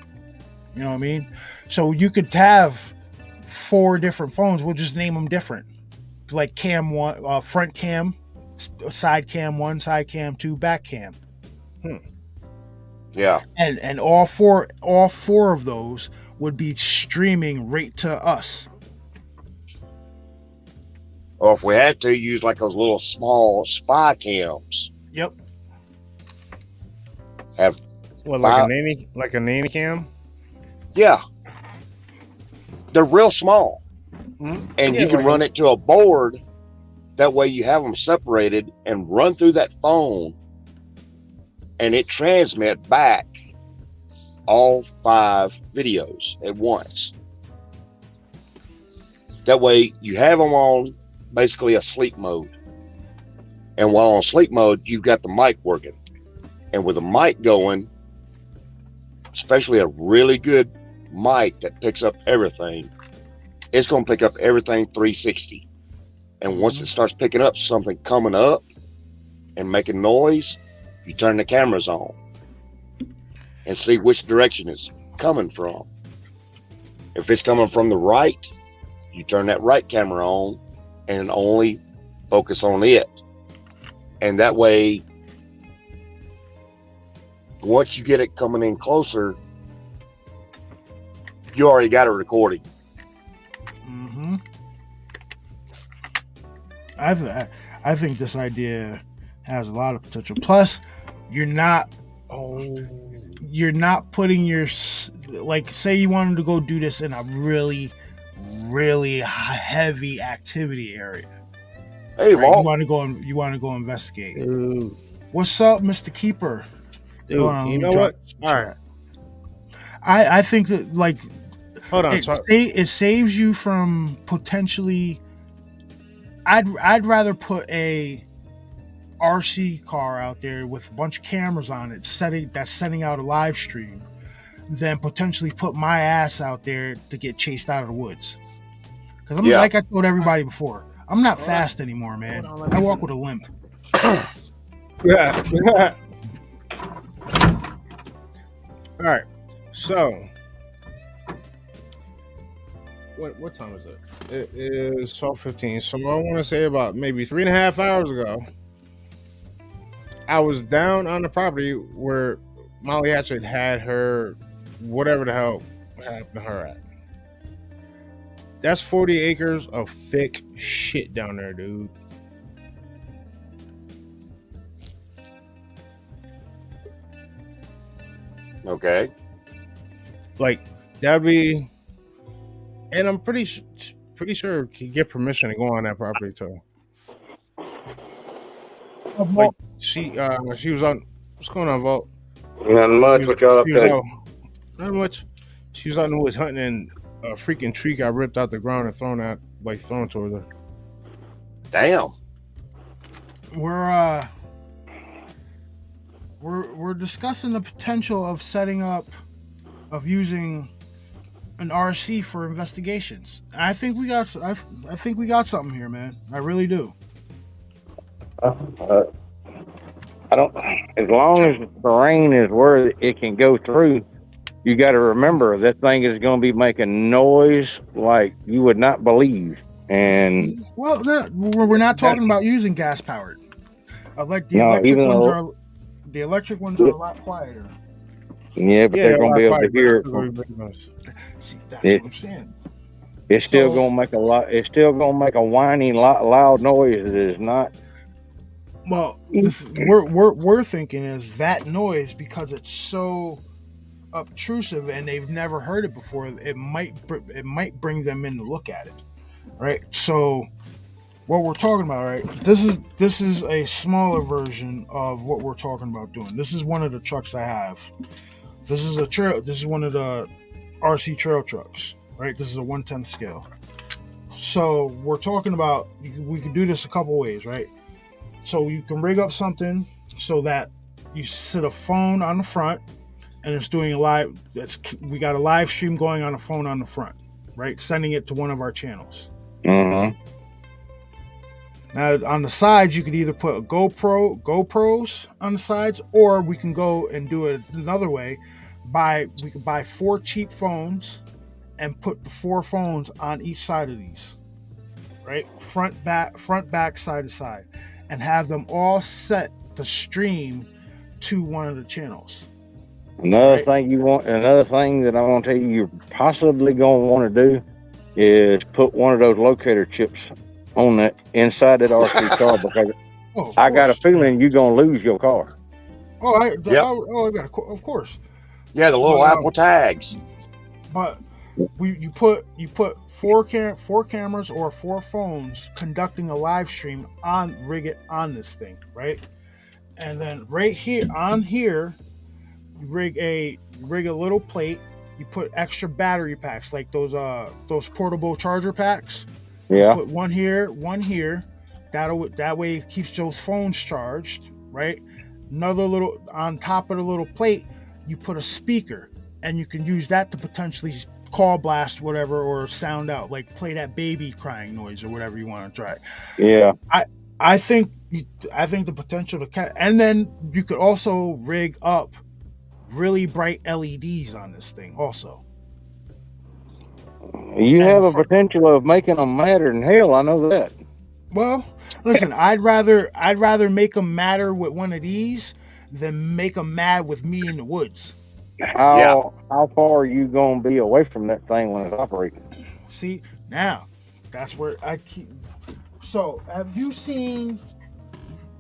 You know what I mean? So you could have 4 different phones. We'll just name them different, like cam 1, front cam, side cam 1, side cam 2, back cam. Yeah. And all four of those would be streaming right to us. Or if we had to, use like those little small spy cams. Yep. Have like a nanny cam? Yeah. They're real small. Mm-hmm. And you can run it to a board. That way you have them separated and run through that phone, and it transmit back all 5 videos at once. That way you have them on basically a sleep mode, and while on sleep mode you've got the mic working, and with the mic going, especially a really good mic that picks up everything, it's going to pick up everything 360. And once it starts picking up something coming up and making noise, you turn the cameras on and see which direction it's coming from. If it's coming from the right, you turn that right camera on and only focus on it. And that way, once you get it coming in closer, you already got a recording. Mm-hmm. I think this idea has a lot of potential. Plus, you're not putting your, like, say you wanted to go do this in a really, really heavy activity area. Hey, right? You want to go investigate. Dude. What's up, Mr. Keeper? Dude, you know what? All right. I think that, like, hold on. It saves you from potentially. I'd rather put a RC car out there with a bunch of cameras on it sending out a live stream than potentially put my ass out there to get chased out of the woods. Because like I told everybody before, I'm not fast anymore, man. I walk with a limp. Yeah. All right. So, what time is it? It is 12:15. So I want to say about maybe 3.5 hours ago, I was down on the property where Molly Hatchet had her whatever the hell happened to her at. That's 40 acres of thick shit down there, dude. Okay. Like that'd be, and I'm pretty sure could get permission to go on that property too. Like she was on. What's going on, Vault? Nothing much. What y'all up to? Not much. She was out in the woods hunting, and a freaking tree got ripped out the ground and thrown towards her. Damn. We're discussing the potential of using an RC for investigations. I think we got something here, man. I really do. I don't. As long as the terrain is where it can go through, you got to remember that thing is going to be making noise like you would not believe. And well, we're not talking about using gas powered. The electric ones are a lot quieter. Yeah, but they're going to be able to hear. See, that's what I'm saying. It's still going to make a lot. It's still going to make a whining, loud noise. It is not. Well, we're thinking is that noise because it's so obtrusive and they've never heard it before. It might bring them in to look at it, right? So, what we're talking about, right? This is a smaller version of what we're talking about doing. This is one of the trucks I have. This is a trail. This is one of the RC trail trucks, right? This is a 1/10 scale. So we're talking about we can do this a couple ways, right? So you can rig up something so that you sit a phone on the front and it's doing a live. We got a live stream going on a phone on the front, right? Sending it to one of our channels. Mm-hmm. Now on the sides, you could either put a GoPros on the sides, or we can go and do it another way. We could buy 4 cheap phones and put the 4 phones on each side of these, right? Front, back, side to side, and have them all set to stream to one of the channels. Another thing that I want to tell you, you're possibly going to want to do is put one of those locator chips on the inside of that RC car because I got a feeling you're going to lose your car. Of course. Yeah, the little Apple tags. But you put 4 cameras or 4 phones conducting a live stream rig it on this thing, right? And then right here you rig a little plate. You put extra battery packs like those portable charger packs. Yeah. Put one here. That way it keeps those phones charged, right? Another little on top of the little plate, you put a speaker, and you can use that to potentially call blast whatever or sound out, like play that baby crying noise or whatever you want to try. Yeah. I think the potential to and then you could also rig up really bright LEDs on this thing also. You have a potential of making them madder than hell. I know that. Well, listen, I'd rather make them matter with one of these than make them mad with me in the woods. How far are you going to be away from that thing when it's operating? See, now that's where I keep. So, have you seen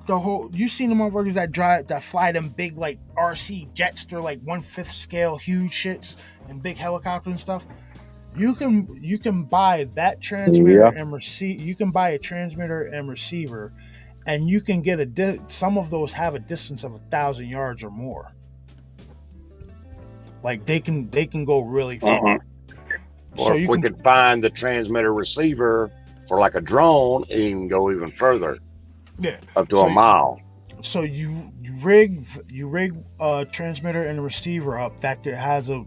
the motherfuckers that fly them big like RC jets? They're like 1/5 scale, huge shits and big helicopters and stuff. You can buy that transmitter and receive. You can buy a transmitter and receiver, and you can get some of those have a distance of 1,000 yards or more. Like they can go really far. Mm-hmm. Or if we could find the transmitter receiver for like a drone, it can go even further. Yeah, up to a mile. So you rig a transmitter and a receiver up that has a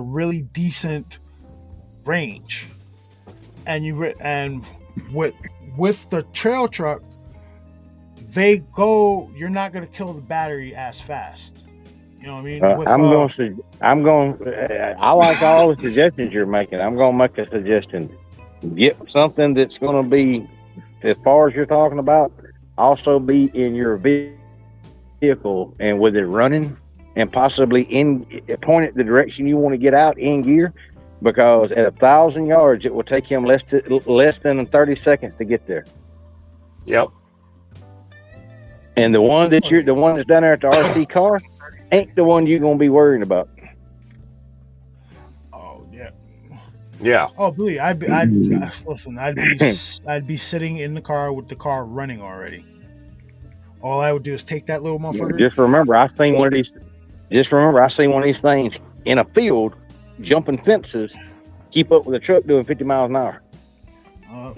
really decent range, and with the trail truck, you're not going to kill the battery as fast. You know what I mean? With, I like all the suggestions you're making. I'm going to make a suggestion. Get something that's going to be, as far as you're talking about, also be in your vehicle and with it running and possibly point it the direction you want to get out in gear, because at 1,000 yards, it will take him less than 30 seconds to get there. Yep. And the one that's down there at the RC car ain't the one you're going to be worrying about. Oh, yeah. Yeah. Oh, believe I'd be sitting in the car with the car running already. All I would do is take that little motherfucker. Just remember, I seen one of these things in a field, jumping fences, keep up with a truck doing 50 miles an hour.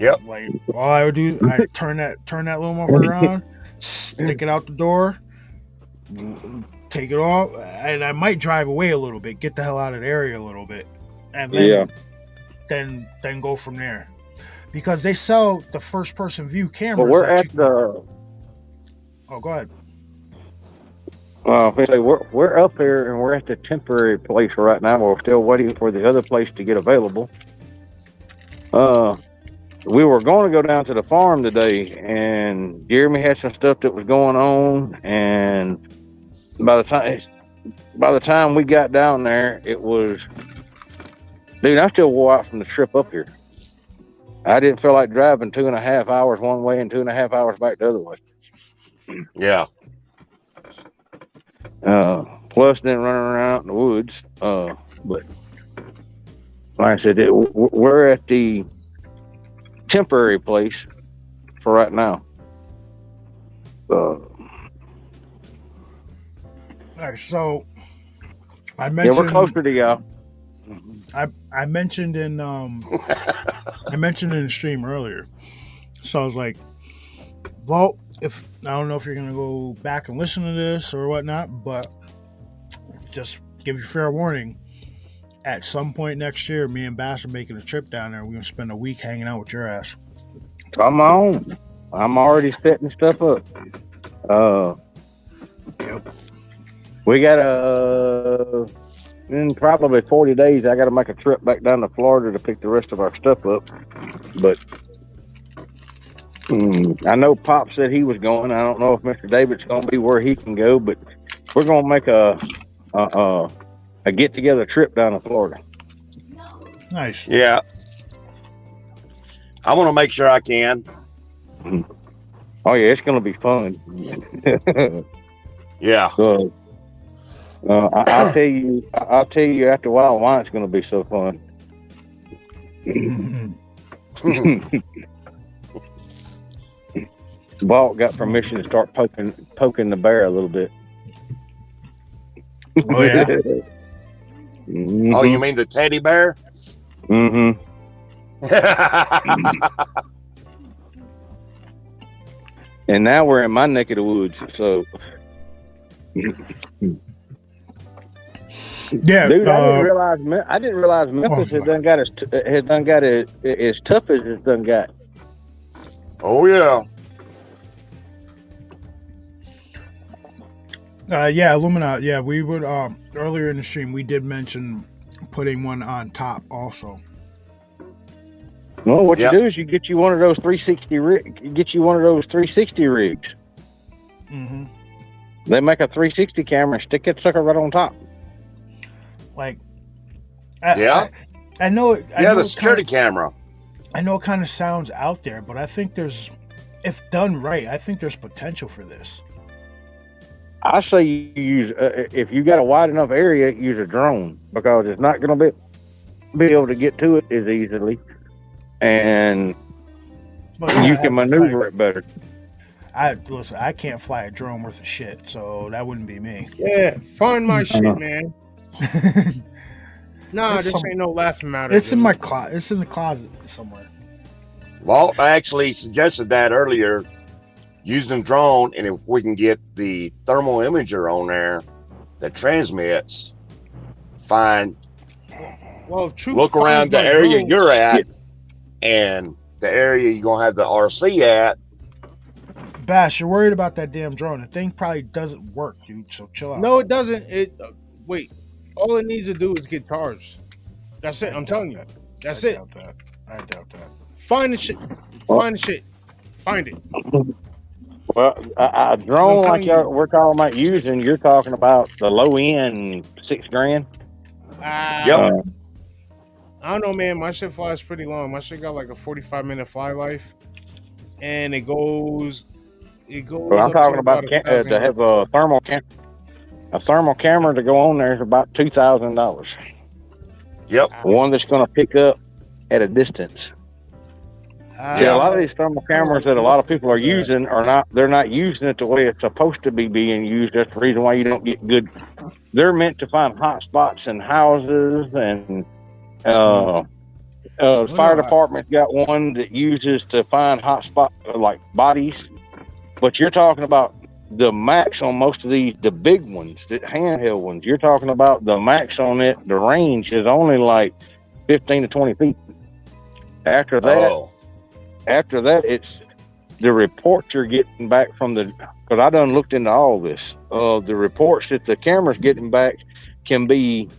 Yep. Like, all I would do, I turn that little motherfucker around, stick it out the door, take it off, and I might drive away a little bit, get the hell out of the area a little bit, and then go from there. Because they sell the first person view cameras. But Oh, go ahead. We're up here and we're at the temporary place right now. We're still waiting for the other place to get available. We were going to go down to the farm today, and Jeremy had some stuff that was going on, and by the time we got down there, it was, dude, I still wore out from the trip up here. I didn't feel like driving 2.5 hours one way and 2.5 hours back the other way. Yeah. Plus then running around out in the woods. But like I said, we're at the temporary place for right now. All right, so I mentioned. Yeah, we're closer to y'all. I mentioned in the stream earlier. So I was like, well, if I don't know if you're gonna go back and listen to this or whatnot, but just give you fair warning. At some point next year, me and Bass are making a trip down there. We're gonna spend a week hanging out with your ass. Come on. I'm already setting stuff up. Yep. We got in probably 40 days, I got to make a trip back down to Florida to pick the rest of our stuff up. But I know Pop said he was going. I don't know if Mr. David's going to be where he can go, but we're going to make a get-together trip down to Florida. Nice. Yeah. I want to make sure I can. Oh, yeah, it's going to be fun. Yeah. So, I'll tell you after a while why it's going to be so fun. Walt got permission to start poking the bear a little bit. Oh, yeah. Mm-hmm. Oh, you mean the teddy bear? Mm-hmm. And now we're in my neck of the woods, so. Yeah, dude, I didn't realize Memphis has done got as tough as it's done got. Oh yeah. Yeah, Illumina. Yeah, we would earlier in the stream we did mention putting one on top also. Well, what you do is you get you one of those 360 rigs. Mm-hmm. They make a 360 camera and stick that sucker right on top. Like, I know it. The security camera. I know it kind of sounds out there, but I think if done right, I think there's potential for this. I say you use if you got a wide enough area, use a drone, because it's not going to be able to get to it as easily, and you can maneuver it better. Listen, I can't fly a drone worth of shit, so that wouldn't be me. Yeah, find my shit, man. No, this ain't no laughing matter. It's in my closet. It's in the closet somewhere. Walt actually suggested that earlier, using drone, and if we can get the thermal imager on there that transmits, look around the area you're at and the area you're gonna have the RC at, Bash, you're worried about that damn drone. The thing probably doesn't work, dude. So chill out. No, it doesn't. Wait. All it needs to do is get charged. That's it. I'm telling you. That's it. I doubt that. Find the shit. Find the shit. Find it. Well, a drone like we're talking about using, you're talking about the low end $6,000. Yep. I don't know, man. My shit flies pretty long. My shit got like a 45-minute fly life, and it goes. Well, I'm talking about to have a thermal camera to go on there is about $2,000. Yep. One that's going to pick up at a distance. See, a lot of these thermal cameras that a lot of people are using they're not using it the way it's supposed to be being used. That's the reason why you don't get good. They're meant to find hot spots in houses, and fire department's got one that uses to find hot spots like bodies. But you're talking about the max on most of these, the big ones, the handheld ones. You're talking about the max on it. The range is only like 15 to 20 feet. After that, it's the reports you're getting back from because I done looked into all this. The reports that the camera's getting back can be,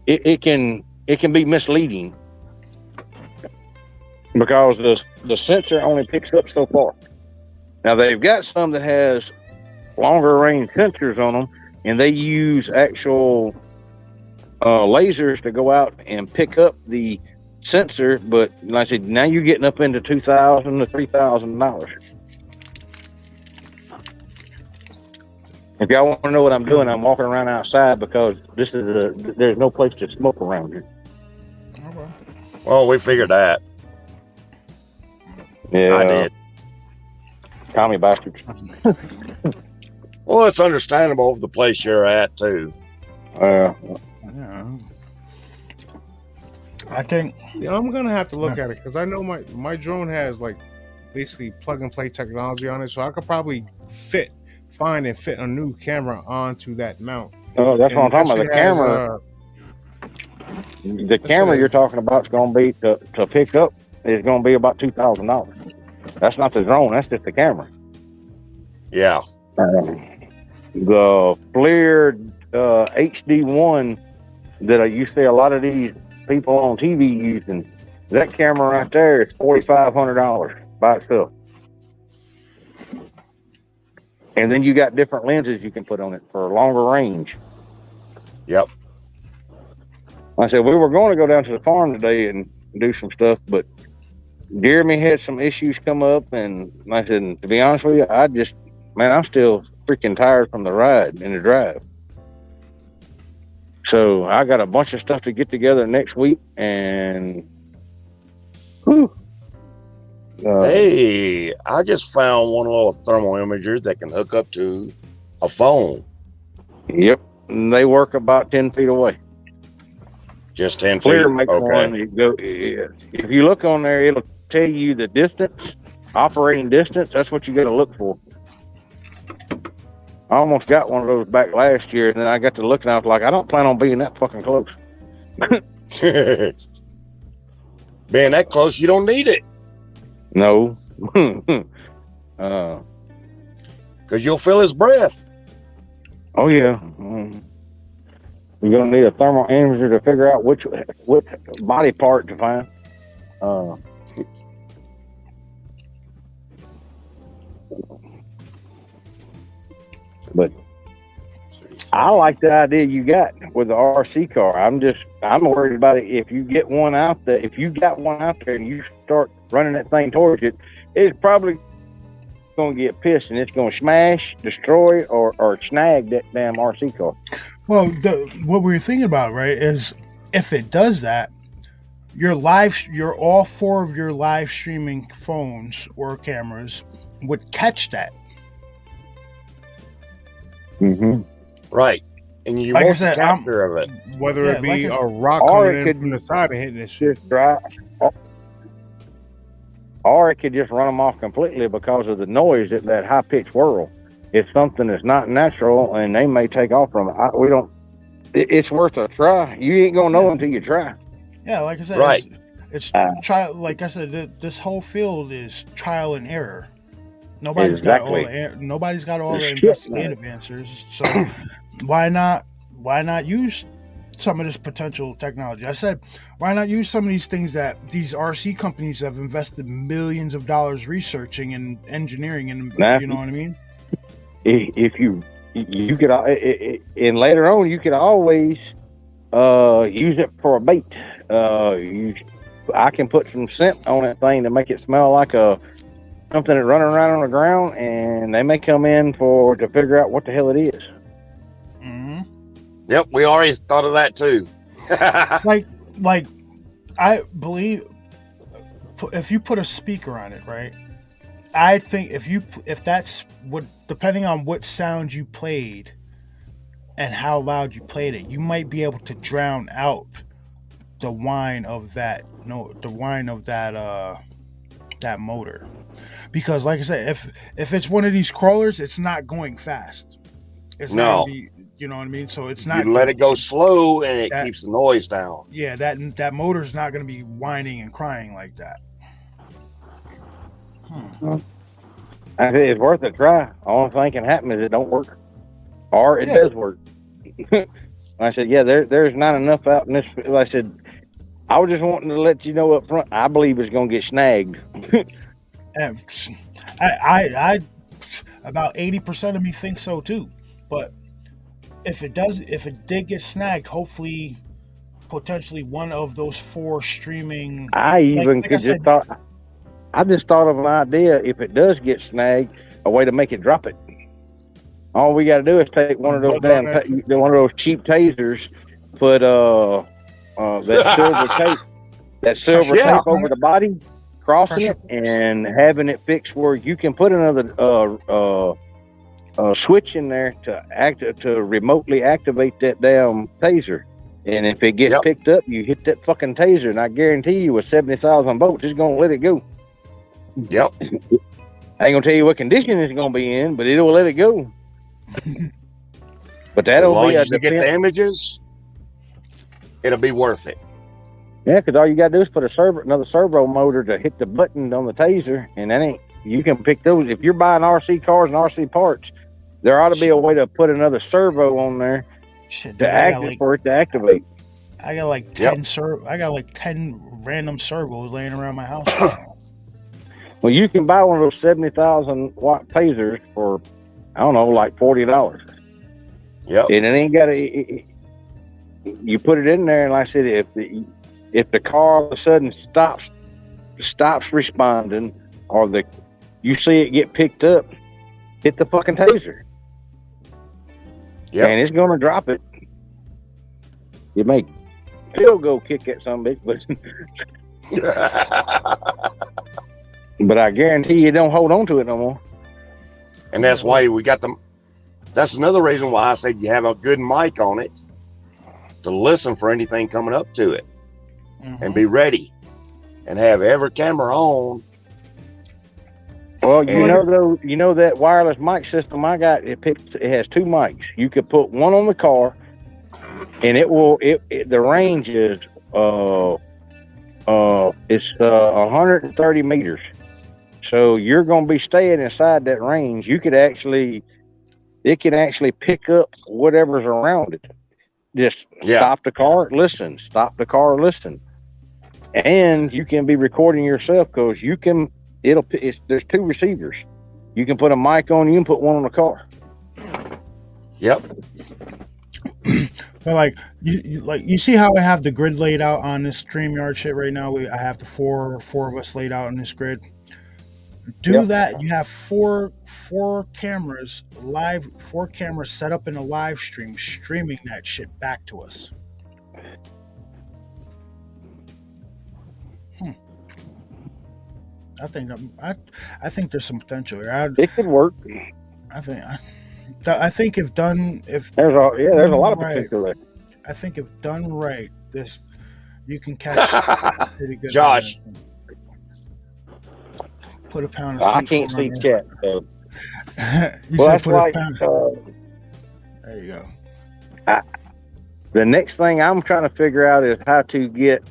it can be misleading because the sensor only picks up so far. Now they've got some that has longer range sensors on them, and they use actual lasers to go out and pick up the sensor. But like I said, now you're getting up into $2,000 to $3,000. If y'all want to know what I'm doing, I'm walking around outside because there's no place to smoke around here. Well, we figured that. Yeah, I did. Commie bastards. Well, it's understandable of the place you're at too. Yeah. I think. Yeah, I'm gonna have to look at it because I know my drone has like basically plug and play technology on it, so I could probably find and fit a new camera onto that mount. Oh, that's what I'm talking about. The camera. The camera you're talking about is going to be to pick up is going to be about $2,000. That's not the drone. That's just the camera. Yeah. The FLIR HD1 that you see a lot of these people on TV using, that camera right there is $4,500 by itself. And then you got different lenses you can put on it for longer range. Yep. I said we were going to go down to the farm today and do some stuff, but Jeremy had some issues come up, and I said, to be honest with you, I'm still freaking tired from the ride and the drive. So I got a bunch of stuff to get together next week, and hey, I just found one little thermal imager that can hook up to a phone. Yep, and they work about 10 feet away. Just 10 feet. FLIR makes okay. one. If you look on there, it'll tell you the distance, operating distance. That's what you got to look for. I almost got one of those back last year, and then I got to look, and I was like, I don't plan on being that fucking close. Being that close, you don't need it. No. Because you'll feel his breath. Oh, yeah. You're going to need a thermal imager to figure out which body part to find. But I like the idea you got with the RC car. I'm worried about it. If you get one out there, and you start running that thing towards it, it's probably going to get pissed, and it's going to smash, destroy, or snag that damn RC car. Well, what we were thinking about, right, is if it does that, your all four of your live streaming phones or cameras would catch that. Mm-hmm. Right. And you like want I said, the capture of it. Whether it be a rock or coming in from the side and hitting this shit. Or it could just run them off completely because of the noise at that high-pitched whirl. It's something that's not natural, and they may take off from it. It's worth a try. You ain't gonna know until you try. Yeah, like I said, right. It's trial. Like I said, this whole field is trial and error. Nobody's got all the investigative answers. So why not use some of this potential technology? I said, why not use some of these things that these RC companies have invested millions of dollars researching and engineering, and you know what I mean? If you could, and later on, you could always use it for a bait. I can put some scent on that thing to make it smell like something that's running around on the ground, and they may come in to figure out what the hell it is. Mm-hmm. Yep, we already thought of that too. like I believe if you put a speaker on it, right? I think if that's what, depending on what sound you played and how loud you played it, you might be able to drown out the whine of that that motor. Because like I said, if it's one of these crawlers, it's not going fast. It's not gonna be, you know what I mean? So it's not. You let it go slow and it keeps the noise down. Yeah, that motor's not gonna be whining and crying like that. I think it's worth a try. All thing can happen is it don't work, or it does work. I said, yeah, there's not enough out in this. Like I said, I was just wanting to let you know up front. I believe it's going to get snagged. I about 80% of me think so too. But if it did get snagged, hopefully, potentially one of those 4 streaming. I just thought of an idea. If it does get snagged, a way to make it drop it. All we got to do is take one of those cheap tasers, put that silver tape over the body, crossing it, and having it fixed where you can put another switch in there to remotely activate that damn taser. And if it gets picked up, you hit that fucking taser, and I guarantee you, with 70,000 volts, it's gonna let it go. Yep. I ain't gonna tell you what condition it's gonna be in, but it'll let it go. But that'll be as you get the images, it'll be worth it. Yeah, because all you gotta do is put another servo motor to hit the button on the taser, and you can pick those. If you're buying RC cars and RC parts, there ought to be a way to put another servo on there for it to activate. I got like 10 I got like 10 random servos laying around my house. Well, you can buy one of those 70,000 watt tasers for, I don't know, like $40. Yep. And it ain't got you put it in there, and like I said, if the car all of a sudden stops responding, or you see it get picked up, hit the fucking taser. Yeah. And it's gonna drop it. You may still go kick that some bitch, but I guarantee you don't hold on to it no more. And that's why we got them. That's another reason why I said you have a good mic on it to listen for anything coming up to it, and be ready, and have every camera on. Well, you know that wireless mic system I got. It has 2 mics. You could put one on the car, and the range is it's 130 meters. So you're going to be staying inside that range. It can actually pick up whatever's around it. Just stop the car, listen. Stop the car, listen. And you can be recording yourself, because there's 2 receivers. You can put a mic on. You can put one on the car. Yep. But you see how I have the grid laid out on this StreamYard shit right now. I have the four of us laid out on this grid. That. You have four cameras live, 4 cameras set up in a live stream, streaming that shit back to us. I think there's some potential here. It could work. I think if done, there's a lot of potential there. I think if done right, you can catch pretty good. Josh, put a pound of. I can't see chat. So. There you go. The next thing I'm trying to figure out is how to get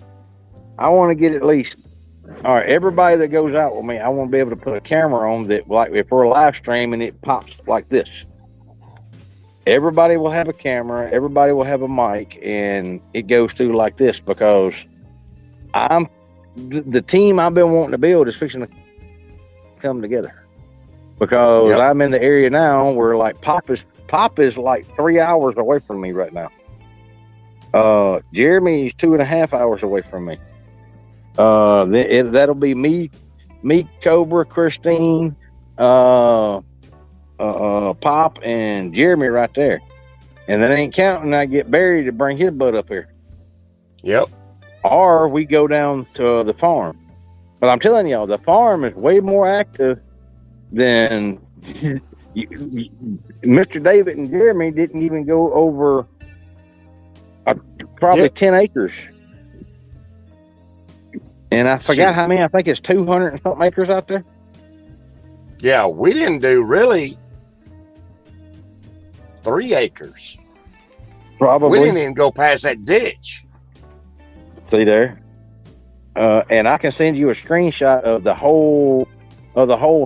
I want to get at least, all right, everybody that goes out with me, I want to be able to put a camera on that, like if we're live streaming, it pops like this. Everybody will have a camera, everybody will have a mic, and it goes through like this because the team I've been wanting to build is fixing to come together. Because I'm in the area now where like Pop is like 3 hours away from me right now. Jeremy's 2.5 hours away from me. That'll be me, Cobra, Christine, Pop, and Jeremy right there. And that ain't counting I get Barry to bring his butt up here. Yep. Or we go down to the farm. But I'm telling y'all, the farm is way more active than Mr. David and Jeremy didn't even go over probably 10 acres. And I forgot how many. I think it's 200 and something acres out there. Yeah, we didn't do really 3 acres. Probably. We didn't even go past that ditch. See there? And I can send you a screenshot of the whole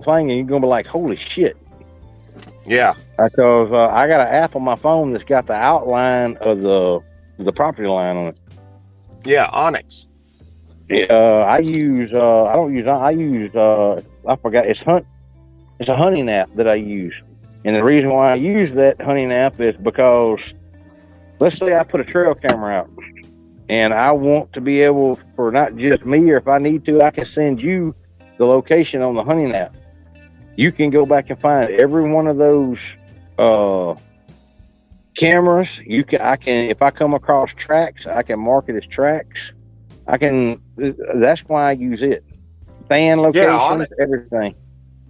thing, and you're gonna be like, "Holy shit!" Yeah, because I got an app on my phone that's got the outline of the property line on it. Yeah, Onyx. I use I forgot it's a hunting app that I use, and the reason why I use that hunting app is because let's say I put a trail camera out. And I want to be able, for not just me, or if I need to, I can send you the location on the hunting app. You can go back and find every one of those cameras. I can, if I come across tracks, I can mark it as tracks. That's why I use it. Fan locations, everything.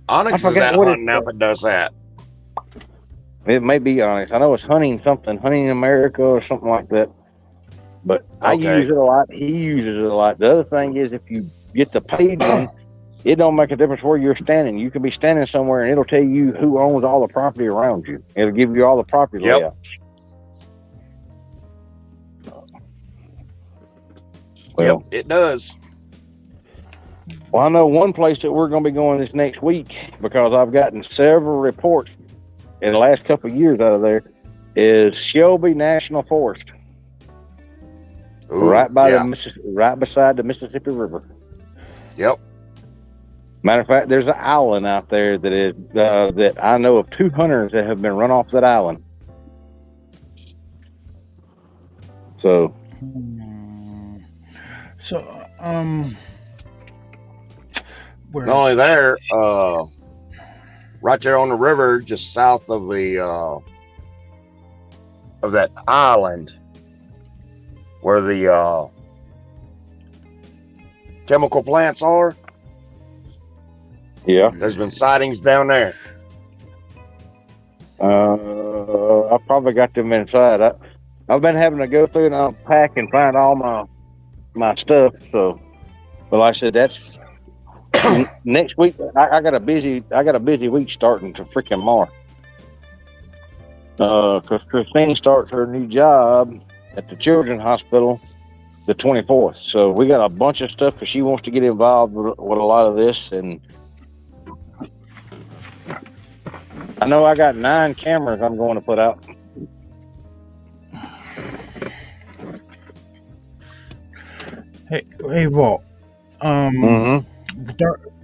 Onyx is that hunting app that does that. It may be Onyx. I know it's Hunting America or something like that. But I use it a lot. He uses it a lot. The other thing is, if you get the paid one, it don't make a difference where you're standing. You can be standing somewhere, and it'll tell you who owns all the property around you. It'll give you all the property layouts. Well, it does. Well, I know one place that we're going to be going this next week because I've gotten several reports in the last couple of years out of there is Shelby National Forest. Ooh, right beside the Mississippi River. Yep. Matter of fact, there's an island out there that is that I know of 2 hunters that have been run off that island. So. Not only there, right there on the river, just south of the of that island. Where the chemical plants are. Yeah. There's been sightings down there. I probably got them inside. I've been having to go through and unpack and find all my stuff. So, but like I said, that's next week. I got a busy week starting to freaking March. Because Christine starts her new job at the Children's Hospital the 24th. So we got a bunch of stuff because she wants to get involved with a lot of this. And I know I got 9 cameras I'm going to put out. Hey, Walt.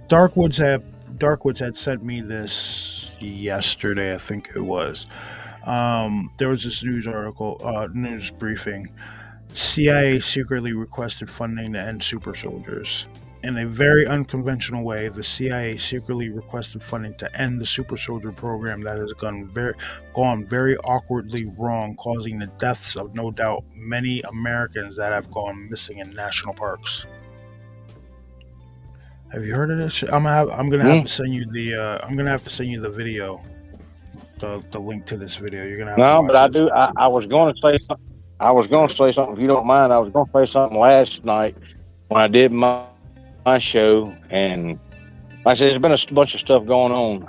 Darkwoods had sent me this yesterday, I think it was. There was this news briefing. CIA secretly requested funding to end super soldiers. In a very unconventional way, the CIA secretly requested funding to end the super soldier program that has gone very awkwardly wrong, causing the deaths of no doubt many Americans that have gone missing in national parks. Have you heard of this? I'm gonna have to send you the video. The link to this video. You're gonna have to watch but I this. do. I was going to say something. If you don't mind. I was going to say something last night when I did my show, and like I said, there's been a bunch of stuff going on.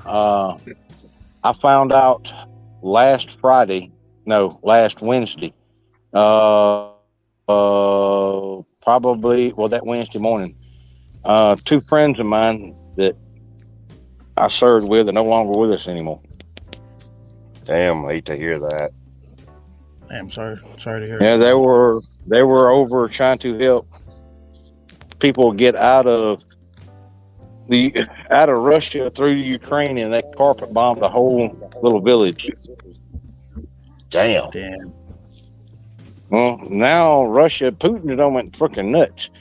I found out last Wednesday, probably, well, that Wednesday morning. Two friends of mine that I served with are no longer with us anymore. Damn, I hate to hear that. Hey, I'm sorry to hear. Yeah, they were over trying to help people get out of Russia through Ukraine, and they carpet bombed the whole little village. Damn. Well, now Putin is went freaking nuts.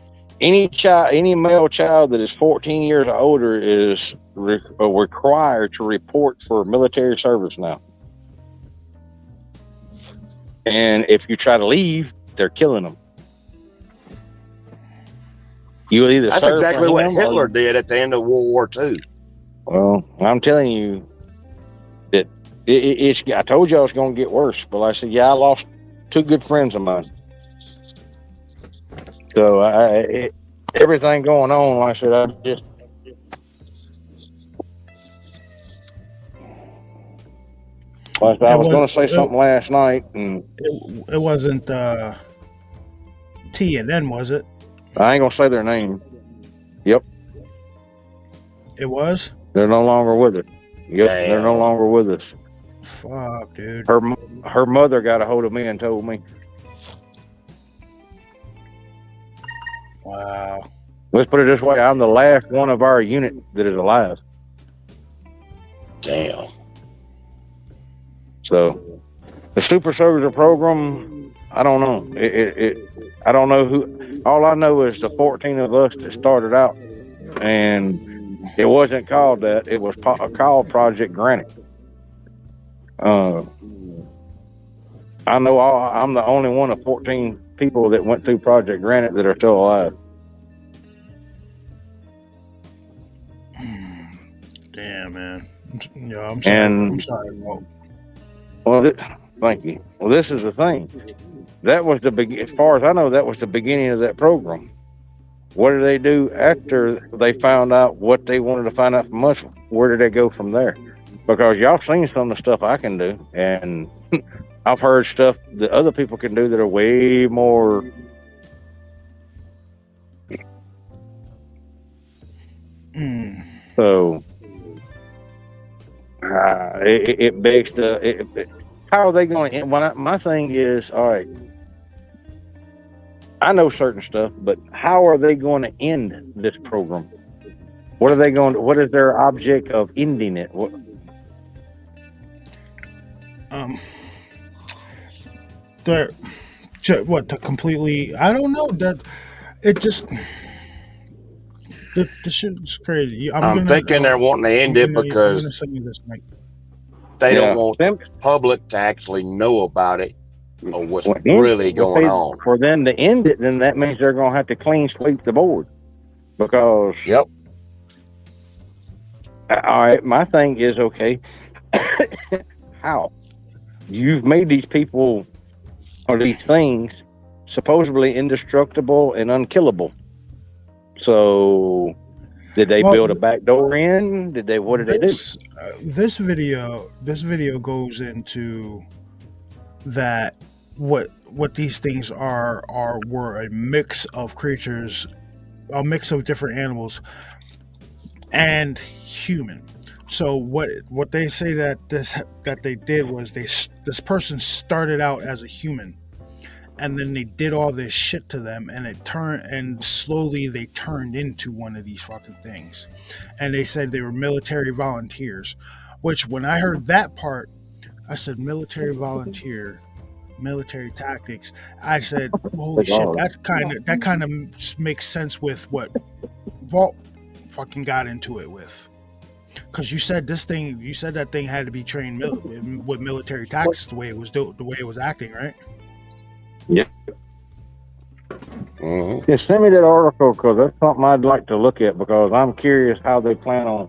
Any male child that is 14 years or older is required to report for military service now. And if you try to leave, they're killing them. You either That's serve exactly for what him Hitler did at the end of World War II. Well, I'm telling you that it's. I told you I was going to get worse, but like I said, yeah, I lost two good friends of mine. So everything going on, like I said, I just. Like I was going to say something last night, and it wasn't T and N, was it? I ain't gonna say their name. Yep. It was? They're no longer with us. Yep, damn. They're no longer with us. Fuck, dude. Her mother got a hold of me and told me. Wow. Let's put it this way, I'm the last one of our unit that is alive. Damn. So the super soldier program, I don't know. I don't know who. All I know is the 14 of us that started out, and it wasn't called that. It was called Project Granite. I know I'm the only one of 14 people that went through Project Granite that are still alive. Damn, man. I'm sorry. I'm sorry, Walt. Well, thank you. Well, this is the thing. That was as far as I know, that was the beginning of that program. What did they do after they found out what they wanted to find out from us? Where did they go from there? Because y'all seen some of the stuff I can do, and I've heard stuff that other people can do that are way more. So it begs the. How are they going to? My thing is, all right. I know certain stuff, but how are they going to end this program? What are they going to? What is their object of ending it? To completely? I don't know. That it just. The shit's crazy. I'm thinking they're wanting to end it because they don't want the public to actually know about it or what's really going on. For them to end it, then that means they're going to have to clean sweep the board. Because, yep. All right, my thing is, okay, how? You've made these people or these things supposedly indestructible and unkillable. So, did they build a back door in? What did they do? This video goes into that what these things were a mix of creatures, a mix of different animals and human. So what they say that they did was this person started out as a human, and then they did all this shit to them, and slowly they turned into one of these fucking things. And they said they were military volunteers, which when I heard that part, I said military volunteer, military tactics. I said, holy shit, that kind of makes sense with what Vault fucking got into it with. Because you said that thing had to be trained with military tactics the way it was acting, right? Yeah. Mm-hmm. Yeah, send me that article because that's something I'd like to look at because I'm curious how they plan on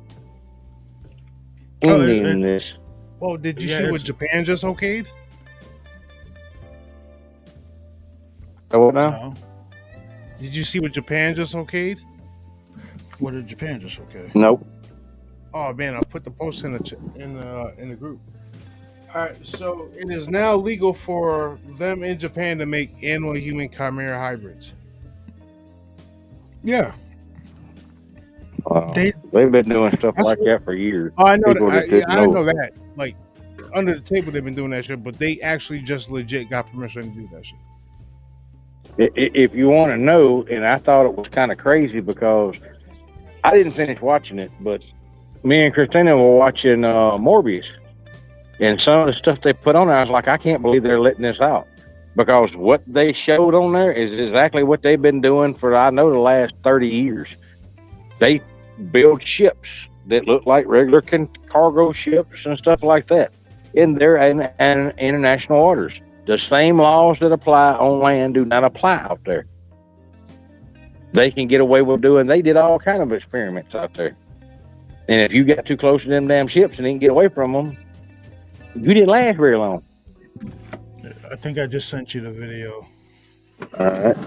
ending this. Well, did you see what Japan just okayed? What now? No. Did you see what Japan just okayed? What did Japan just okay? Nope. Oh man, I put the post in the group. All right, so it is now legal for them in Japan to make animal-human chimera hybrids. Yeah. They've been doing stuff like that for years. Oh, I know People that. that didn't I know know. that. Like under the table, they've been doing that shit, but they actually just legit got permission to do that shit. If you want to know, and I thought it was kind of crazy because I didn't finish watching it, but me and Christina were watching Morbius, and some of the stuff they put on there, I was like, I can't believe they're letting this out, because what they showed on there is exactly what they've been doing for, I know, the last 30 years. They build ships that look like regular cargo ships and stuff like that in their and international waters. The same laws that apply on land do not apply out there. They can get away with doing. They did all kind of experiments out there, and if you got too close to them damn ships and didn't get away from them, you didn't last very long. I think I just sent you the video. All right.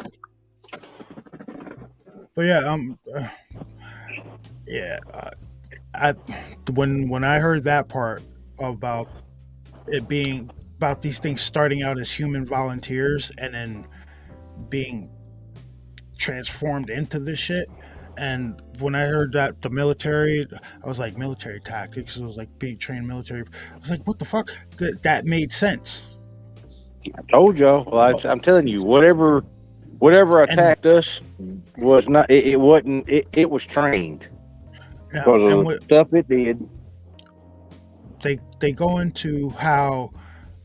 But yeah, when I heard that part about it being about these things starting out as human volunteers and then being transformed into this shit, and when I heard that the military, I was like, military tactics, it was like being trained military. I was like, what the fuck? That made sense. I told y'all. Well, I'm telling you, whatever attacked us was not. It wasn't. It was trained. Because of the stuff it did. They go into how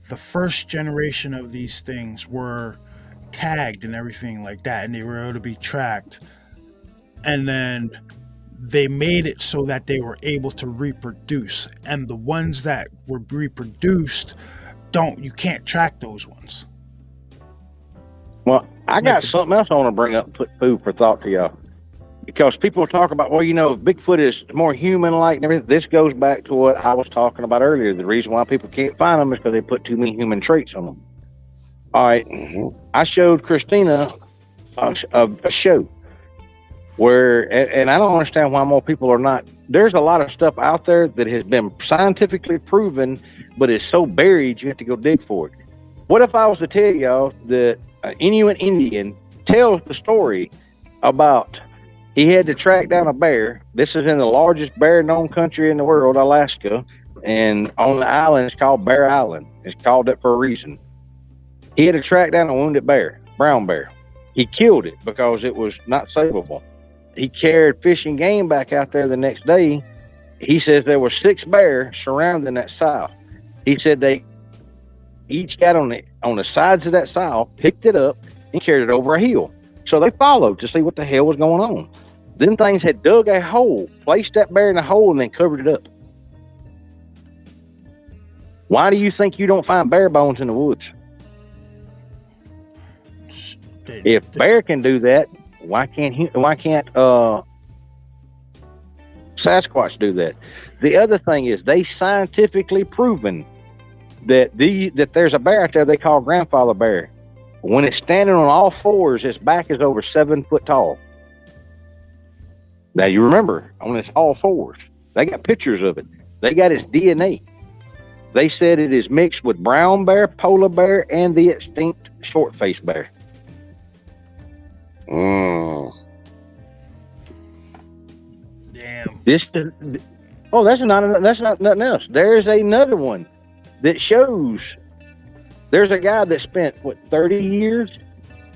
the first generation of these things were tagged and everything like that, and they were able to be tracked, and then they made it so that they were able to reproduce, and the ones that were reproduced, you can't track those ones. Well, I got something else I want to bring up, put food for thought to y'all. Because people talk about, well, Bigfoot is more human-like and everything. This goes back to what I was talking about earlier. The reason why people can't find them is because they put too many human traits on them. All right. I showed Christina a show where, and I don't understand why more people are not. There's a lot of stuff out there that has been scientifically proven, but is so buried you have to go dig for it. What if I was to tell y'all that an Inuit Indian tells the story about he had to track down a bear. This is in the largest bear-known country in the world, Alaska, and on the island, it's called Bear Island. It's called that for a reason. He had to track down a wounded bear, brown bear. He killed it because it was not savable. He carried fish and game back out there the next day. He says there were 6 bears surrounding that sow. He said they each got on the sides of that sow, picked it up, and carried it over a hill. So they followed to see what the hell was going on. Them things had dug a hole, placed that bear in a hole, and then covered it up. Why do you think you don't find bear bones in the woods? If bear can do that, why can't Sasquatch do that? The other thing is they scientifically proven that there's a bear out there they call grandfather bear. When it's standing on all fours, its back is over 7 foot tall. Now you remember, on its all fours, they got pictures of it. They got its DNA. They said it is mixed with brown bear, polar bear, and the extinct short-faced bear. Damn. That's not nothing else. There's another one that shows. There's a guy that spent 30 years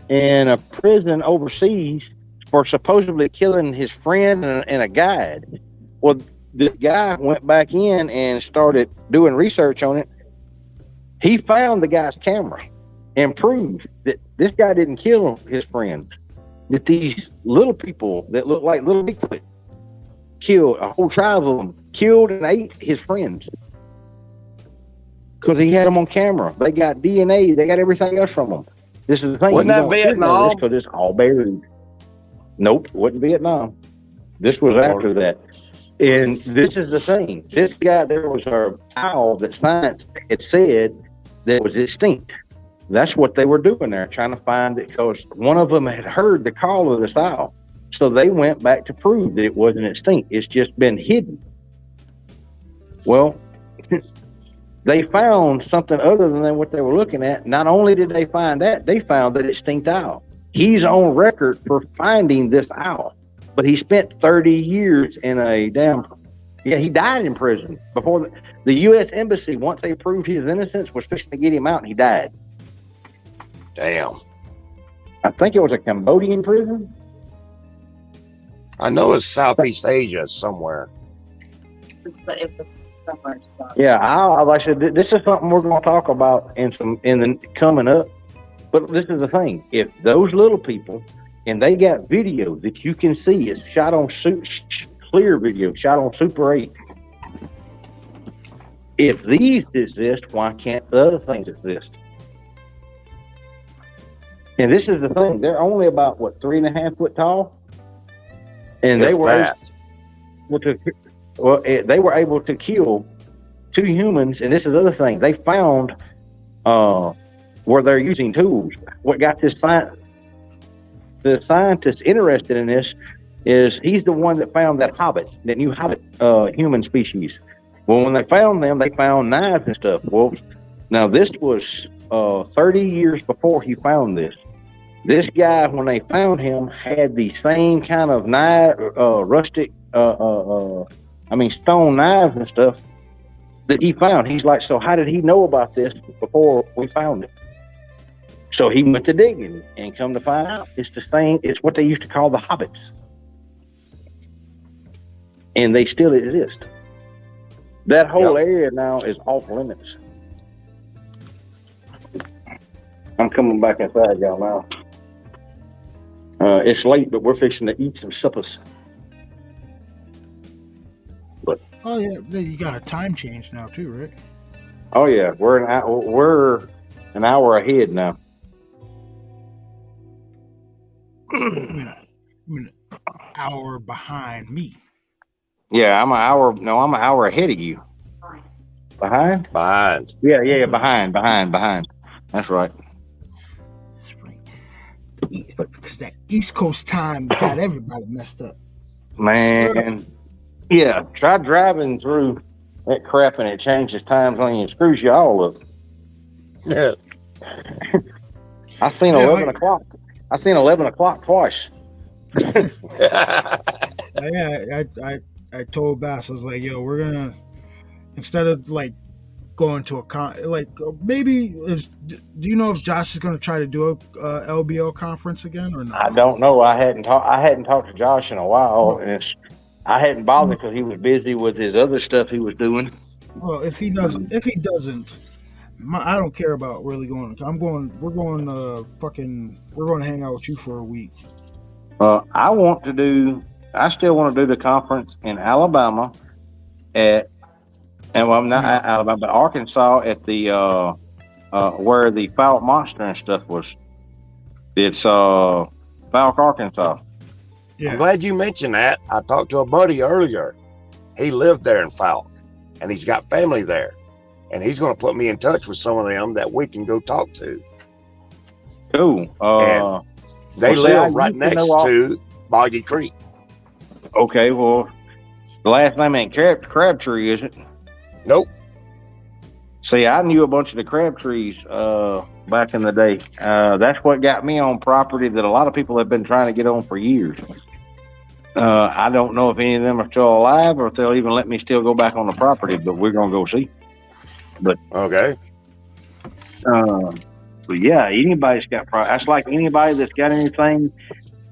in a prison overseas for supposedly killing his friend and a guide. Well, this guy went back in and started doing research on it. He found the guy's camera and proved that this guy didn't kill his friends. That these little people that look like little Bigfoot killed a whole tribe of them, killed and ate his friends. Because he had them on camera. They got DNA. They got everything else from them. This is the thing. Wasn't that Vietnam? Because it's all buried. Nope, wasn't Vietnam. This was after that. And this is the thing. This guy, there was an owl that science had said that was extinct. That's what they were doing there, trying to find it, because one of them had heard the call of this owl. So they went back to prove that it wasn't extinct. It's just been hidden. Well, they found something other than what they were looking at. Not only did they find that, they found that extinct owl. He's on record for finding this owl, but he spent 30 years in a he died in prison before the U.S. Embassy, once they proved his innocence, was fixing to get him out, and he died. Damn. I think it was a Cambodian prison. I know it's Southeast Asia somewhere. It was somewhere. So. Yeah, like I said, this is something we're going to talk about in the coming up. But this is the thing: if those little people, and they got video that you can see, it's shot on clear video, shot on Super 8. If these exist, why can't the other things exist? And this is the thing: they're only about 3.5 foot tall, and they were they were able to kill 2 humans. And this is the other thing: they found where they're using tools. What got the scientist interested in this is he's the one that found that new hobbit human species. Well, when they found them, they found knives and stuff. Well, now this was 30 years before he found this. This guy, when they found him, had the same kind of knife, rustic, stone knives and stuff that he found. He's like, so how did he know about this before we found it? So he went to digging and come to find out it's the same. It's what they used to call the hobbits. And they still exist. That whole area now is off limits. I'm coming back inside y'all now. It's late, but we're fixing to eat some suppers. But Oh yeah, you got a time change now too, right? oh yeah, we're an hour ahead now. I'm an hour behind me. Yeah, I'm an hour ahead of you. Behind? Behind. Yeah, behind. That's right. That's right. Because that East Coast time got everybody messed up. Man, yeah, try driving through that crap and it changes time zone and screws you all up. Yeah. I seen 11 o'clock. I seen 11 o'clock twice. I told Bass, I was like, yo, we're gonna, instead of like going to maybe do you know if Josh is gonna try to do a LBL conference again or not? I don't know. I hadn't talked to Josh in a while, and I hadn't bothered because he was busy with his other stuff he was doing. Well, if he doesn't, I don't care about really going. We're going to hang out with you for a week. I still want to do the conference in Alabama at Alabama, but Arkansas at the where the Falk Monster and stuff was. It's Falk, Arkansas. Yeah. I'm glad you mentioned that. I talked to a buddy earlier. He lived there in Falk, and he's got family there. And he's going to put me in touch with some of them that we can go talk to. Cool. And they live right next to Boggy Creek. Okay, well, the last name ain't Crabtree, is it? Nope. See, I knew a bunch of the Crabtrees back in the day. That's what got me on property that a lot of people have been trying to get on for years. I don't know if any of them are still alive or if they'll even let me still go back on the property, but we're going to go see. But okay. But yeah, anybody's got that's like anybody that's got anything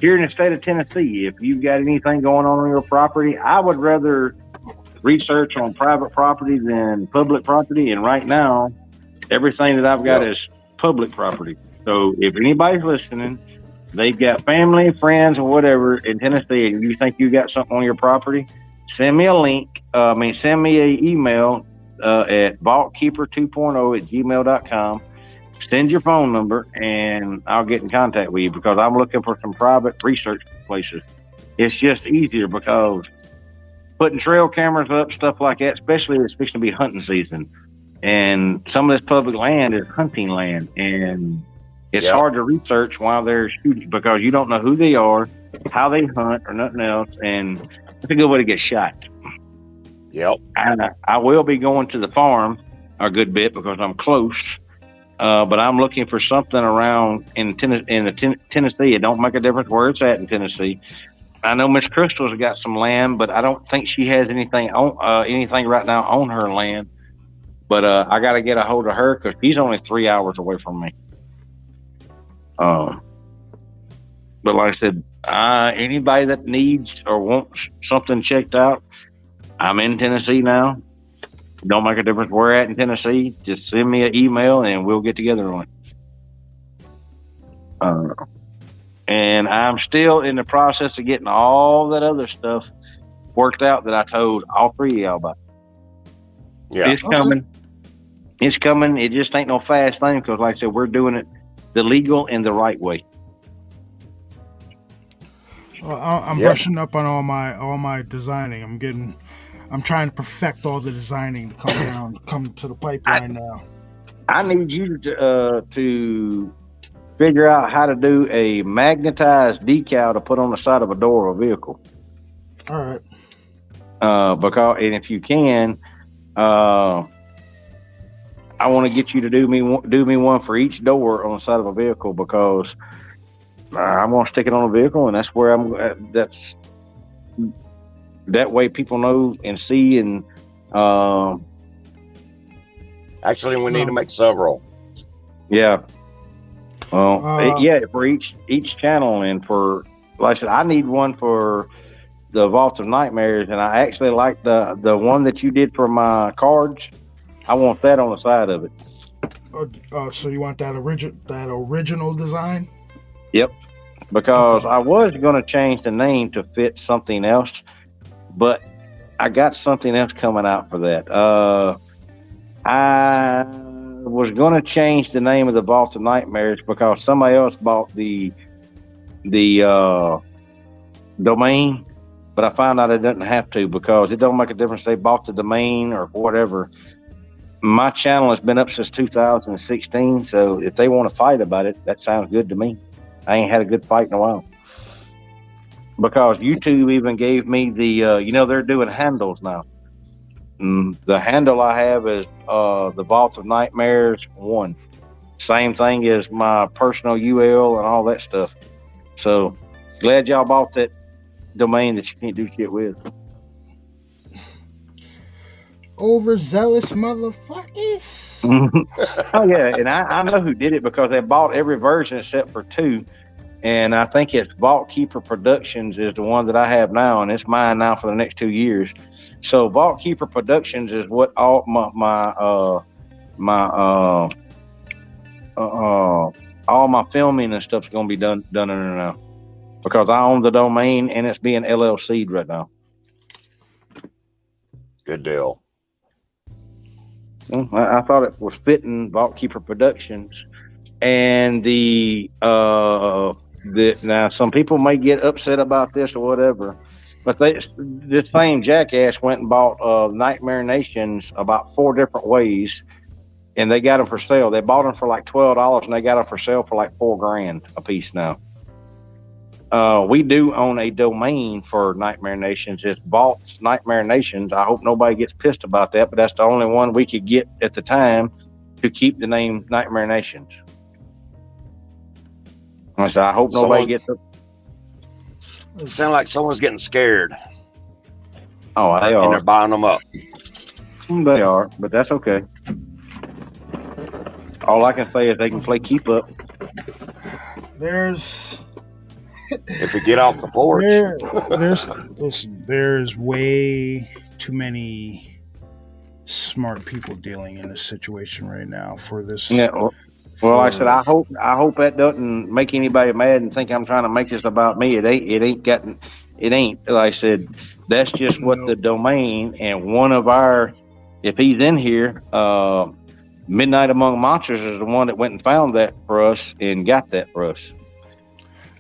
here in the state of Tennessee. If you've got anything going on your property, I would rather research on private property than public property. And right now, everything that I've got is public property. So if anybody's listening, they've got family, friends, or whatever in Tennessee, and you think you got something on your property, send me a link. Send me an email at vaultkeeper2.0@gmail.com. Send your phone number and I'll get in contact with you because I'm looking for some private research places. It's just easier because putting trail cameras up, stuff like that, especially it's fixing to be hunting season. And some of this public land is hunting land. And it's hard to research while they're shooting because you don't know who they are, how they hunt, or nothing else. And it's a good way to get shot. Yep. And I will be going to the farm a good bit because I'm close. but I'm looking for something around in Tennessee. It don't make a difference where it's at in Tennessee. I know Miss Crystal's got some land, but I don't think she has anything right now on her land. But I got to get a hold of her because she's only 3 hours away from me. But like I said, anybody that needs or wants something checked out, I'm in Tennessee now. Don't make a difference where at in Tennessee. Just send me an email and we'll get together on it. And I'm still in the process of getting all that other stuff worked out that I told all three of y'all about. Yeah. It's coming. It's coming. It just ain't no fast thing because, like I said, we're doing it the legal and the right way. Well, I'm brushing up on all my designing. I'm trying to perfect all the designing to come to the pipeline now. I need you to figure out how to do a magnetized decal to put on the side of a door of a vehicle. All right. Because, and if you can, I want to get you to do me one for each door on the side of a vehicle because I'm going to stick it on a vehicle, and that's where that way people know and see. And actually, we need to make several. Yeah. Well, for each channel, and for, like I said, I need one for the Vault of Nightmares, and I actually like the one that you did for my cards. I want that on the side of it. So you want that original design? Yep. Because I was going to change the name to fit something else, but I got something else coming out for that. I was going to change the name of the Vault of Nightmares because somebody else bought the domain, but I found out it doesn't have to because it don't make a difference. They bought the domain or whatever. My channel has been up since 2016, so if they want to fight about it, that sounds good to me. I ain't had a good fight in a while. Because YouTube even gave me the, they're doing handles now. The handle I have is the Vault of Nightmares 1. Same thing as my personal UL and all that stuff. So glad y'all bought that domain that you can't do shit with. Overzealous motherfuckers. Oh yeah, and I know who did it because they bought every version except for 2. And I think it's Vault Keeper Productions is the one that I have now, and it's mine now for the next 2 years. So Vault Keeper Productions is what all all my filming and stuff's gonna be done in there now. Because I own the domain and it's being LLC'd right now. Good deal. I thought it was fitting, Vault Keeper Productions, and now some people may get upset about this or whatever, but this same jackass went and bought Nightmare Nations about 4 different ways, and they got them for sale. They bought them for like $12, and they got them for sale for like $4,000 a piece now. We do own a domain for Nightmare Nations. It's Vault's Nightmare Nations. I hope nobody gets pissed about that, but that's the only one we could get at the time to keep the name Nightmare Nations. I said, I hope nobody gets up. It sounds like someone's getting scared. Oh, they are. And they're buying them up. They are, but that's okay. All I can say is they can play keep up. If we get off the porch, there's way too many smart people dealing in this situation right now for this. Yeah. Well, like I said, I hope that doesn't make anybody mad and think I'm trying to make this about me. It ain't. Like I said, that's just what the domain and one of our. If he's in here, Midnight Among Monsters is the one that went and found that for us and got that for us.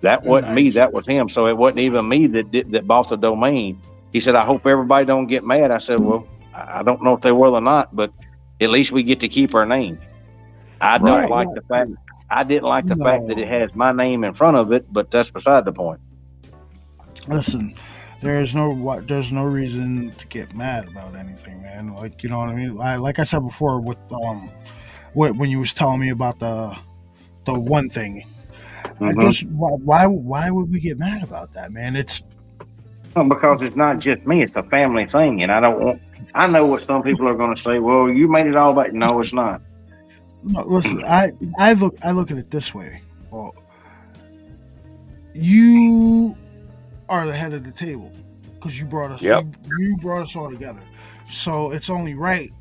That wasn't me. That was him. So it wasn't even me that bought the domain. He said, "I hope everybody don't get mad." I said, "Well, I don't know if they will or not, but at least we get to keep our name." I didn't like the fact that it has my name in front of it, but that's beside the point. Listen, there's no reason to get mad about anything, man. Like, you know what I mean? Like I said before, with when you was telling me about the one thing. I Mhm. just why would we get mad about that, man? It's Well, because it's not just me; it's a family thing, and I don't want. I know what some people are going to say. Well, you made it all back. No, it's not. no, listen. I look at it this way. Well, you are the head of the table because you brought us. Yep. You brought us all together. So it's only right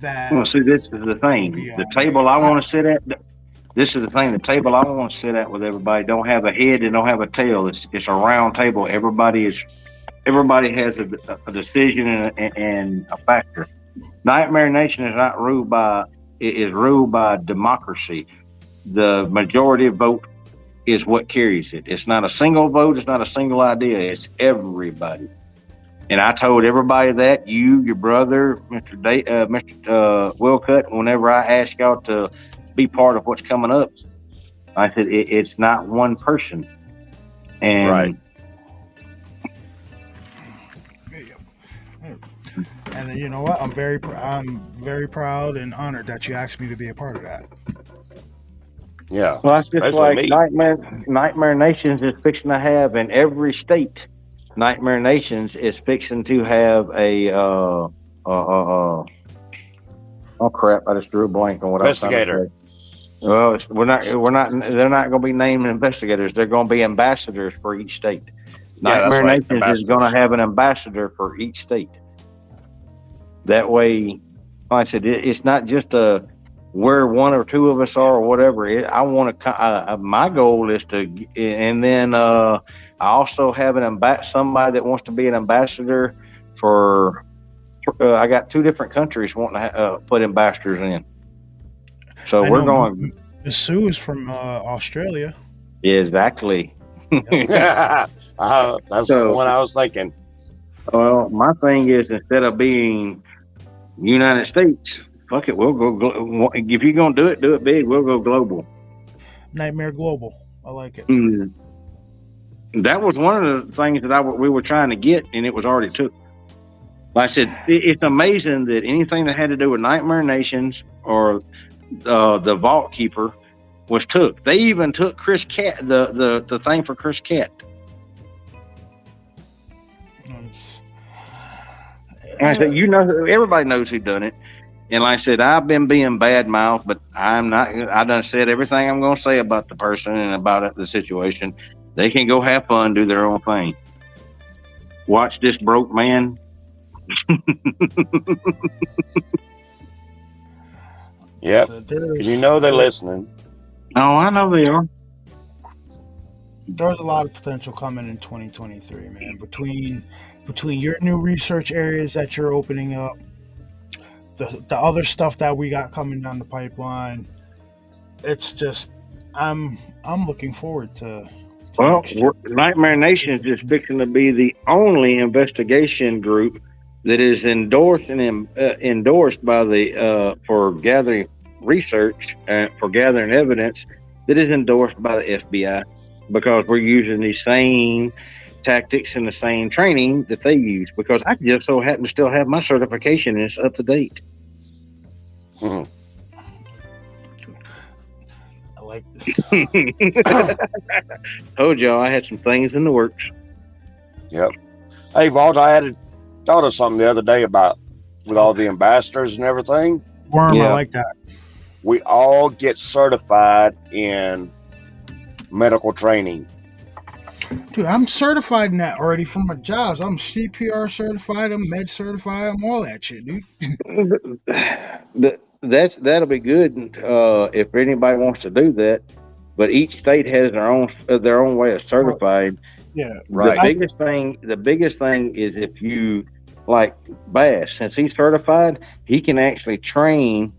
that Well, see, this is the thing. The table I want to sit at. This is the thing. The table I want to sit at with everybody don't have a head and don't have a tail. It's a round table. Everybody has a decision and a factor. Nightmare Nation is not ruled by. It is ruled by democracy. The majority vote is what carries it. It's not a single vote. It's not a single idea. It's everybody. And I told everybody that, you, your brother, Mr. Willcutt, whenever I asked y'all to be part of what's coming up, I said it's not one person. And Right. And you know what? I'm very proud and honored that you asked me to be a part of that. Yeah. well, that's just Especially like me. Nightmare Nations is fixing to have in every state. Nightmare Nations is fixing to have a oh crap! I just drew a blank on what I was trying to Investigator. say. Well, we're not. They're not going to be named investigators. They're going to be ambassadors for each state. Yeah, that's Nightmare right. Nations is going to have an ambassador for each state. That way, like I said, it's not just where one or two of us are or whatever. I want to. My goal is to, and then I also have somebody that wants to be an ambassador for. I got 2 different countries wanting to put ambassadors in. So I we're know going. Miss Sue is from Australia. Exactly. That's So- the one I was thinking. Well, my thing is, instead of being United States, fuck it, we'll go. If you're gonna do it big. We'll go global. Nightmare Global. I like it. Mm. That was one of the things that we were trying to get, and it was already took. Like I said, it's amazing that anything that had to do with Nightmare Nations or the Vault Keeper was took. They even took Chris Cat, the thing for Chris Cat. And I said, everybody knows who done it. And like I said, I've been being bad mouthed, but I'm not. I done said everything I'm going to say about the person and about the situation. They can go have fun, do their own thing. Watch this broke man. Yep. So You know they're listening. Oh, I know they are. There's a lot of potential coming in 2023, man. Between your new research areas that you're opening up, the other stuff that we got coming down the pipeline, it's just I'm looking forward to Well, next year. Nightmare Nation is just fixing to be the only investigation group that is endorsed by the for gathering research and for gathering evidence that is endorsed by the FBI, because we're using the same tactics and the same training that they use. Because I just so happen to still have my certification and it's up to date. Mhm. I like this. Told y'all I had some things in the works. Yep. Hey, Walt, I thought of something the other day about with all the ambassadors and everything. Worm, Yeah. I like that. We all get certified in medical training. Dude, I'm certified in that already from my jobs. I'm CPR certified, I'm med certified, I'm all that shit, dude. That'll be good if anybody wants to do that. But each state has their own way of certified. Yeah, Right. The biggest thing is if you like Bass, since he's certified, he can actually train.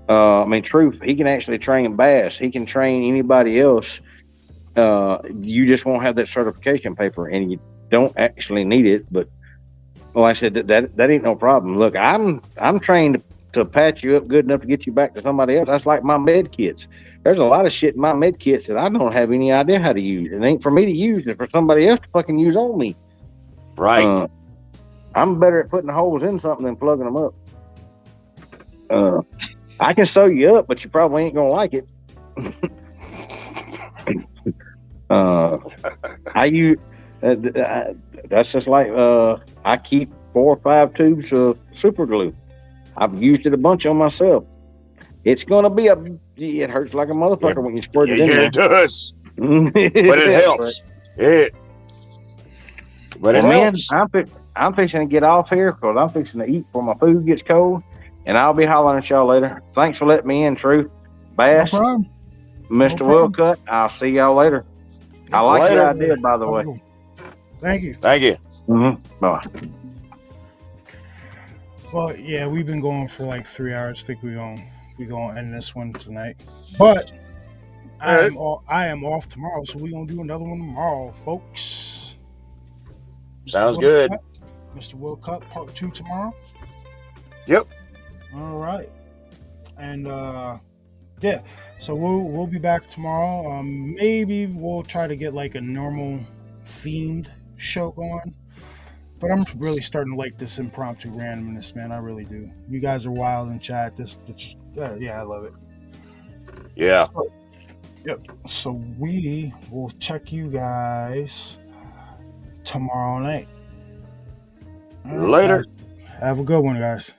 He can actually train Bass. He can train anybody else. You just won't have that certification paper, and you don't actually need it. But I said that ain't no problem. Look, I'm trained to patch you up good enough to get you back to somebody else. That's like my med kits. There's a lot of shit in my med kits that I don't have any idea how to use. It ain't for me to use. It's for somebody else to fucking use on me. Right. I'm better at putting holes in something than plugging them up. I can sew you up, but you probably ain't gonna like it. I use that's just like I keep 4 or 5 tubes of super glue. I've used it a bunch on myself. It's gonna be it hurts like a motherfucker when you squirt it in there. It does, but it helps. But it helps. I'm fixing to get off here because I'm fixing to eat before my food gets cold, and I'll be hollering at y'all later. Thanks for letting me in, Truth. Bass, No problem. Mr. No problem. Willcutt, I'll see y'all later. I like your idea, by the way. Thank you. Thank you. Bye. Well, yeah, we've been going for like 3 hours. I think we're gonna end this one tonight. But I am off tomorrow, so we're gonna do another one tomorrow, folks. Sounds good. Mr. Willcutt, part 2 tomorrow. Yep. All right. And yeah, so we'll be back tomorrow. Maybe we'll try to get like a normal themed show going. But I'm really starting to like this impromptu randomness, man. I really do. You guys are wild in chat. Yeah, I love it. Yeah. Yep. So we will check you guys tomorrow night. Later. Have a good one, guys.